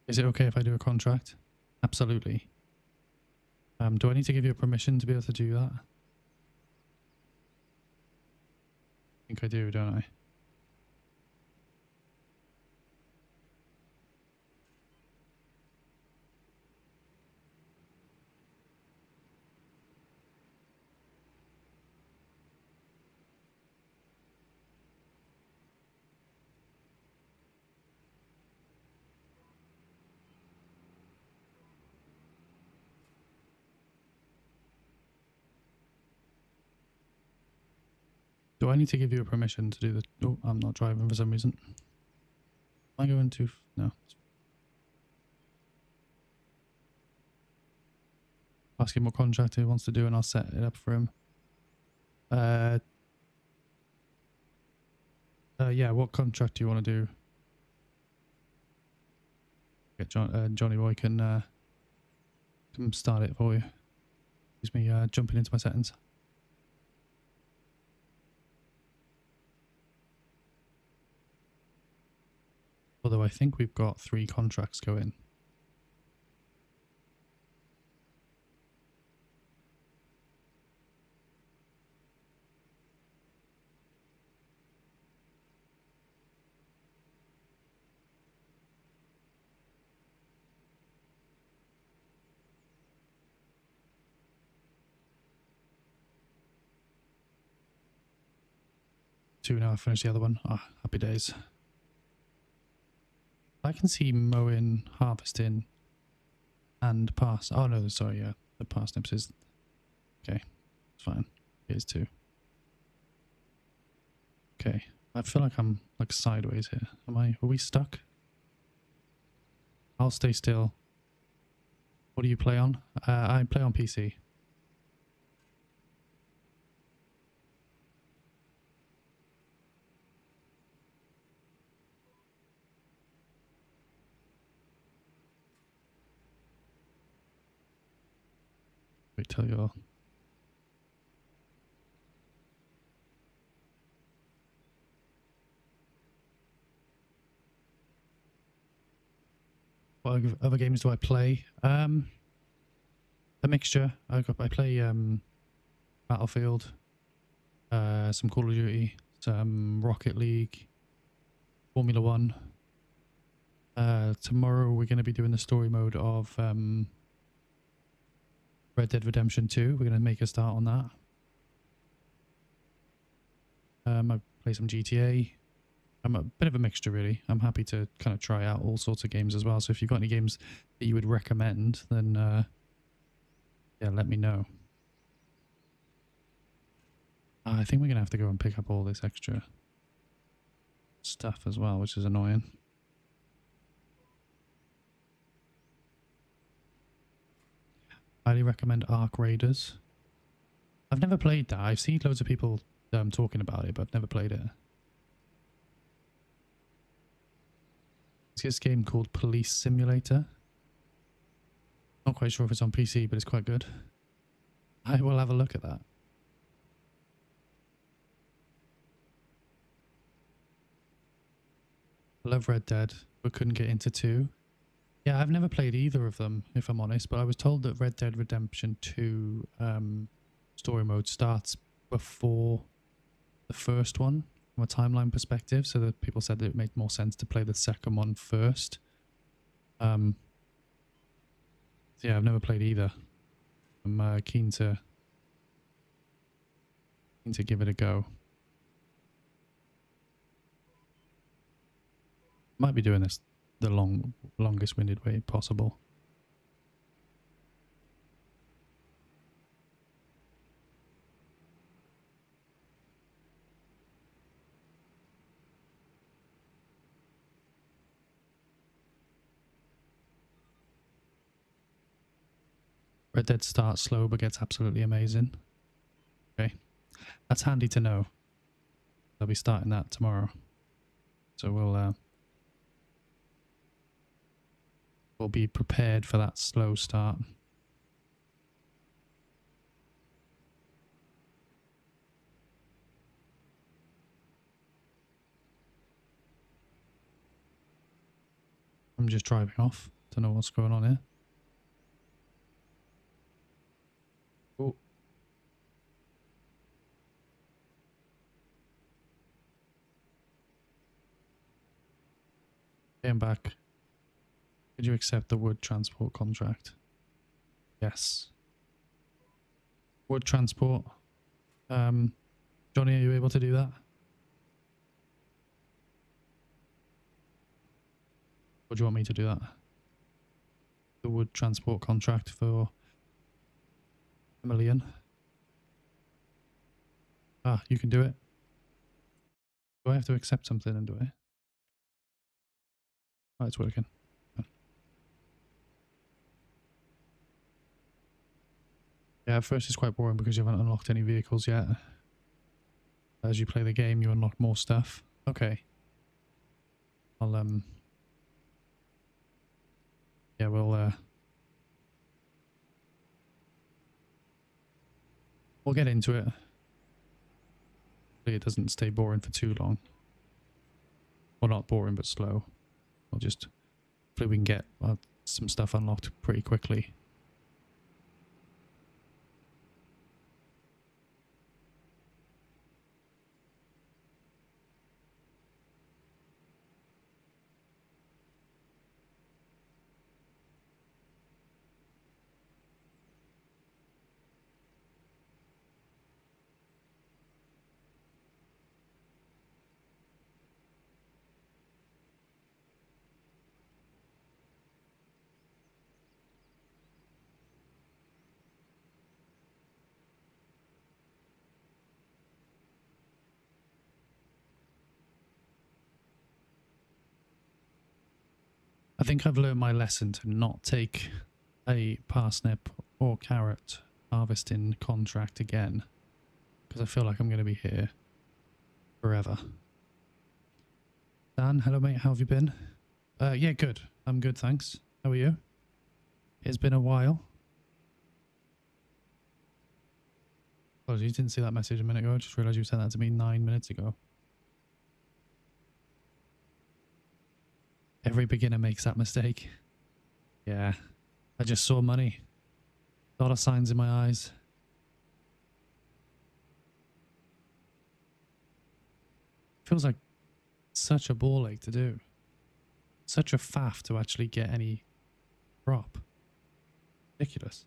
Is it okay if I do a contract? Absolutely. Do I need to give you permission to be able to do that? I think I do, don't I? Do I need to give you a permission to do the... Oh, I'm not driving for some reason. Am I going to... No. Ask him what contract he wants to do and I'll set it up for him. Yeah, what contract do you want to do? Get Johnny Boy can start it for you. Excuse me, jumping into my settings. Although I think we've got 3 contracts going. Two now, I finished the other one. Ah, happy days. I can see mowing, harvesting, and pass. Oh no, sorry, yeah, the parsnips is okay. It's fine. Here's 2. Okay, I feel like I'm like sideways here. Are we stuck? I'll stay still. What do you play on? I play on PC. Wait till you're... What other games do I play? A mixture. I play Battlefield, some Call of Duty, some Rocket League, Formula 1. Tomorrow we're going to be doing the story mode of Red Dead Redemption 2. We're going to make a start on that. I play some GTA. I'm a bit of a mixture, really. I'm happy to kind of try out all sorts of games as well. So if you've got any games that you would recommend, then yeah, let me know. I think we're going to have to go and pick up all this extra stuff as well, which is annoying. Highly recommend Ark Raiders. I've never played that. I've seen loads of people talking about it, but I've never played it. It's this game called Police Simulator. Not quite sure if it's on PC, but it's quite good. I will have a look at that. I love Red Dead, but couldn't get into 2. Yeah, I've never played either of them, if I'm honest, but I was told that Red Dead Redemption 2 story mode starts before the first one from a timeline perspective, so that people said that it made more sense to play the second one first. So yeah, I've never played either. I'm keen to give it a go. Might be doing this the longest winded way possible. Red Dead starts slow but gets absolutely amazing. Okay, that's handy to know. I'll be starting that tomorrow, so we'll be prepared for that slow start. I'm just driving off. Don't know what's going on here. Oh. I'm back. Could you accept the wood transport contract? Yes. Wood transport. Johnny, are you able to do that? Or do you want me to do that? The wood transport contract for $1 million. Ah, you can do it. Do I have to accept something and do it? Oh, it's working. Yeah, at first it's quite boring because you haven't unlocked any vehicles yet. As you play the game, you unlock more stuff. Okay. I'll, yeah, we'll get into it. Hopefully it doesn't stay boring for too long. Well, not boring, but slow. We'll just, hopefully we can get some stuff unlocked pretty quickly. I think I've learned my lesson to not take a parsnip or carrot harvesting contract again, because I feel like I'm going to be here forever. Dan, hello mate, how have you been? Yeah, good. I'm good, thanks. How are you? It's been a while. Oh, you didn't see that message a minute ago. I just realised you sent that to me 9 minutes ago. Every beginner makes that mistake. Yeah. I just saw money. Dollar signs in my eyes. Feels like such a ball ache to do. Such a faff to actually get any prop. Ridiculous.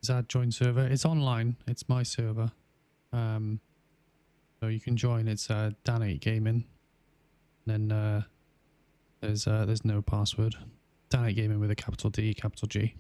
Is that join server? It's online. It's my server. So you can join. It's Dan8 Gaming. And then there's no password. Dan8 Gaming with a capital D, capital G.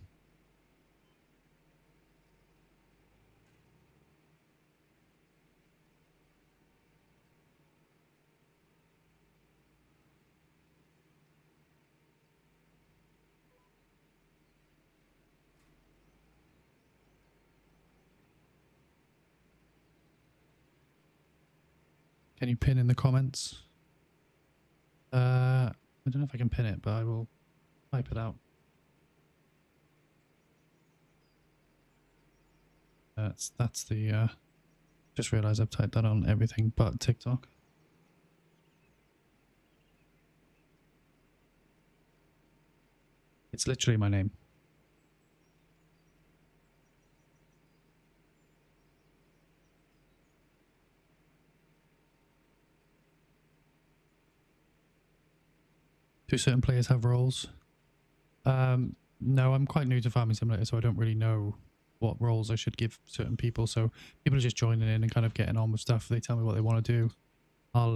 Can you pin in the comments? I don't know if I can pin it, but I will type it out. That's the just realized I've typed that on everything but TikTok. It's literally my name. Do certain players have roles? No, I'm quite new to Farming Simulator, so I don't really know what roles I should give certain people. So people are just joining in and kind of getting on with stuff. They tell me what they want to do. I'll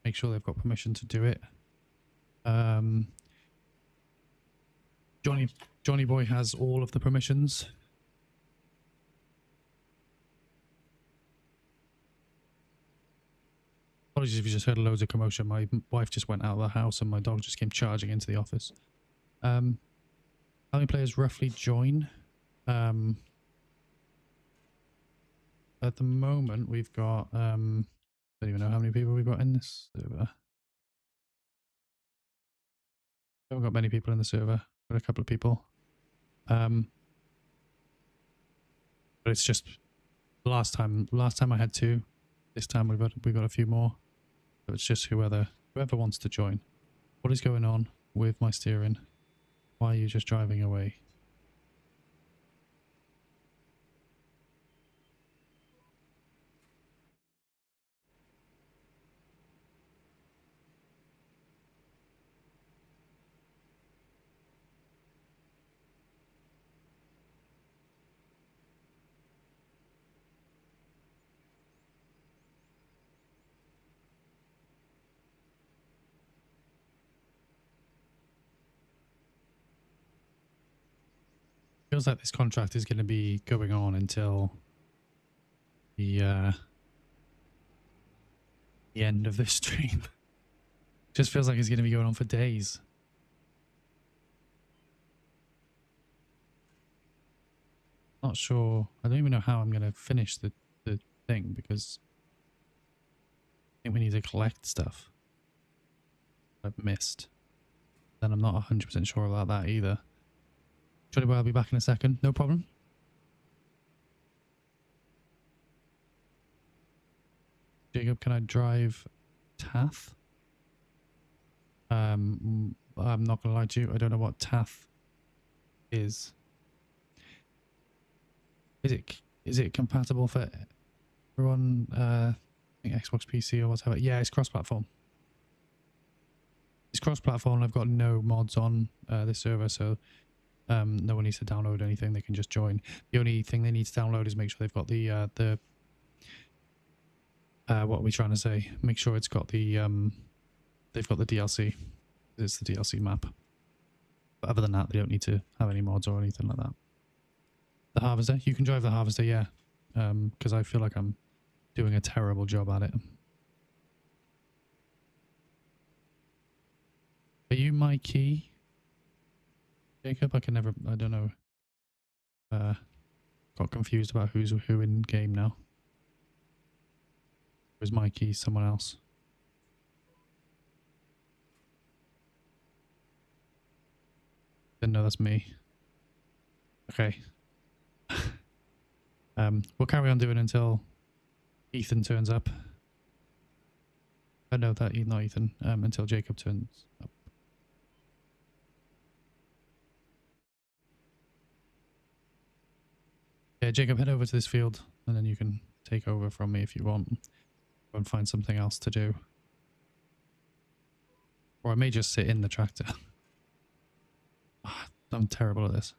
make sure they've got permission to do it. Johnny Boy has all of the permissions. Apologies if you just heard loads of commotion. My wife just went out of the house and my dog just came charging into the office. How many players roughly join? At the moment, we've got... I don't even know how many people we've got in this server. We haven't got many people in the server. Got a couple of people. But it's just... Last time I had 2. This time we've got a few more. So it's just whoever wants to join. What is going on with my steering? Why are you just driving away? Feels like this contract is going to be going on until the end of this stream. Just feels like it's going to be going on for days. Not sure. I don't even know how I'm going to finish the thing because I think we need to collect stuff I've missed. Then I'm not 100% sure about that either. Johnny Boy, I'll be back in a second. No problem. Jacob, can I drive Tath? I'm not gonna lie to you. I don't know what Tath is. Is it compatible for everyone? I think Xbox, PC, or whatever. Yeah, it's cross-platform. It's cross-platform. I've got no mods on this server, so no one needs to download anything. They can just join. The only thing they need to download is make sure they've got the what are we trying to say? Make sure it's got the they've got the DLC. It's the DLC map. But other than that, they don't need to have any mods or anything like that. The Harvester, you can drive the Harvester, yeah. Because I feel like I'm doing a terrible job at it. Are you my key, Jacob? I don't know. Got confused about who's who in game now. Or is my key someone else? Didn't know that's me. Okay. We'll carry on doing until Ethan turns up. I know that not Ethan. Until Jacob turns up. Yeah, Jacob, head over to this field, and then you can take over from me if you want. Go and find something else to do. Or I may just sit in the tractor. I'm terrible at this.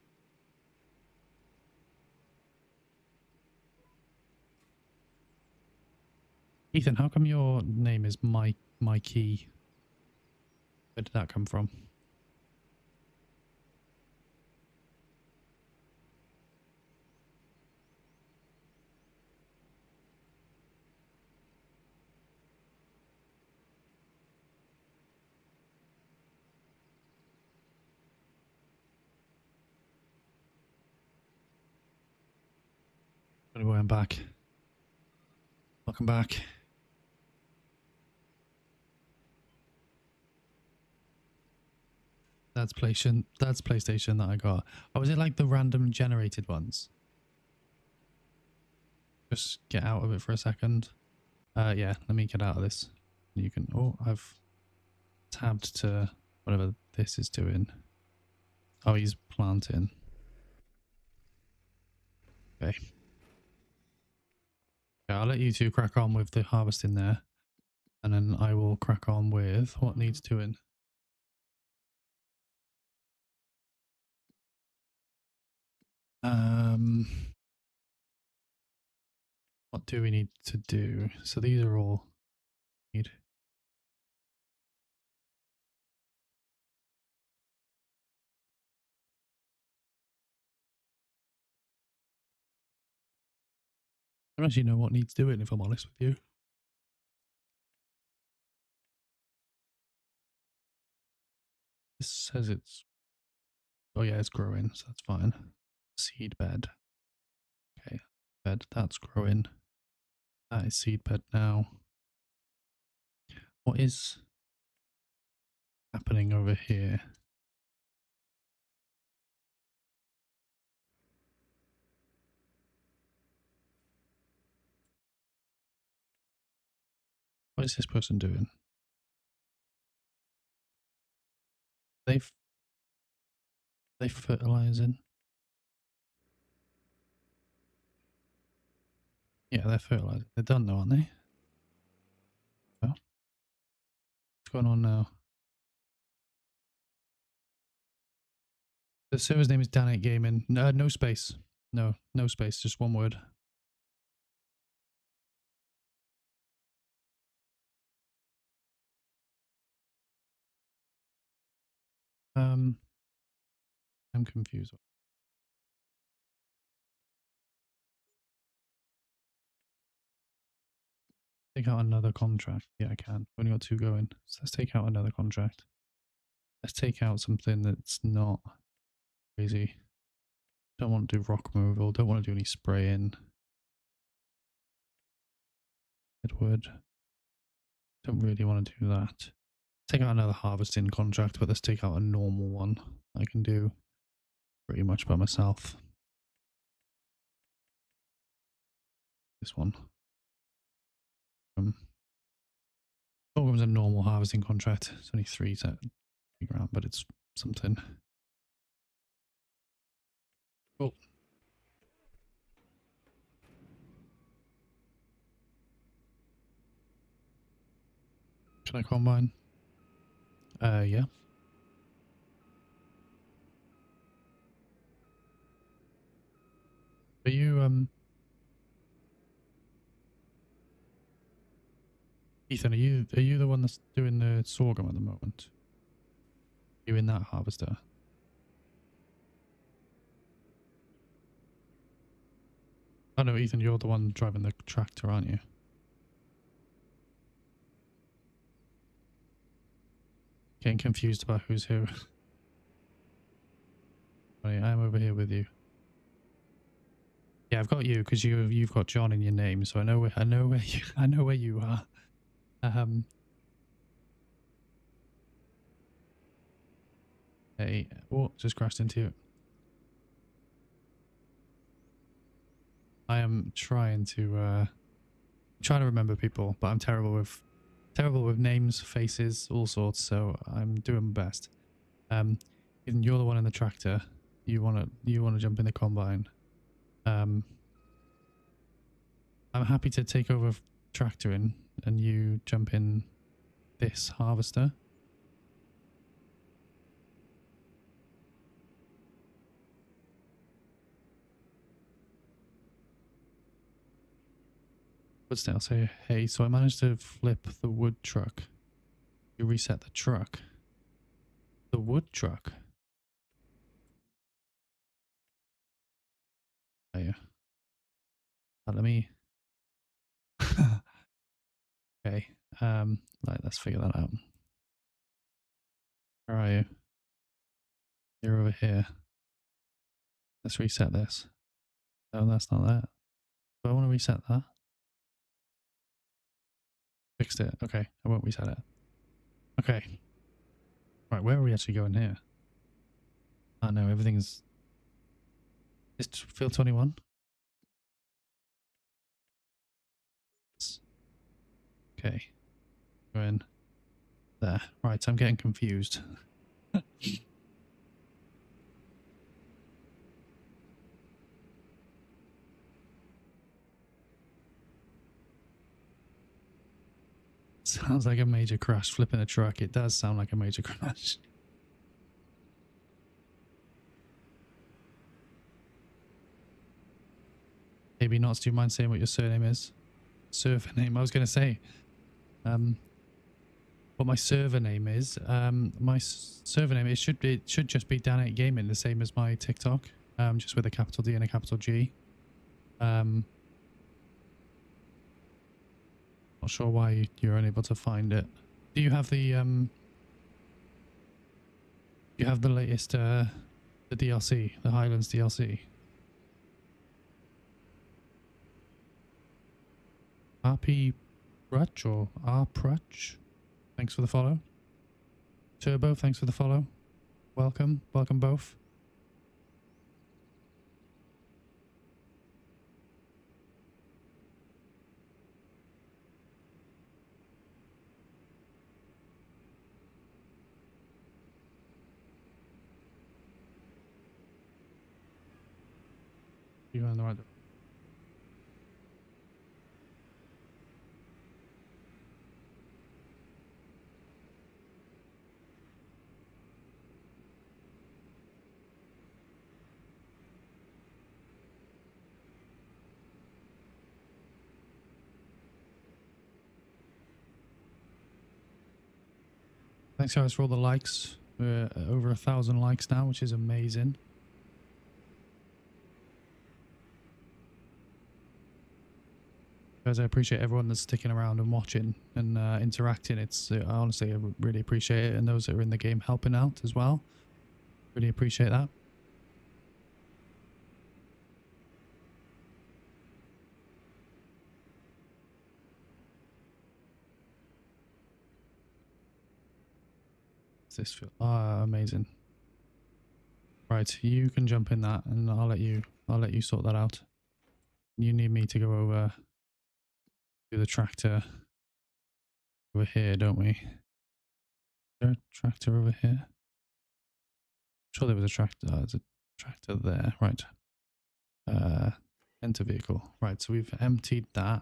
Ethan, how come your name is Mikey? Where did that come from? Anyway, I'm back. Welcome back. That's PlayStation that I got. Oh, is it like the random generated ones? Just get out of it for a second. Yeah, let me get out of this. You can, oh, I've tabbed to whatever this is doing. Oh, he's planting. Okay. Yeah, I'll let you two crack on with the harvesting there. And then I will crack on with what needs doing. What do we need to do? So these are all need. I don't actually know what needs doing, if I'm honest with you. This says it's, oh yeah, it's growing, so that's fine. Seed bed. Okay, bed, that's growing. That is seed bed now. What is happening over here? What is this person doing? They fertilizing? Yeah, they're fertilizing. They're done though, aren't they? Oh, what's going on now? The server's name is Dan8 Gaming. No, no space. No, no space. Just one word. I'm confused. Take out another contract. Yeah, I can. We've only got 2 going. So let's take out another contract. Let's take out something that's not crazy. Don't want to do rock removal. Don't want to do any spraying. Edward. Don't really want to do that. Take out another harvesting contract, but let's take out a normal one. I can do pretty much by myself. This one. Sorghum's a normal harvesting contract. It's only 3 grand, but it's something. Cool. Can I combine? Yeah. Are you, Ethan, are you the one that's doing the sorghum at the moment? Are you in that harvester? Oh no, Ethan, you're the one driving the tractor, aren't you? Getting confused about who's who. Right, I'm over here with you. Yeah, I've got you because you've got John in your name, so I know where you are. Hey, oh, just crashed into you. I am trying to remember people, but I'm terrible with names, faces, all sorts. So I'm doing my best. Ethan, you're the one in the tractor. You wanna jump in the combine. I'm happy to take over tractoring, and you jump in this harvester. But still, say, hey, so I managed to flip the wood truck. You reset the truck. The wood truck. Oh, yeah. Let me... okay. Right, let's figure that out. Where are you? You're over here. Let's reset this. No, that's not that. Do I want to reset that? Fixed it. Okay, I won't reset it. Okay. Right, where are we actually going here? Oh no, everything's... It's field 21? Okay. Go in. There. Right, I'm getting confused. Sounds like a major crash flipping a truck. It does sound like a major crash. Maybe not. Do you mind saying what your surname is? Server name. I was going to say, what my server name is. My server name, it should just be Dan8 Gaming, the same as my TikTok. Just with a capital D and a capital G. Not sure why you're unable to find it. Do you have the latest the DLC, the Highlands DLC? RP Prutch or R Prutch? Thanks for the follow. Turbo, thanks for the follow. Welcome both. You're on the right. Thanks guys for all the likes. We're over 1,000 likes now, which is amazing. Guys, I appreciate everyone that's sticking around and watching and interacting. It's honestly, I really appreciate it, and those that are in the game helping out as well. Really appreciate that. This feel amazing. Right, you can jump in that, and I'll let you sort that out. You need me to go over to the tractor over here, don't we? Is there a tractor over here? I'm sure there was a tractor. There's a tractor there. Right. Enter vehicle. Right, so we've emptied that.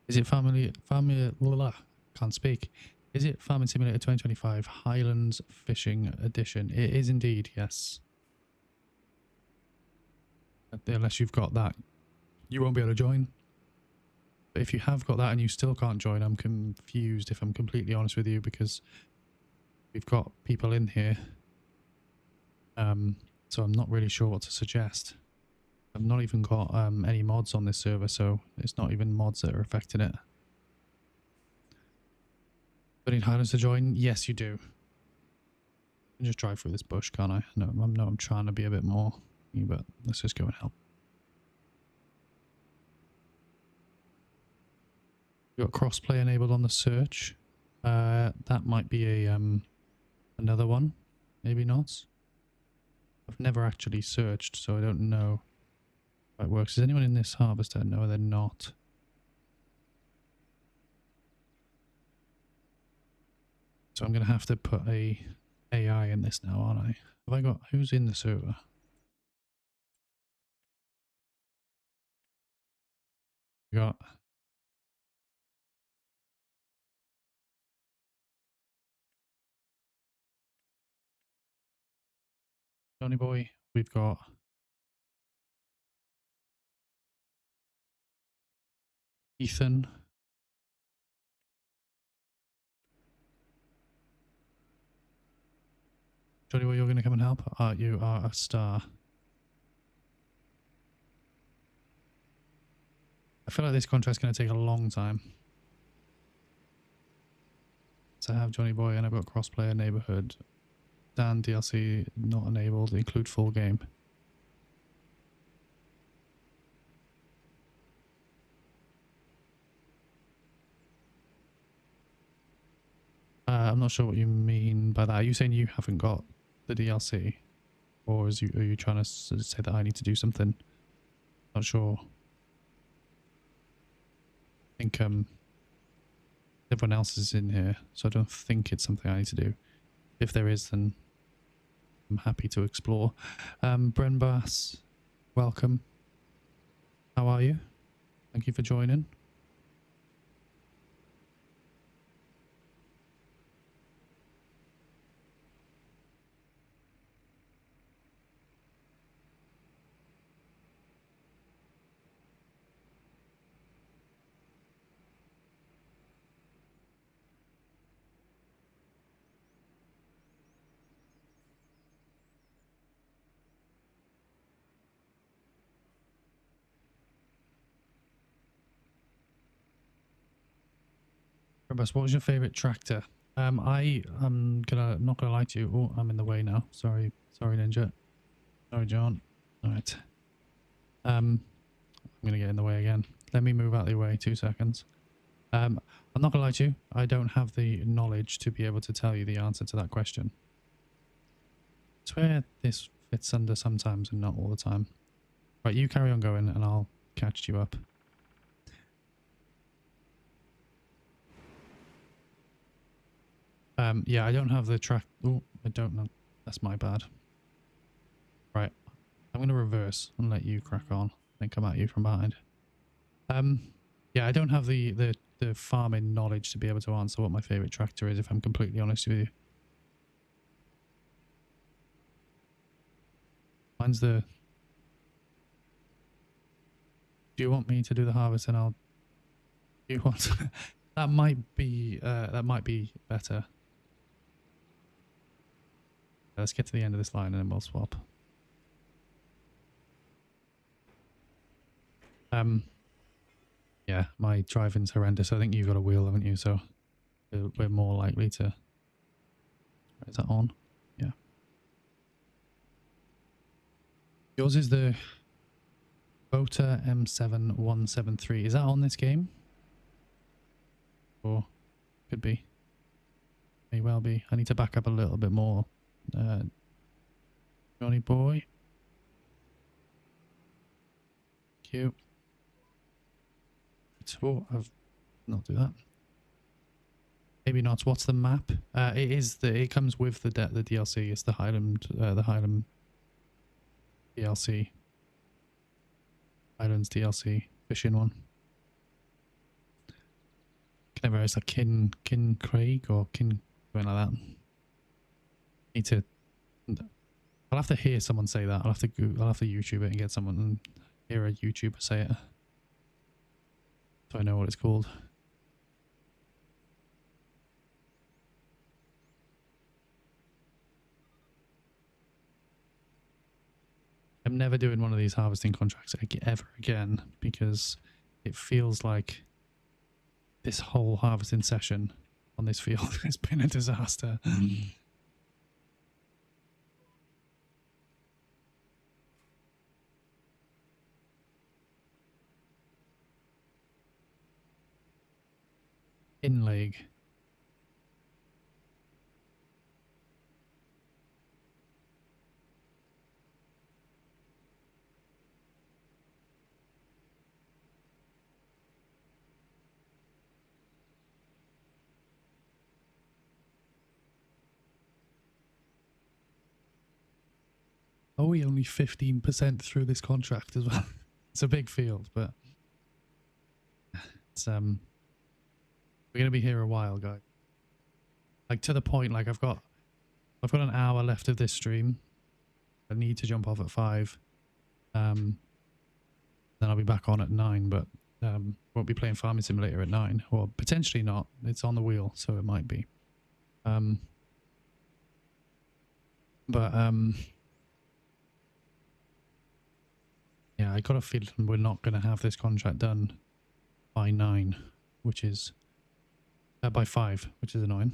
Is it family can't speak. Is it Farming Simulator 2025 Highlands Fishing Edition? It is indeed, yes. Unless you've got that, you won't be able to join. But if you have got that and you still can't join, I'm confused, if I'm completely honest with you, because we've got people in here. So I'm not really sure what to suggest. I've not even got any mods on this server, so it's not even mods that are affecting it. Do I need Highlands to join? Yes, you do. I can just drive through this bush, can't I? No, I'm trying to be a bit more, but let's just go and help. You got crossplay enabled on the search. That might be a another one, maybe not. I've never actually searched, so I don't know how it works. Is anyone in this harvester? No, they're not. So I'm going to have to put a AI in this now, aren't I? Have I got... Who's in the server? We got... Johnny Boy. We've got Ethan. Johnny Boy, you're going to come and help? You are a star. I feel like this contract's going to take a long time. So I have Johnny Boy and I've got crossplayer neighborhood. Dan DLC not enabled. Include full game. I'm not sure what you mean by that. Are you saying you haven't got the DLC? Or are you trying to say that I need to do something? Not sure. I think everyone else is in here, so I don't think it's something I need to do. If there is, then I'm happy to explore. Bren Bass, welcome. How are you? Thank you for joining. Bren Bass, what was your favorite tractor? I'm not gonna lie to you. Oh, I'm in the way now. Sorry, Ninja. Sorry, John. All right. I'm gonna get in the way again. Let me move out of the way. 2 seconds. I'm not gonna lie to you. I don't have the knowledge to be able to tell you the answer to that question. It's where this fits under sometimes and not all the time. Right, you carry on going and I'll catch you up. Yeah, I don't have the track. Oh, I don't know. That's my bad. Right, I'm gonna reverse and let you crack on. Then come at you from behind. Yeah, I don't have the farming knowledge to be able to answer what my favorite tractor is, if I'm completely honest with you. Mine's the... Do you want me to do the harvest and I'll... Do you want... that might be better. Let's get to the end of this line and then we'll swap. Yeah, my driving's horrendous. I think you've got a wheel, haven't you? So we're more likely to... Is that on? Yeah. Yours is the Bota M7173. Is that on this game? Or could be. May well be. I need to back up a little bit more. Johnny Boy. Cute. Oh, I've not do that. Maybe not. What's the map? It comes with the DLC. It's the Highland DLC. Highlands DLC fishing one. Can never. It's like Kin Craig or Kin something like that. Need to. I'll have to hear someone say that. I'll have to YouTube it and get someone and hear a YouTuber say it. So I know what it's called. I'm never doing one of these harvesting contracts ever again because it feels like this whole harvesting session on this field has been a disaster. Inleg. Oh, we only 15% through this contract as well. It's a big field, but it's we're gonna be here a while, guys. Like to the point, like I've got an hour left of this stream. I need to jump off at 5. Then I'll be back on at 9, but won't be playing Farming Simulator at 9, or potentially not. It's on the wheel, so it might be. Yeah, I got a feeling we're not going to have this contract done by 9, which is by 5, which is annoying.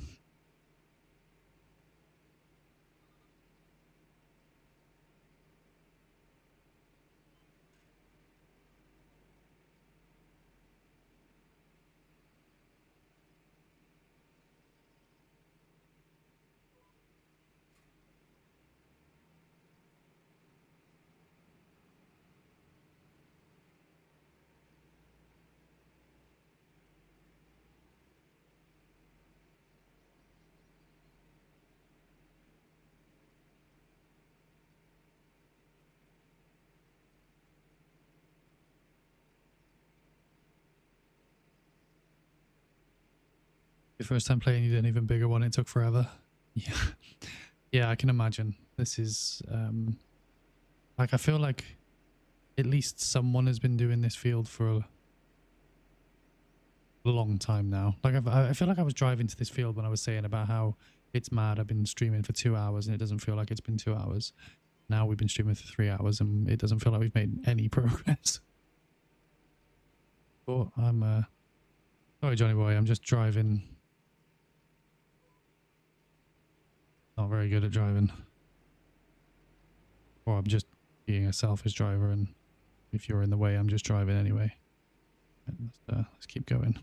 Your first time playing, you did an even bigger one. It took forever. Yeah, yeah, I can imagine. This is like, I feel like at least someone has been doing this field for a long time now. Like I feel like I was driving to this field when I was saying about how it's mad. I've been streaming for 2 hours and it doesn't feel like it's been 2 hours. Now we've been streaming for 3 hours and it doesn't feel like we've made any progress. But I'm sorry, Johnny boy. I'm just driving. Not very good at driving. Or I'm just being a selfish driver, and if you're in the way, I'm just driving anyway. Let's keep going.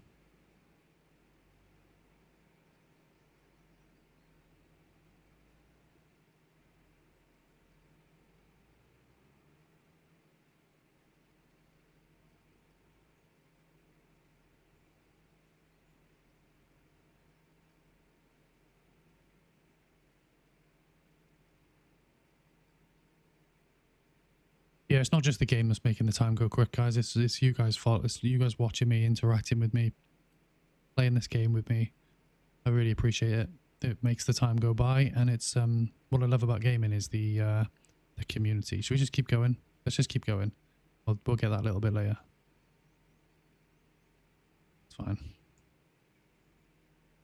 Yeah, it's not just the game that's making the time go quick, guys. It's you guys' fault. It's you guys watching me, interacting with me, playing this game with me. I really appreciate it. It makes the time go by, and it's what I love about gaming is the community. Should we just keep going? Let's just keep going. We'll get that a little bit later. It's fine.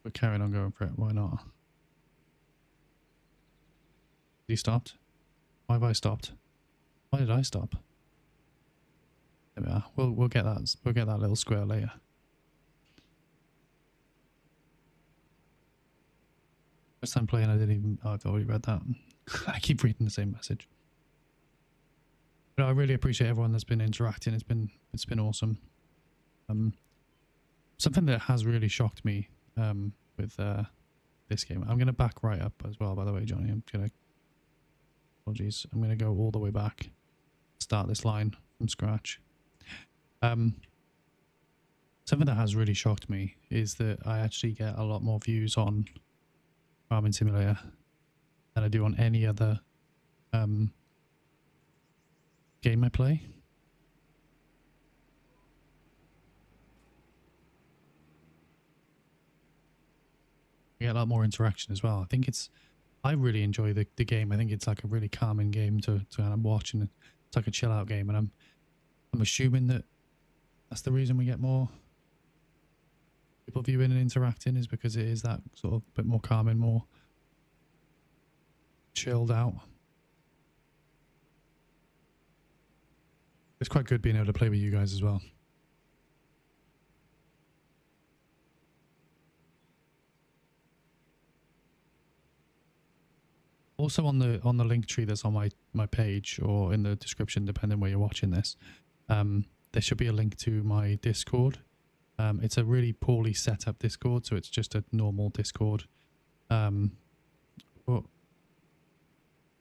We're carrying on going for it. Why not? He stopped. Why have I stopped? Why did I stop? There we are. We'll get that. We'll get that little square later. First time playing, I didn't even. Oh, I've already read that. I keep reading the same message. But I really appreciate everyone that's been interacting. It's been awesome. Something that has really shocked me with this game. I'm gonna back right up as well. By the way, Johnny, apologies. I'm gonna go all the way back. Start this line from scratch. Something that has really shocked me is that I actually get a lot more views on Farming Simulator than I do on any other game I play. I get a lot more interaction as well. I really enjoy the game. I think it's like a really calming game to kind of watch, and it's like a chill out game, and I'm assuming that that's the reason we get more people viewing and interacting, is because it is that sort of bit more calming, more chilled out. It's quite good being able to play with you guys as well. Also on the link tree that's on my page, or in the description, depending where you're watching this, there should be a link to my Discord. It's a really poorly set up Discord, so it's just a normal Discord. If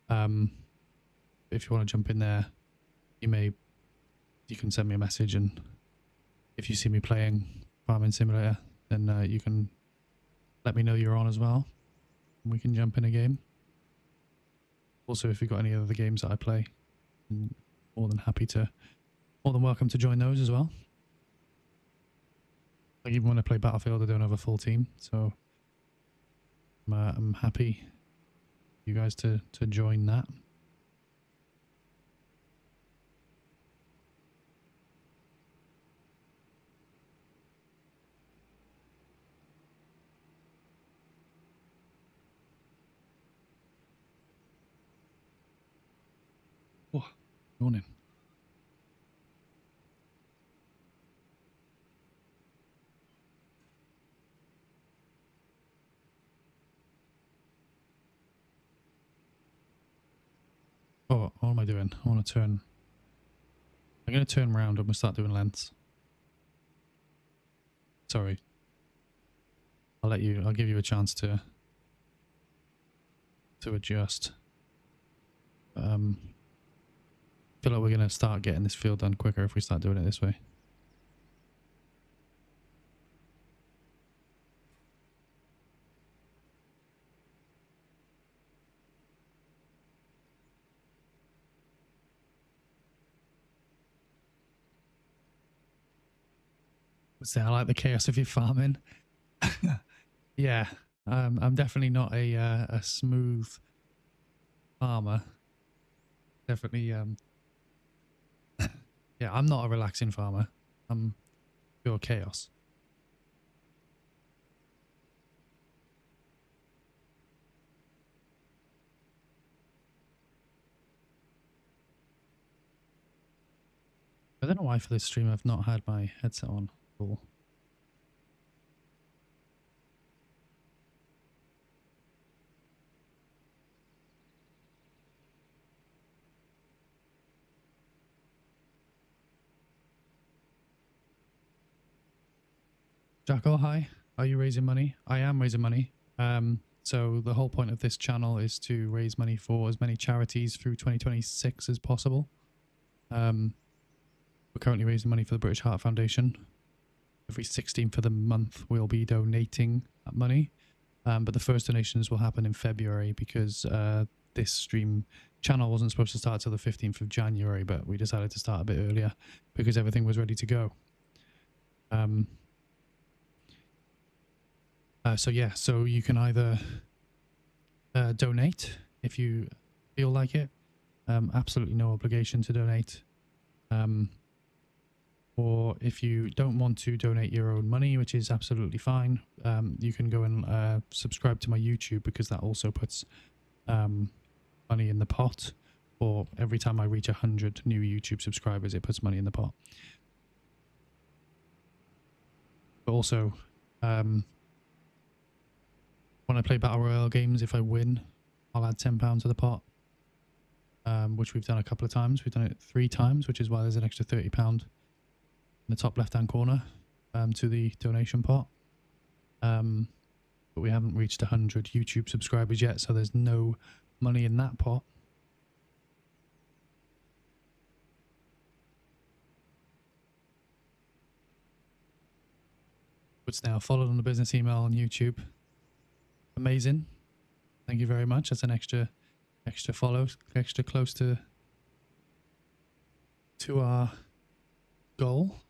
you want to jump in there, you can send me a message, and if you see me playing Farming Simulator, then you can let me know you're on as well, and we can jump in a game. Also, if you've got any other games that I play, I'm more than welcome to join those as well. Like, even when I play Battlefield, I don't have a full team, so I'm happy you guys to join that. Oh, yawning. Oh, what am I doing? I want to turn. I'm going to turn around and we'll start doing lengths. Sorry. I'll give you a chance to adjust. Feel like we're going to start getting this field done quicker if we start doing it this way. So I like the chaos of your farming. Yeah, I'm definitely not a smooth farmer. Definitely, yeah, I'm not a relaxing farmer. I'm pure chaos. I don't know why for this stream I've not had my headset on at all. Jackal, hi. Are you raising money? I am raising money. So the whole point of this channel is to raise money for as many charities through 2026 as possible. We're currently raising money for the British Heart Foundation. Every 16th of the month we'll be donating that money. But the first donations will happen in February because this stream channel wasn't supposed to start till the 15th of January, but we decided to start a bit earlier because everything was ready to go. So yeah, so you can either donate if you feel like it. Absolutely no obligation to donate. Or if you don't want to donate your own money, which is absolutely fine, you can go and subscribe to my YouTube because that also puts money in the pot. Or every time I reach 100 new YouTube subscribers, it puts money in the pot. But also, when I play Battle Royale games, if I win, I'll add £10 to the pot, which we've done a couple of times. We've done it 3 times, which is why there's an extra £30 in the top left-hand corner to the donation pot. But we haven't reached 100 YouTube subscribers yet, so there's no money in that pot. It's now followed on the business email on YouTube. Amazing. Thank you very much. That's an extra follow, extra close to our goal.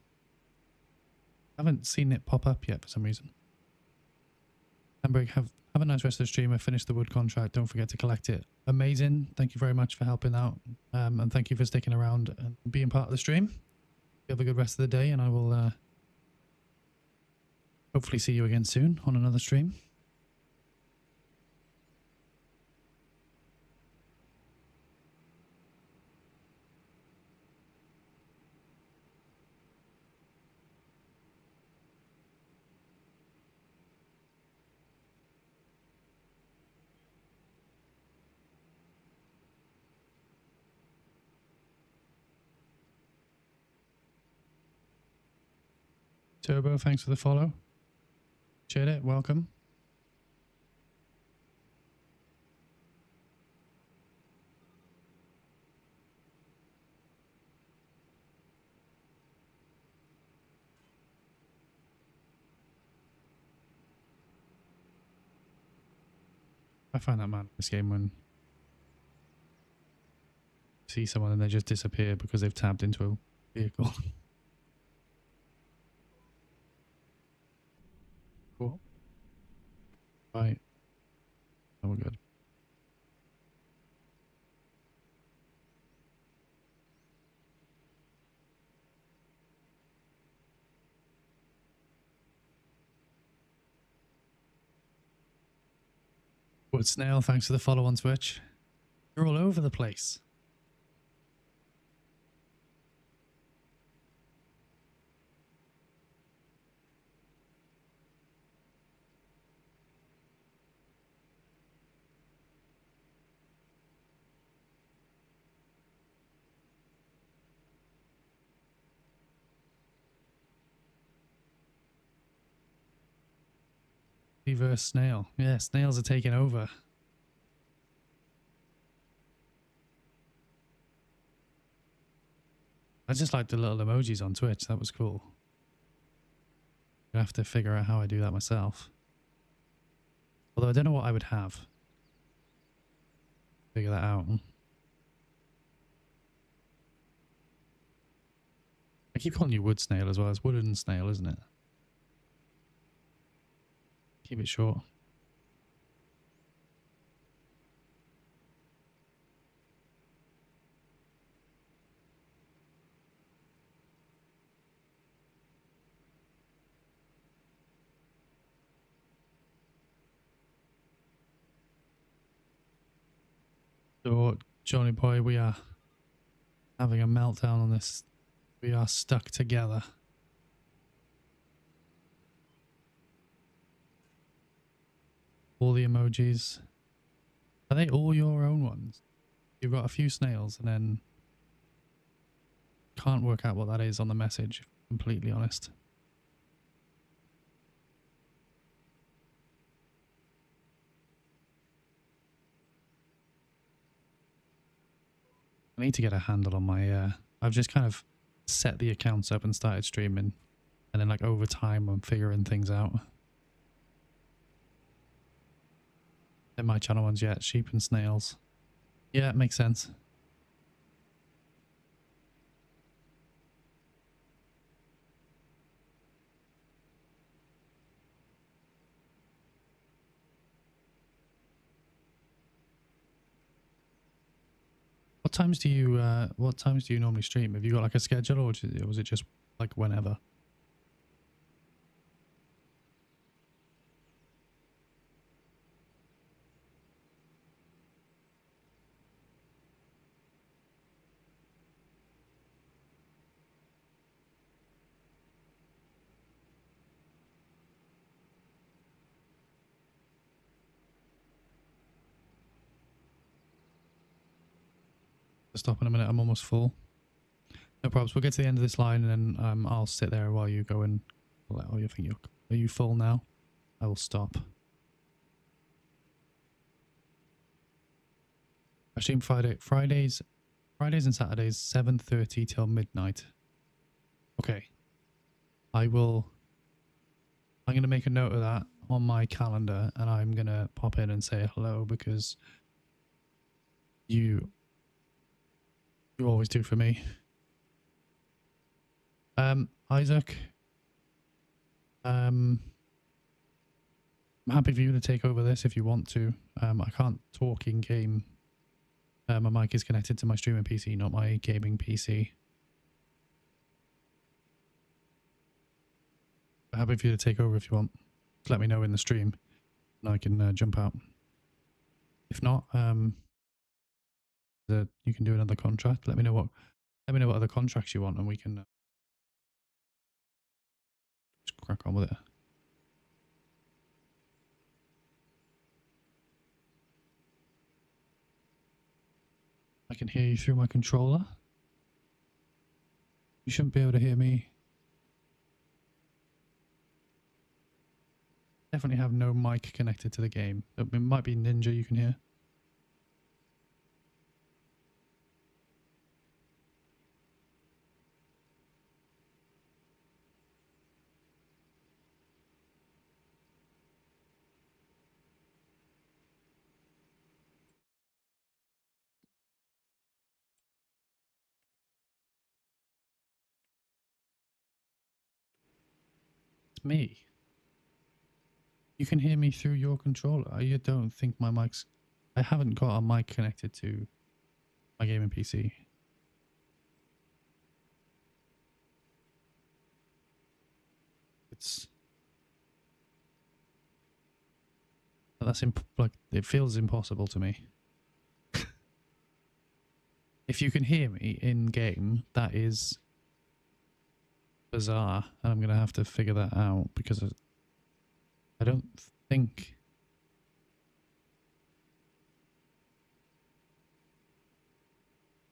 I haven't seen it pop up yet for some reason. Hamburg, have a nice rest of the stream. I finished the wood contract. Don't forget to collect it. Amazing. Thank you very much for helping out. And thank you for sticking around and being part of the stream. You have a good rest of the day, and I will hopefully see you again soon on another stream. Turbo, thanks for the follow. Appreciate it. Welcome. I find that mad in this game when you see someone and they just disappear because they've tabbed into a vehicle. Cool. Right. Oh, we're good. Wood Snail, thanks for the follow on Twitch. You're all over the place. Reverse snail. Yeah, snails are taking over. I just like the little emojis on Twitch. That was cool. I have to figure out how I do that myself. Although I don't know what I would have. Figure that out. I keep calling you wood snail as well. It's wooden snail, isn't it? Keep it short. So, Johnny boy, we are having a meltdown on this. We are stuck together. All the emojis. Are they all your own ones? You've got a few snails and then can't work out what that is on the message, if I'm completely honest. I need to get a handle on my, I've just kind of set the accounts up and started streaming. And then like over time, I'm figuring things out. They're my channel ones yet, sheep and snails. Yeah, it makes sense. What times do you normally stream? Have you got like a schedule or was it just like whenever? Stop in a minute, I'm almost full. No problems. We'll get to the end of this line and then I'll sit there while you go and... Oh, you think are you full now? I will stop. I stream Fridays and Saturdays 7:30 till midnight. Okay. I'm going to make a note of that on my calendar and I'm going to pop in and say hello because you always do for me. Isaac, I'm happy for you to take over this if you want to. I can't talk in game. My mic is connected to my streaming PC, not my gaming PC. I'm happy for you to take over if you want. Just let me know in the stream and I can jump out. If not, you can do another contract. Let me know what other contracts you want and we can just crack on with it. I can hear you through my controller. You shouldn't be able to hear me. Definitely have no mic connected to the game. It might be Ninja you can hear. It's me. You can hear me through your controller. You don't think my mic's... I haven't got a mic connected to my gaming PC. Like, it feels impossible to me. If you can hear me in game, that is bizarre, and I'm gonna have to figure that out because I don't think...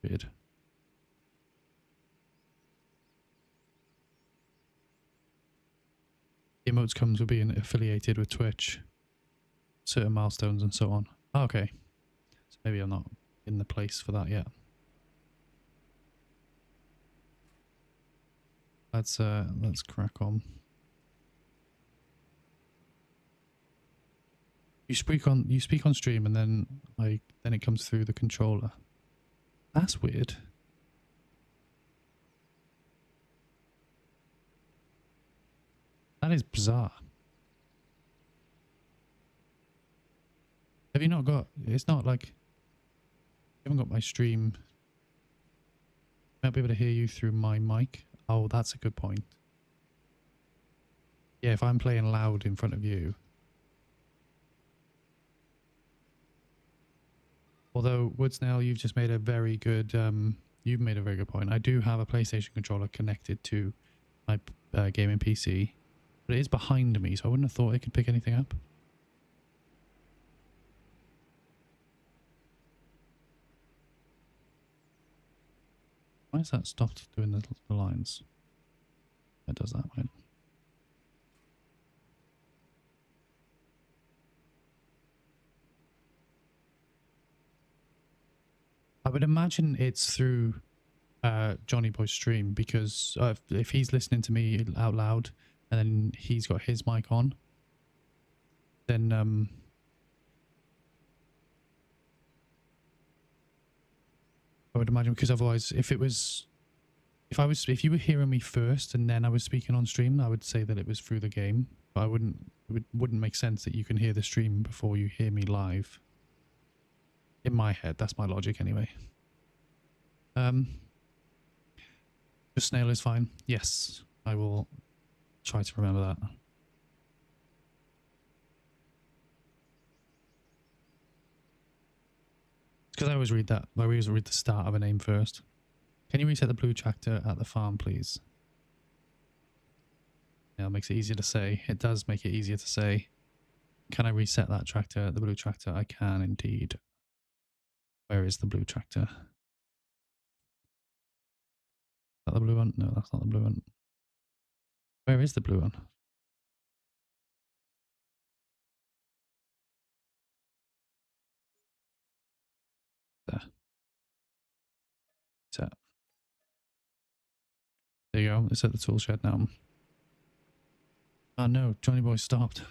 Weird. emotes comes with being affiliated with Twitch, certain milestones and so on. Oh, okay, so maybe I'm not in the place for that yet. Let's crack on. You speak on stream and then it comes through the controller. That's weird. That is bizarre. Have you not got, it's not like, you haven't got my stream. I might be able to hear you through my mic. Oh, that's a good point. Yeah, if I'm playing loud in front of you. Although, Woodsnail, you've just made a very good, you've made a very good point. I do have a PlayStation controller connected to my gaming PC, but it is behind me, so I wouldn't have thought it could pick anything up. Why has that stopped doing the lines? It does that, right? I would imagine it's through Johnny Boy's stream, because if he's listening to me out loud and then he's got his mic on, then I would imagine, because otherwise if you were hearing me first and then I was speaking on stream, I would say that it was through the game, but it wouldn't make sense that you can hear the stream before you hear me live. In my head, that's my logic anyway. Just snail is fine. Yes, I will try to remember that. Because I always read that. I always read the start of a name first. Can you reset the blue tractor at the farm, please? Yeah, it makes it easier to say. It does make it easier to say. Can I reset that tractor, the blue tractor? I can indeed. Where is the blue tractor? Is that the blue one? No, that's not the blue one. Where is the blue one? There. Set. There you go. It's at the tool shed now. Oh no, Johnny Boy stopped.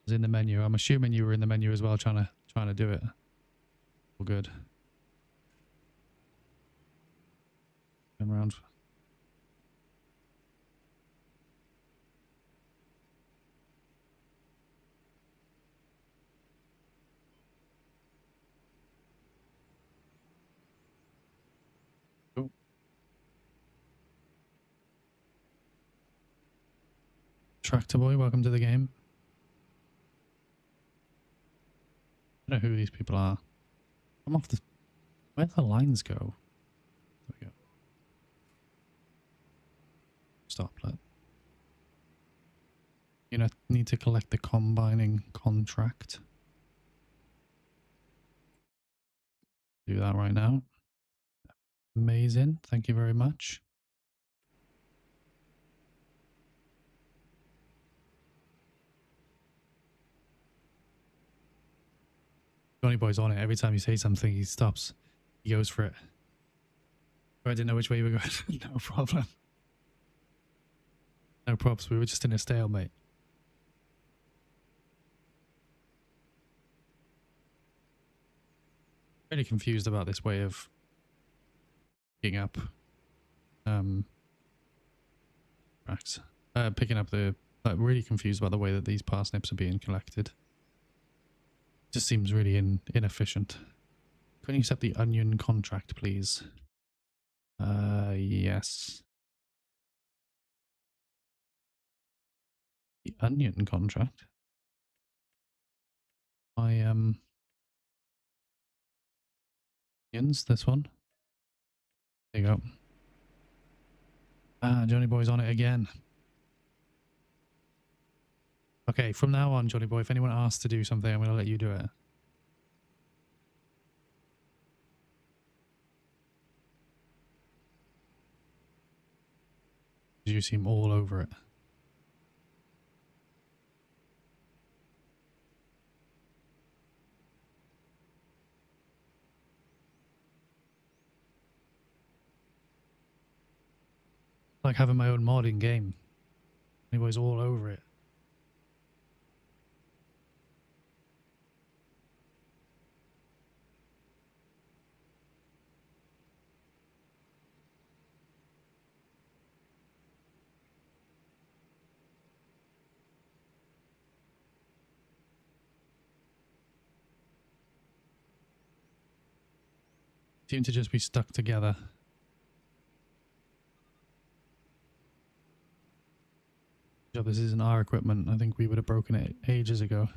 It's in the menu. I'm assuming you were in the menu as well, trying to do it. All good. Come around. Oh. Tractor Boy, welcome to the game. I don't know who these people are. I'm off the... Where do the lines go? There we go. Stop that. You need to collect the combining contract. Do that right now. Amazing. Thank you very much. Johnny Boy's on it. Every time you say something, he stops. He goes for it. I didn't know which way you were going. No problem. No props. We were just in a stalemate. Really confused about this way of picking up tracks. Picking up the... really confused about the way that these parsnips are being collected. Just seems really inefficient. Can you set the onion contract, please? Yes. The onion contract? Onions, this one. There you go. Ah, Johnny Boy's on it again. Okay, from now on, Johnny Boy, if anyone asks to do something, I'm going to let you do it. you seem all over it. Like having my own mod in game. Anybody's all over it. Seem to just be stuck together. Job, this isn't our equipment. I think we would have broken it ages ago.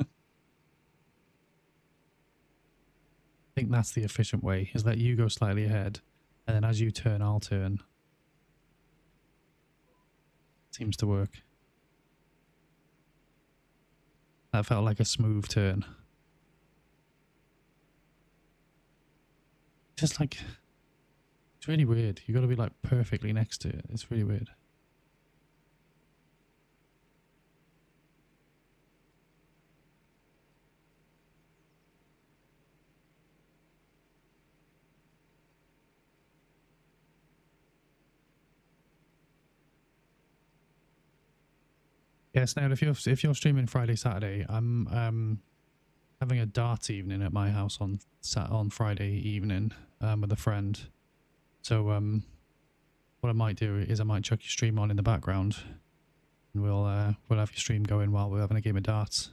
I think that's the efficient way, is let you go slightly ahead, and then as you turn, I'll turn. Seems to work. That felt like a smooth turn. Just like, it's really weird. You got to be like perfectly next to it. It's really weird. Yes, now if you're streaming Friday, Saturday, I'm having a darts evening at my house on Friday evening with a friend. So what I might do is I might chuck your stream on in the background, and we'll have your stream going while we're having a game of darts.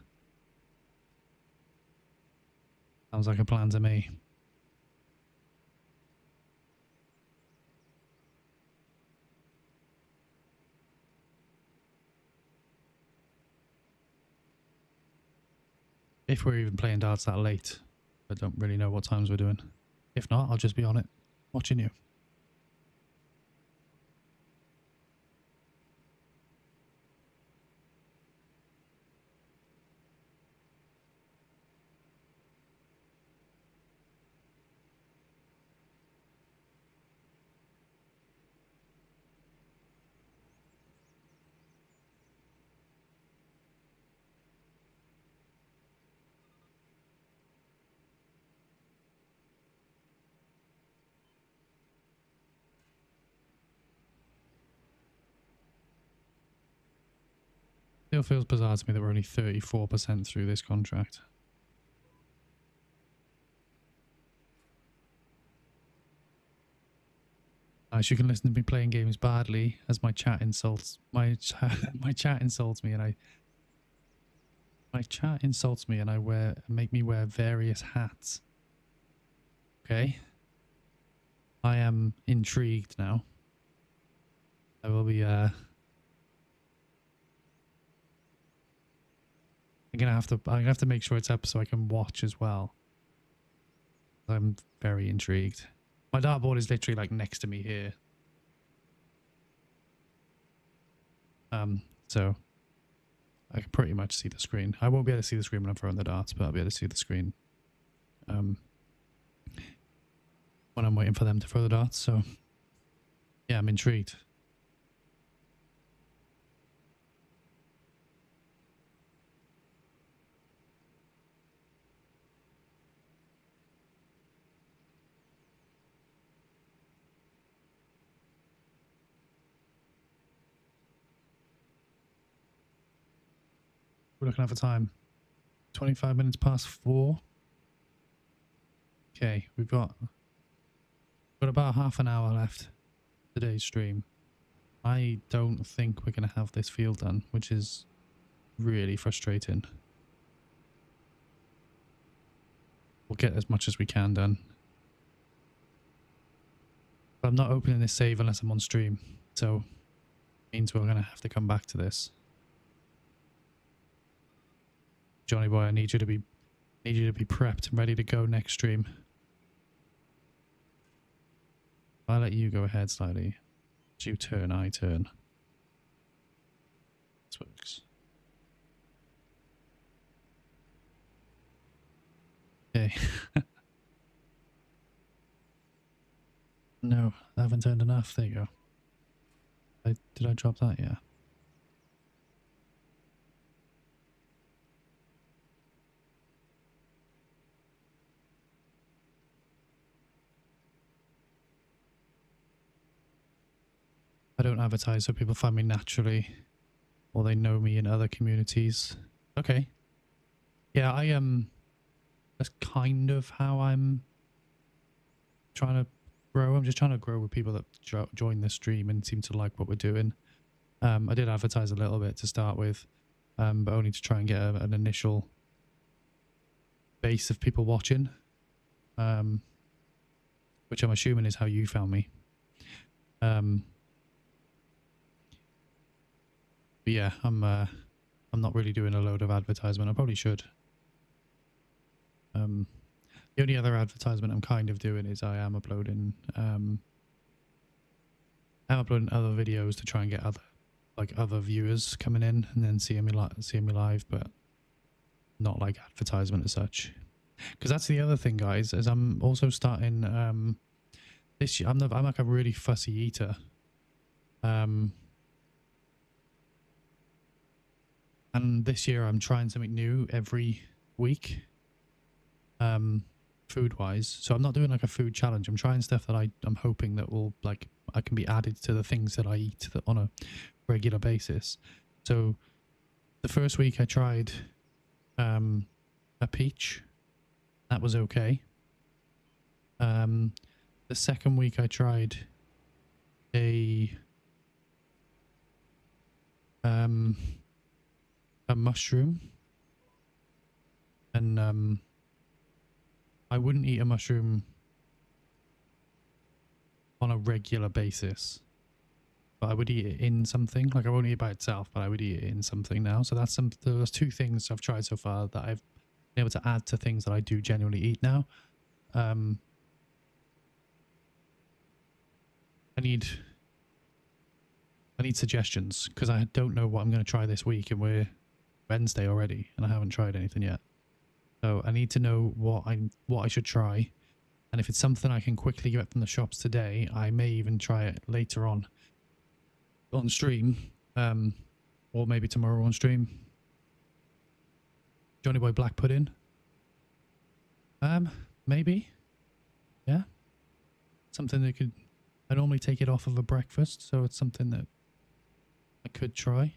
Sounds like a plan to me. If we're even playing darts that late, I don't really know what times we're doing. If not, I'll just be on it, watching you. Still feels bizarre to me that we're only 34% through this contract. Nice, you can listen to me playing games badly as my chat insults my chat insults me, and I make me wear various hats. Okay, I am intrigued now. I will be I'm gonna have to make sure it's up so I can watch as well. I'm very intrigued. My dartboard is literally like next to me here. So I can pretty much see the screen. I won't be able to see the screen when I'm throwing the darts, but I'll be able to see the screen when I'm waiting for them to throw the darts. So yeah, I'm intrigued. We're looking at the time. 25 minutes past 4. Okay, we've got about half an hour left today's stream. I don't think we're going to have this field done, which is really frustrating. We'll get as much as we can done. But I'm not opening this save unless I'm on stream, so it means we're going to have to come back to this. Johnny boy, I need you to be prepped and ready to go next stream. If I let you go ahead slightly, you turn, I turn. This works. Okay. No, I haven't turned enough. There you go. Did I drop that? Yeah. I don't advertise so people find me naturally, or they know me in other communities. Okay. Yeah, that's kind of how I'm trying to grow. I'm just trying to grow with people that join the stream and seem to like what we're doing. I did advertise a little bit to start with, but only to try and get an initial base of people watching, which I'm assuming is how you found me. But yeah, I'm not really doing a load of advertisement. I probably should. The only other advertisement I'm kind of doing is I am uploading other videos to try and get other viewers coming in and then seeing me live, but not like advertisement as such. Because that's the other thing, guys, is I'm also starting this year. I'm like a really fussy eater. And this year I'm trying something new every week. Food wise, so I'm not doing like a food challenge. I'm trying stuff that I'm hoping that will I can be added to the things that I eat on a regular basis. So the first week I tried a peach. That was okay. The second week I tried a mushroom, and I wouldn't eat a mushroom on a regular basis, but I would eat it in something. Like I won't eat it by itself, but I would eat it in something now. So there's two things I've tried so far that I've been able to add to things that I do genuinely eat now. I need suggestions because I don't know what I'm going to try this week, and we're Wednesday already, and I haven't tried anything yet. So I need to know what I should try, and if it's something I can quickly get from the shops today, I may even try it later on stream, or maybe tomorrow on stream. Johnny Boy Black Pudding. Maybe. Yeah. Something that I normally take it off of a breakfast, so it's something that I could try.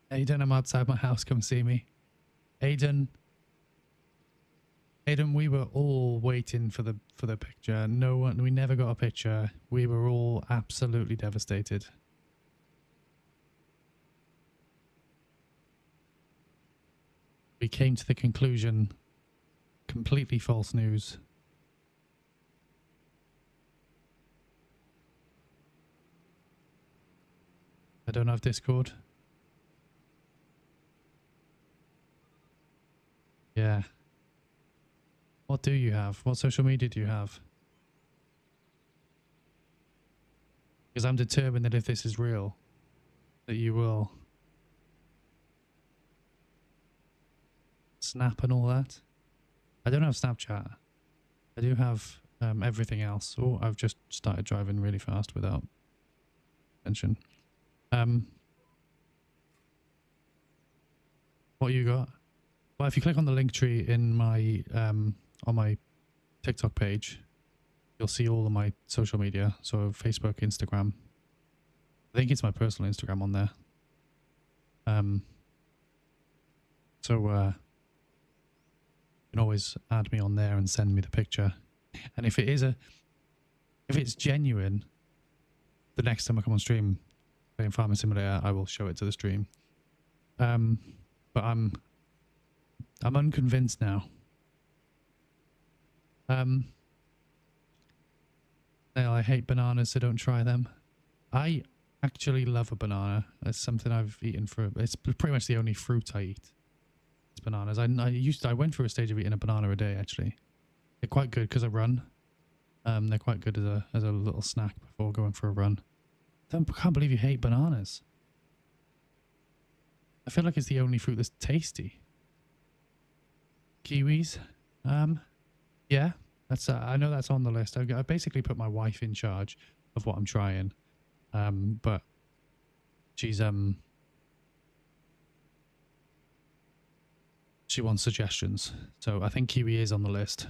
Aiden, I'm outside my house. Come see me. Aiden, we were all waiting for the picture. No one, we never got a picture. We were all absolutely devastated. We came to the conclusion, completely false news. I don't have Discord. Yeah. What do you have? What social media do you have? Because I'm determined that if this is real, that you will snap and all that. I don't have Snapchat. I do have everything else. Oh, I've just started driving really fast without attention. What you got? Well, if you click on the link tree in my on my TikTok page, you'll see all of my social media. So Facebook, Instagram. I think it's my personal Instagram on there. So you can always add me on there and send me the picture. And if it's genuine, the next time I come on stream playing Farming Simulator, I will show it to the stream. But I'm unconvinced now. I hate bananas, so don't try them. I actually love a banana. It's something I've eaten it's pretty much the only fruit I eat. It's bananas. I went through a stage of eating a banana a day, actually. They're quite good because I run. They're quite good as a little snack before going for a run. I can't believe you hate bananas. I feel like it's the only fruit that's tasty. Kiwis. Yeah, that's I know that's on the list. I basically put my wife in charge of what I'm trying. But she's she wants suggestions. So I think kiwi is on the list.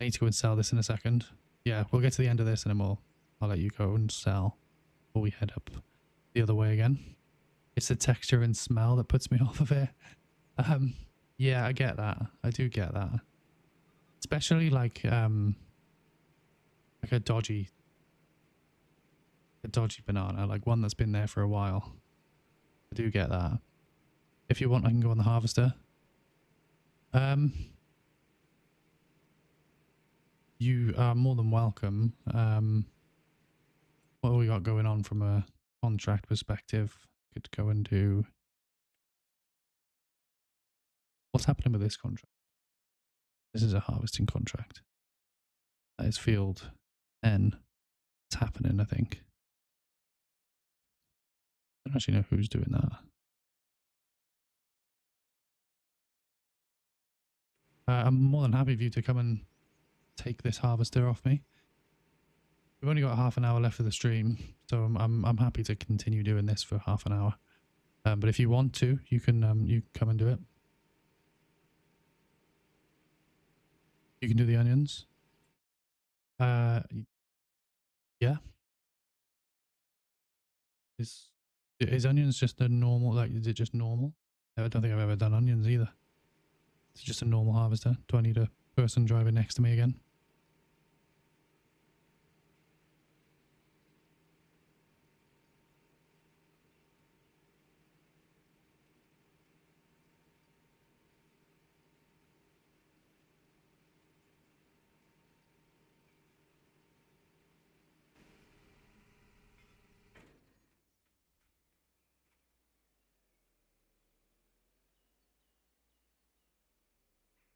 I need to go and sell this in a second. Yeah, we'll get to the end of this and then I'll let you go and sell before we head up the other way again. It's the texture and smell that puts me off of it. Yeah, I get that. I do get that. Especially like a dodgy banana, like one that's been there for a while. I do get that. If you want, I can go on the harvester. You are more than welcome. What have we got going on from a contract perspective? Could go and do... What's happening with this contract? This is a harvesting contract. That is field N. It's happening, I think. I don't actually know who's doing that. I'm more than happy for you to come and take this harvester off me. We've only got half an hour left of the stream, so I'm happy to continue doing this for half an hour. But if you want to, you can come and do it. You can do the onions. Yeah. Is onions just a normal, like, is it just normal? I don't think I've ever done onions either. It's just a normal harvester. Do I need a person driving next to me again?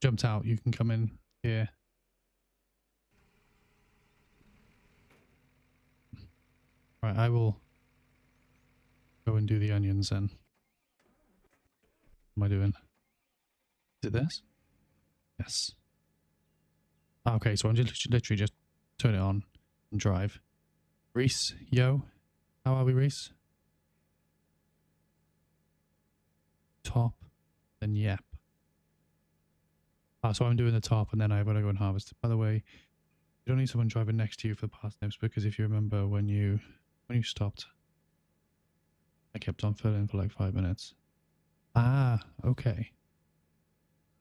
Jumped out. You can come in here. Right, I will go and do the onions then. What am I doing? Is it this? Yes. Okay, so I'm just literally just turn it on and drive. Reese, yo. How are we, Reese? Top, then yep. So I'm doing the top and then I've got to go and harvest. By the way, you don't need someone driving next to you for the parsnips because if you remember when you stopped, I kept on filling for like 5 minutes. Ah, okay.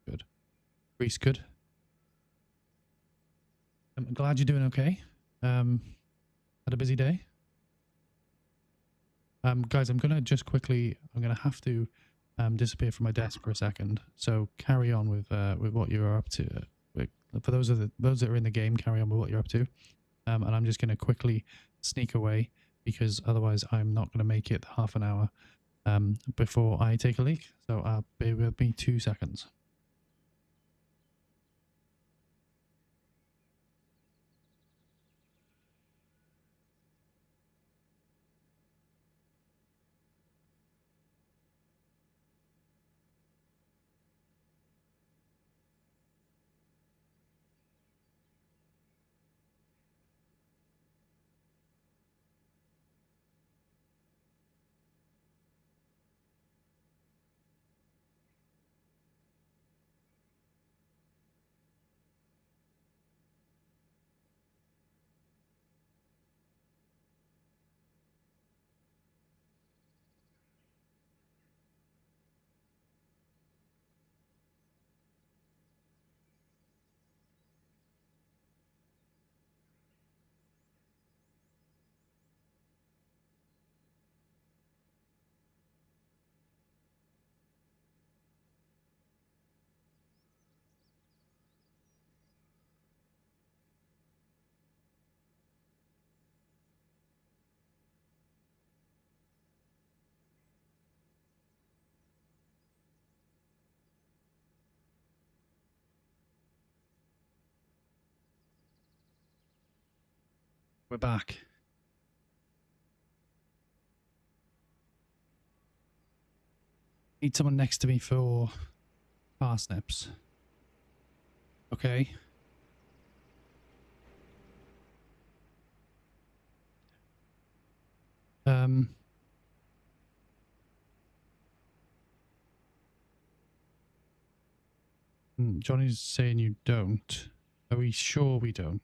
Good. Reese, good. I'm glad you're doing okay. Had a busy day. Guys, I'm gonna just quickly. I'm gonna have to disappear from my desk for a second. So carry on with what you're up to. For those that are in the game, carry on with what you're up to. And I'm just gonna quickly sneak away because otherwise I'm not gonna make it half an hour before I take a leak. So bear with me 2 seconds. We're back. Need someone next to me for parsnips. Okay. Johnny's saying you don't. Are we sure we don't?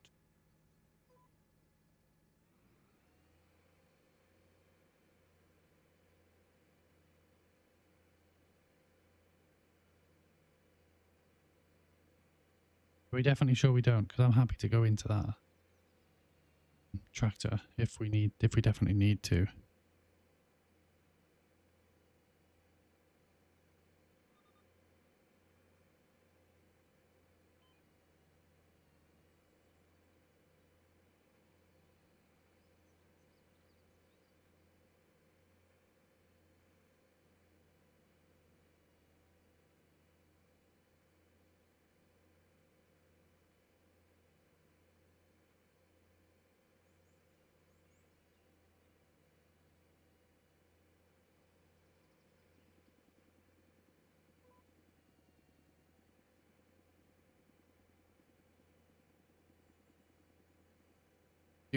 Are we definitely sure we don't? Because I'm happy to go into that tractor if we definitely need to.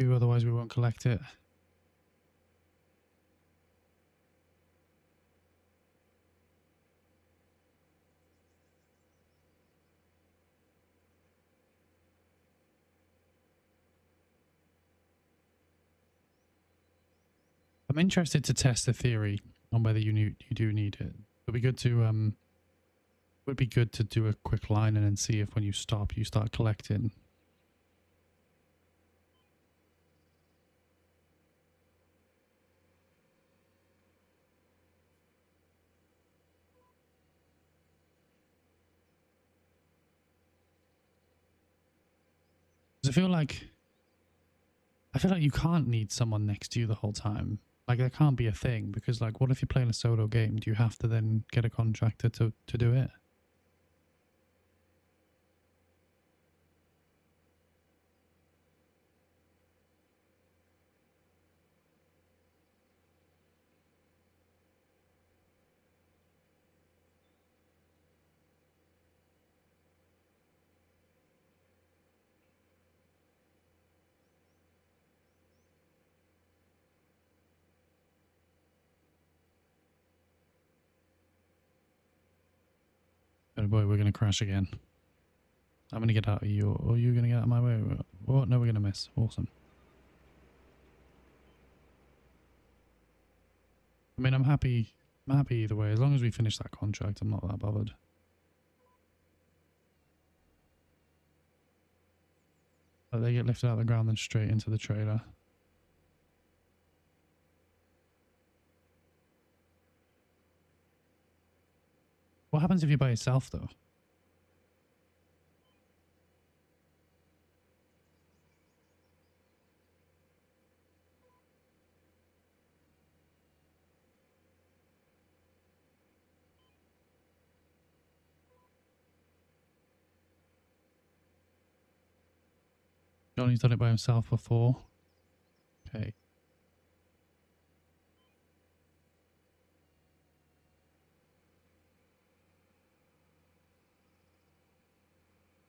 Otherwise we won't collect it. I'm interested to test the theory on whether you do need it. It'd be good to would be good to do a quick line and then see if when you stop you start collecting. Because I feel like you can't need someone next to you the whole time. Like that can't be a thing because like what if you're playing a solo game? Do you have to then get a contractor to do it? Oh boy, we're gonna crash again. I'm gonna get out of you, or are you gonna get out of my way? What? No, we're gonna miss. Awesome. I mean, I'm happy. I'm happy either way. As long as we finish that contract, I'm not that bothered. But they get lifted out of the ground then straight into the trailer. What happens if you're by yourself, though? Johnny's done it by himself before. Okay.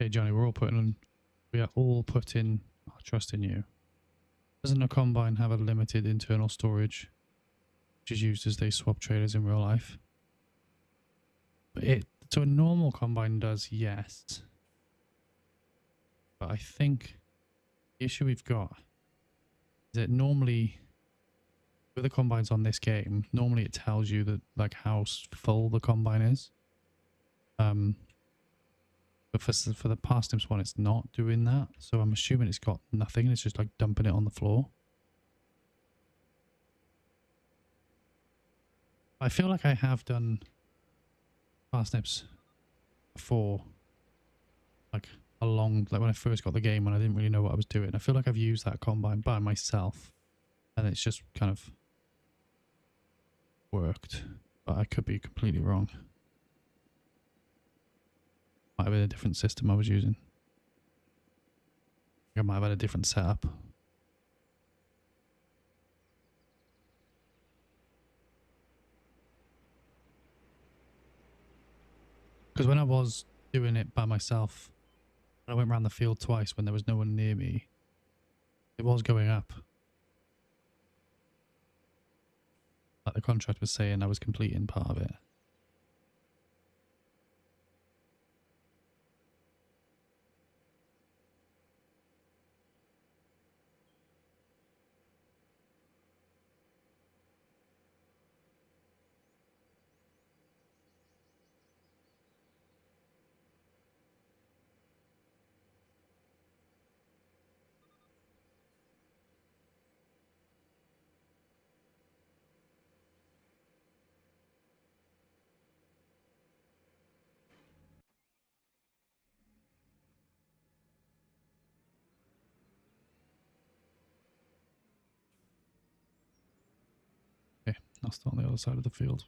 Okay, Johnny, we are all putting our trust in you. Doesn't a combine have a limited internal storage, which is used as they swap trailers in real life? So a normal combine does, yes. But I think the issue we've got is that normally with the combines on this game, normally it tells you that like how full the combine is. But for the parsnips one, it's not doing that. So I'm assuming it's got nothing. It's just like dumping it on the floor. I feel like I have done parsnips before, like like when I first got the game when I didn't really know what I was doing. I feel like I've used that combine by myself and it's just kind of worked, but I could be completely wrong. Might have been a different system I was using. I might have had a different setup. Because when I was doing it by myself I went around the field twice when there was no one near me. It was going up. Like the contract was saying I was completing part of it. Okay, I'll start on the other side of the field.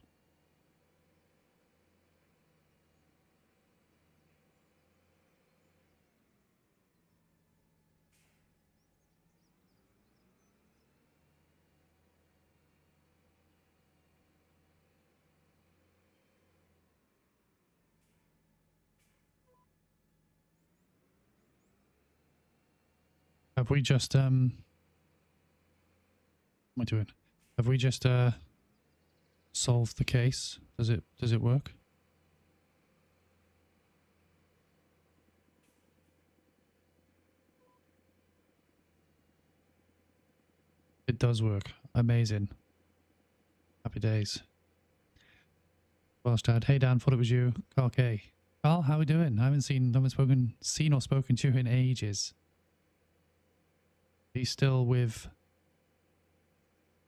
Have we just what am I doing? Have we just solved the case? Does it work? It does work. Amazing. Happy days. Well, Dad. Hey Dan, thought it was you. Carl K. Carl, how are we doing? I haven't seen or spoken to you in ages. Are you still with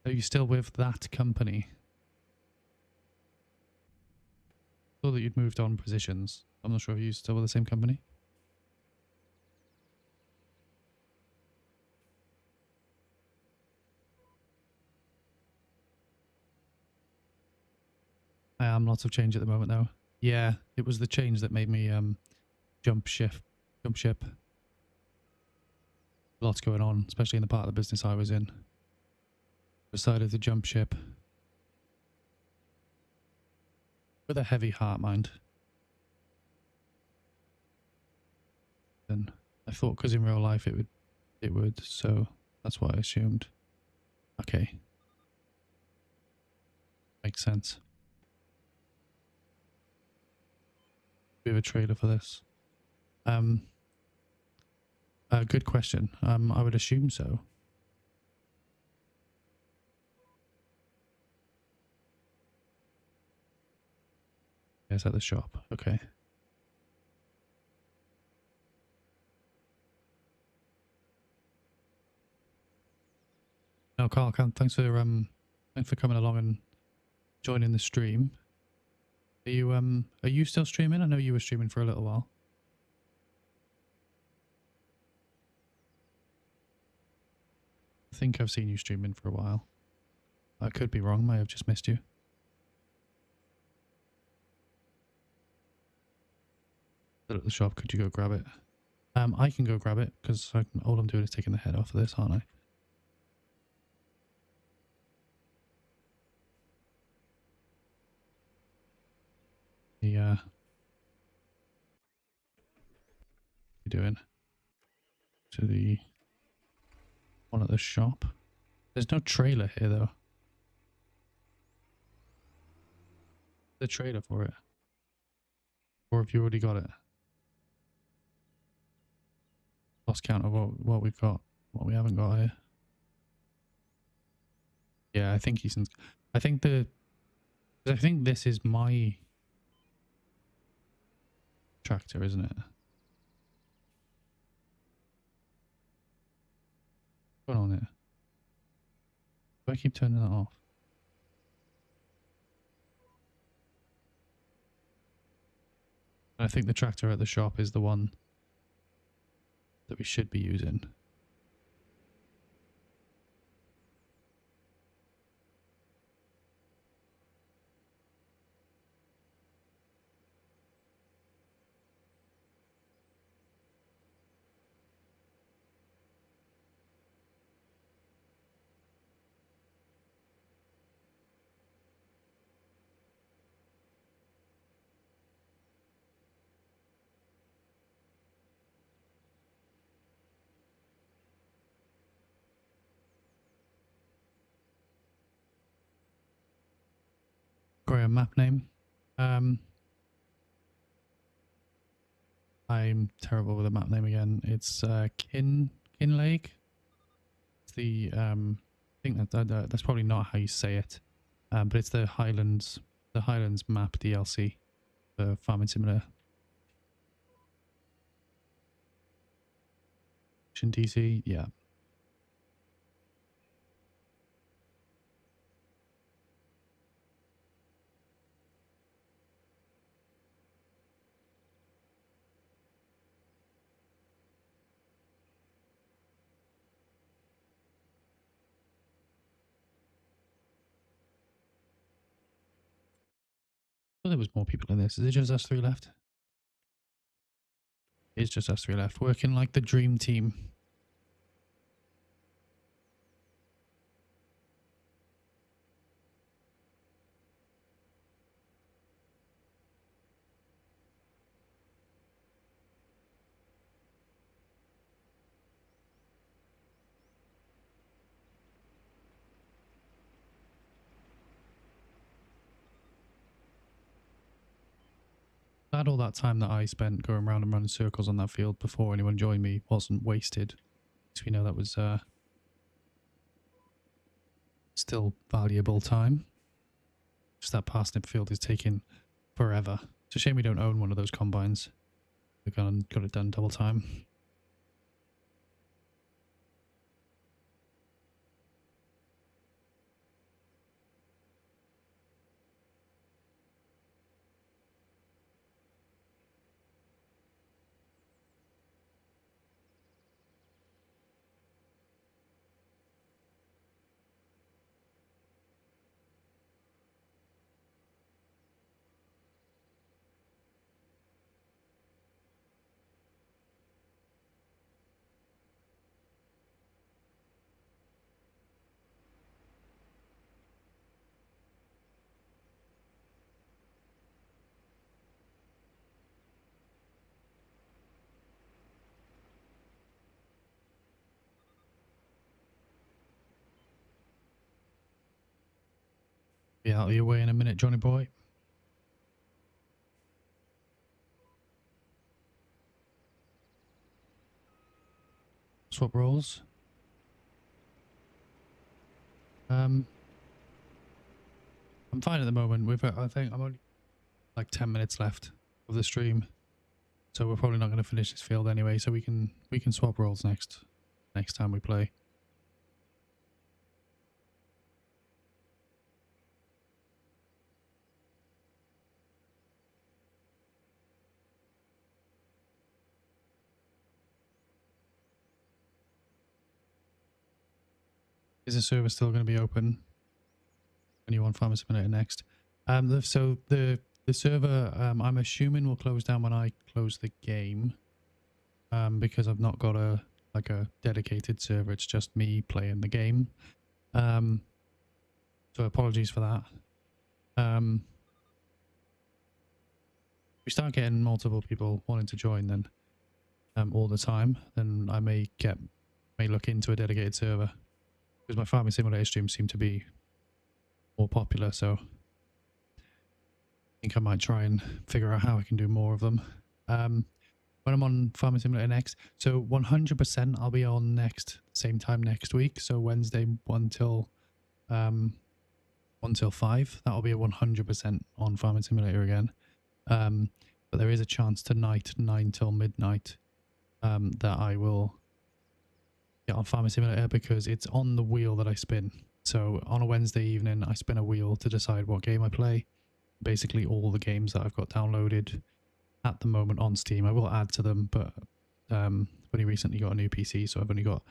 that company? I saw that you'd moved on positions. I'm not sure if you're still with the same company. I am. Lots of change at the moment though. Yeah, it was the change that made me jump ship. Lots going on, especially in the part of the business I was in. Decided to jump ship. With a heavy heart, mind. And I thought because in real life it would, so that's what I assumed. Okay. Makes sense. We have a trailer for this. Good question. I would assume so. Yeah, it's at the shop. Okay. No, Carl, thanks for coming along and joining the stream. Are you still streaming? I know you were streaming for a little while. I think I've seen you streaming for a while. I could be wrong. May have just missed you. Still at the shop. Could you go grab it? I can go grab it because all I'm doing is taking the head off of this, aren't I? Yeah. What are you doing? To the one at the shop. There's no trailer here though. The trailer for it. Or have you already got it? Lost count of what we've got, what we haven't got here. Yeah, I think he's in. I think this is my tractor, isn't it? What's going on here? Do I keep turning that off? I think the tractor at the shop is the one that we should be using. for a map name. I'm terrible with the map name again. It's Kinlake. It's the I think that's probably not how you say it, but it's the Highlands map DLC for Farming Simulator. DC, yeah. Well, there was more people in this. Is it just us three left? It's just us three left, working like the dream team. Glad all that time that I spent going round and round in circles on that field before anyone joined me wasn't wasted. So we know that was still valuable time. Just that parsnip field is taking forever. It's a shame we don't own one of those combines. We've got it done double time. Be out of your way in a minute, Johnny boy. Swap roles. I'm fine at the moment. I think I'm only like 10 minutes left of the stream, so we're probably not going to finish this field anyway. So we can swap roles next time we play. Is the server still going to be open when you want Farming Simulator next? So the server, I'm assuming will close down when I close the game, because I've not got a dedicated server. It's just me playing the game. So apologies for that. If we start getting multiple people wanting to join then all the time, then I may look into a dedicated server, because my Farming Simulator streams seem to be more popular, so I think I might try and figure out how I can do more of them. When I'm on Farming Simulator next, so 100% I'll be on same time next week, so Wednesday 1 till 5. That'll be a 100% on Farming Simulator again. But there is a chance tonight 9 till midnight that I will get on Farming Simulator, because it's on the wheel that I spin. So on a Wednesday evening I spin a wheel to decide what game I play. Basically all the games that I've got downloaded at the moment on Steam. I will add to them, but I've only recently got a new PC, so I've only got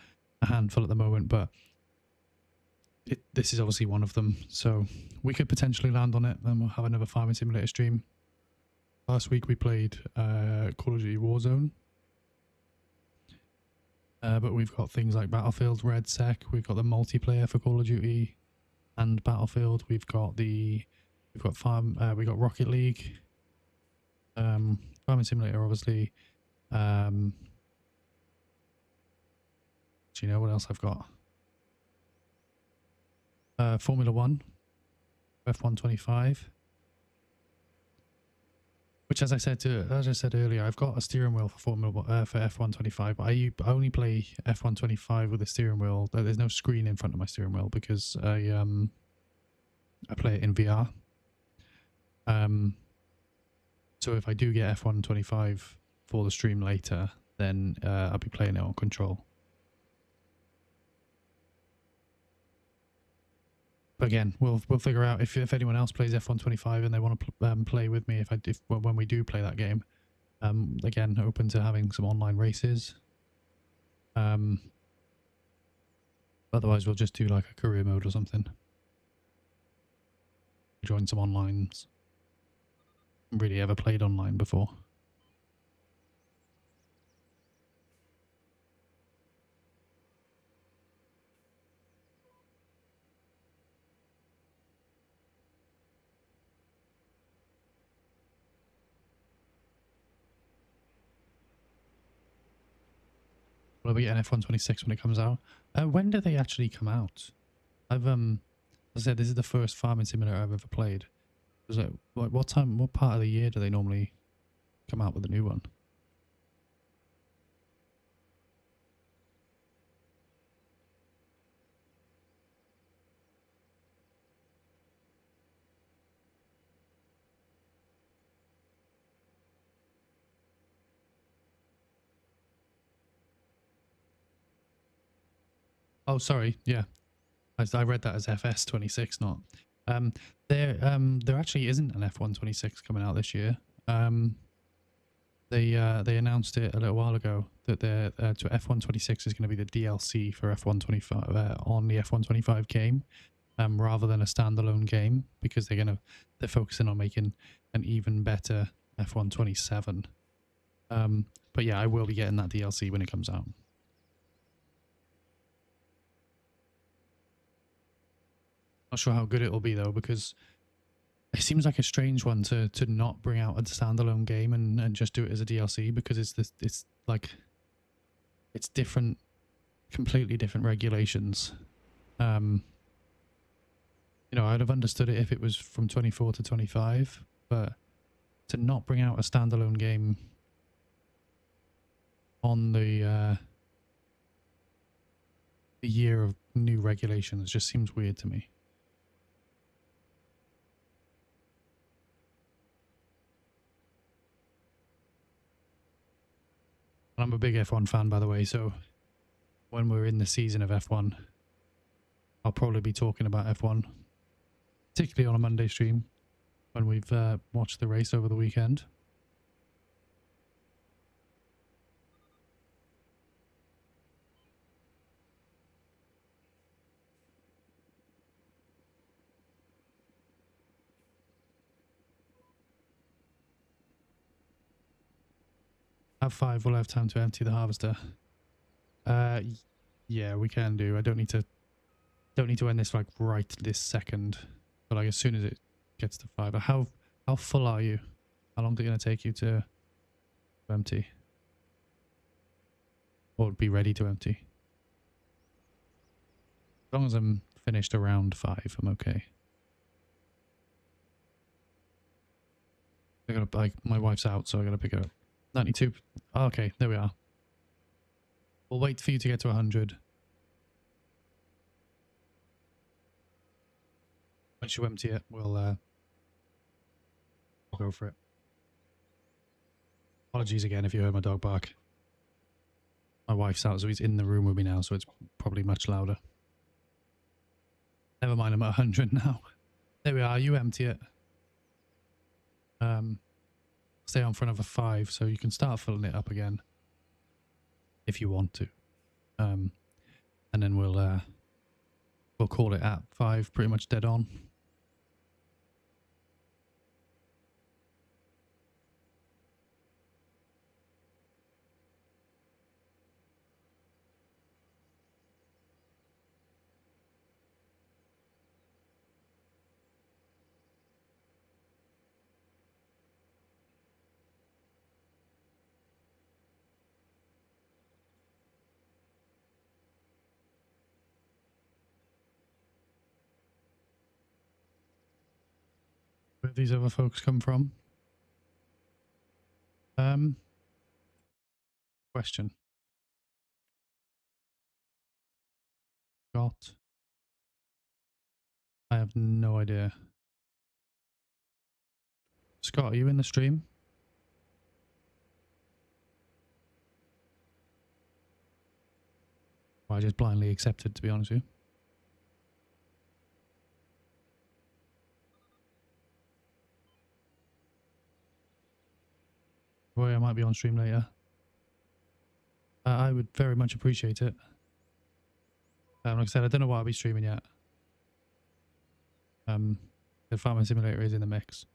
a handful at the moment, but this is obviously one of them. So we could potentially land on it and we'll have another Farming Simulator stream. Last week we played Call of Duty Warzone. But we've got things like Battlefield, RedSec, we've got the multiplayer for Call of Duty and Battlefield, we've got Rocket League, Farming Simulator obviously. Do you know what else I've got? Formula 1, F125. Which, as I said earlier, I've got a steering wheel for for F125, but I only play F125 with a steering wheel. There's no screen in front of my steering wheel because I play it in VR. So if I do get F125 for the stream later, then I'll be playing it on control. But again, we'll figure out if anyone else plays F125 and they want to play with me when we do play that game. Again, open to having some online races. Otherwise, we'll just do like a career mode or something. Join some onlines. Really ever played online before. Will we get an F126 when it comes out? When do they actually come out? I've as I said, this is the first farming simulator I've ever played. Was it like what part of the year do they normally come out with a new one? Oh, sorry. Yeah, I read that as FS26, not. There actually isn't an F126 coming out this year. They announced it a little while ago that their F126 is going to be the DLC for F125 on the F125 game, rather than a standalone game, because they're focusing on making an even better F127. But yeah, I will be getting that DLC when it comes out. Not sure how good it'll be though, because it seems like a strange one to not bring out a standalone game and just do it as a DLC, because it's different, completely different regulations. You know, I'd have understood it if it was from 24 to 25, but to not bring out a standalone game on the year of new regulations just seems weird to me. I'm a big F1 fan, by the way, so when we're in the season of F1, I'll probably be talking about F1, particularly on a Monday stream when we've watched the race over the weekend. Have 5, we'll have time to empty the harvester. Yeah, we can do. I don't need to end this like right this second, but like as soon as it gets to 5. How full are you? How long is it going to take you to empty? Or be ready to empty? As long as I'm finished around 5, I'm okay. I gotta, like, my wife's out, so I gotta pick it up. 92. Oh, okay, there we are. We'll wait for you to get to 100. Once you empty it, we'll go for it. Apologies again if you heard my dog bark. My wife's out, so he's in the room with me now, so it's probably much louder. Never mind, I'm at 100 now. There we are, you empty it. Stay on for another 5, so you can start filling it up again if you want to. And then we'll call it at 5, pretty much dead on. Where have these other folks come from? Question. Got. I have no idea. Scott, are you in the stream? Or I just blindly accepted, to be honest with you. Roy, I might be on stream later. I would very much appreciate it. Like I said, I don't know what I'll be streaming yet. The Farming Simulator is in the mix.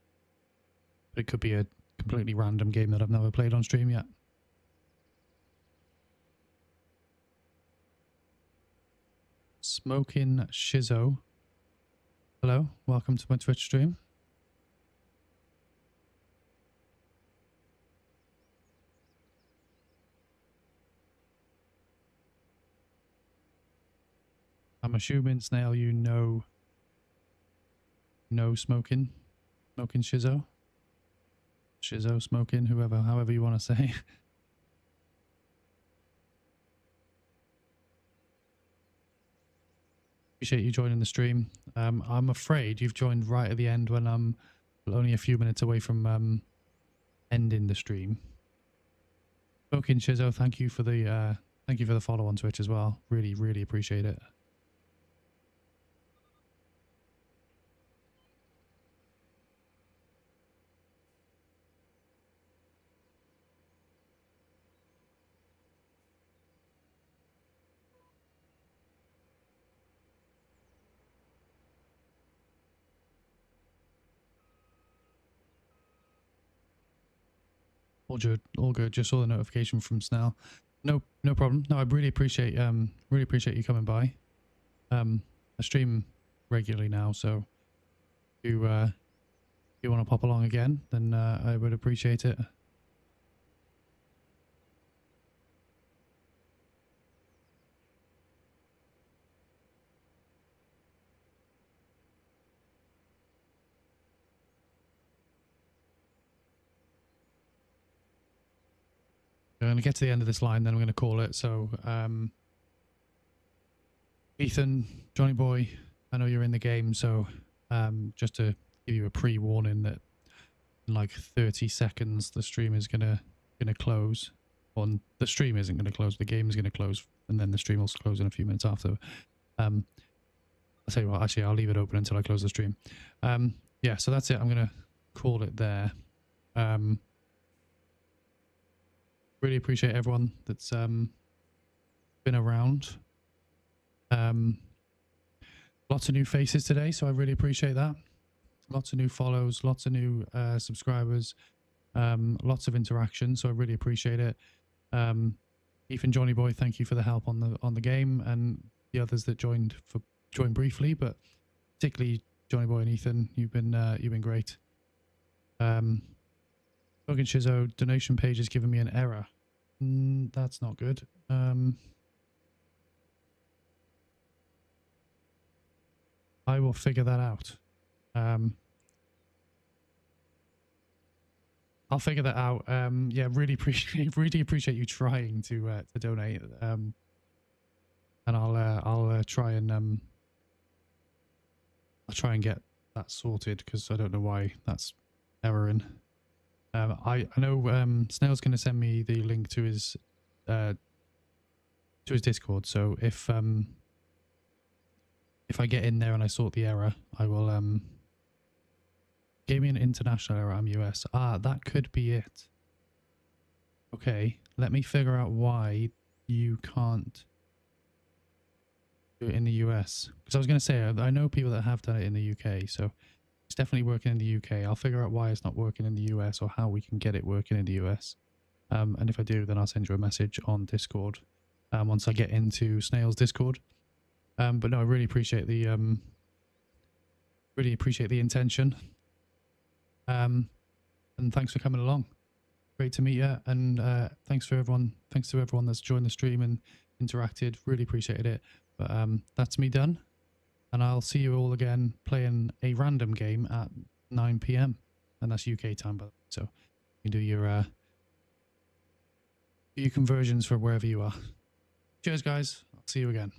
But it could be a completely random game that I've never played on stream yet. Smoking Shizzo. Hello, welcome to my Twitch stream. I'm assuming, Snail, you know no smoking. Smoking Shizzo. Shizzo smoking, however you want to say. Appreciate you joining the stream. I'm afraid you've joined right at the end when I'm only a few minutes away from ending the stream. Smoking Shizzo, thank you for the follow on Twitch as well. Really, really appreciate it. All good. Just saw the notification from Snell. No problem. No, I really appreciate you coming by. I stream regularly now, so if you want to pop along again, then I would appreciate it. I'm going to get to the end of this line, then I'm going to call it. So, Ethan, Johnny Boy, I know you're in the game, so just to give you a pre-warning that in like 30 seconds the stream is gonna close. Well, the stream isn't going to close, the game is going to close, and then the stream will close in a few minutes after. I'll tell you what, actually I'll leave it open until I close the stream. Yeah, so that's it. I'm going to call it there. Really appreciate everyone that's been around. Lots of new faces today, so I really appreciate that. Lots of new follows, lots of new subscribers, lots of interaction, so I really appreciate it. Ethan, Johnny Boy, thank you for the help on the game, and the others that joined briefly, but particularly Johnny Boy and Ethan, you've been great. Fucking Shizzo, donation page is giving me an error. That's not good. I will figure that out. I'll figure that out. Yeah, really appreciate you trying to donate. And I'll try and get that sorted, because I don't know why that's erroring. I know Snail's going to send me the link to his Discord. So if I get in there and I sort the error, I will. Gave me an international error. I'm US. That could be it. Okay, let me figure out why you can't do it in the US. Because I was going to say, I know people that have done it in the UK, so it's definitely working in the UK. I'll figure out why it's not working in the US, or how we can get it working in the US. And if I do, then I'll send you a message on Discord once I get into Snail's Discord. But no, I really appreciate the intention. And thanks for coming along. Great to meet you, and thanks to everyone that's joined the stream and interacted. Really appreciated it. But that's me done, and I'll see you all again playing a random game at 9 PM, and that's UK time, but so you can do your your conversions for wherever you are. Cheers, guys. I'll see you again.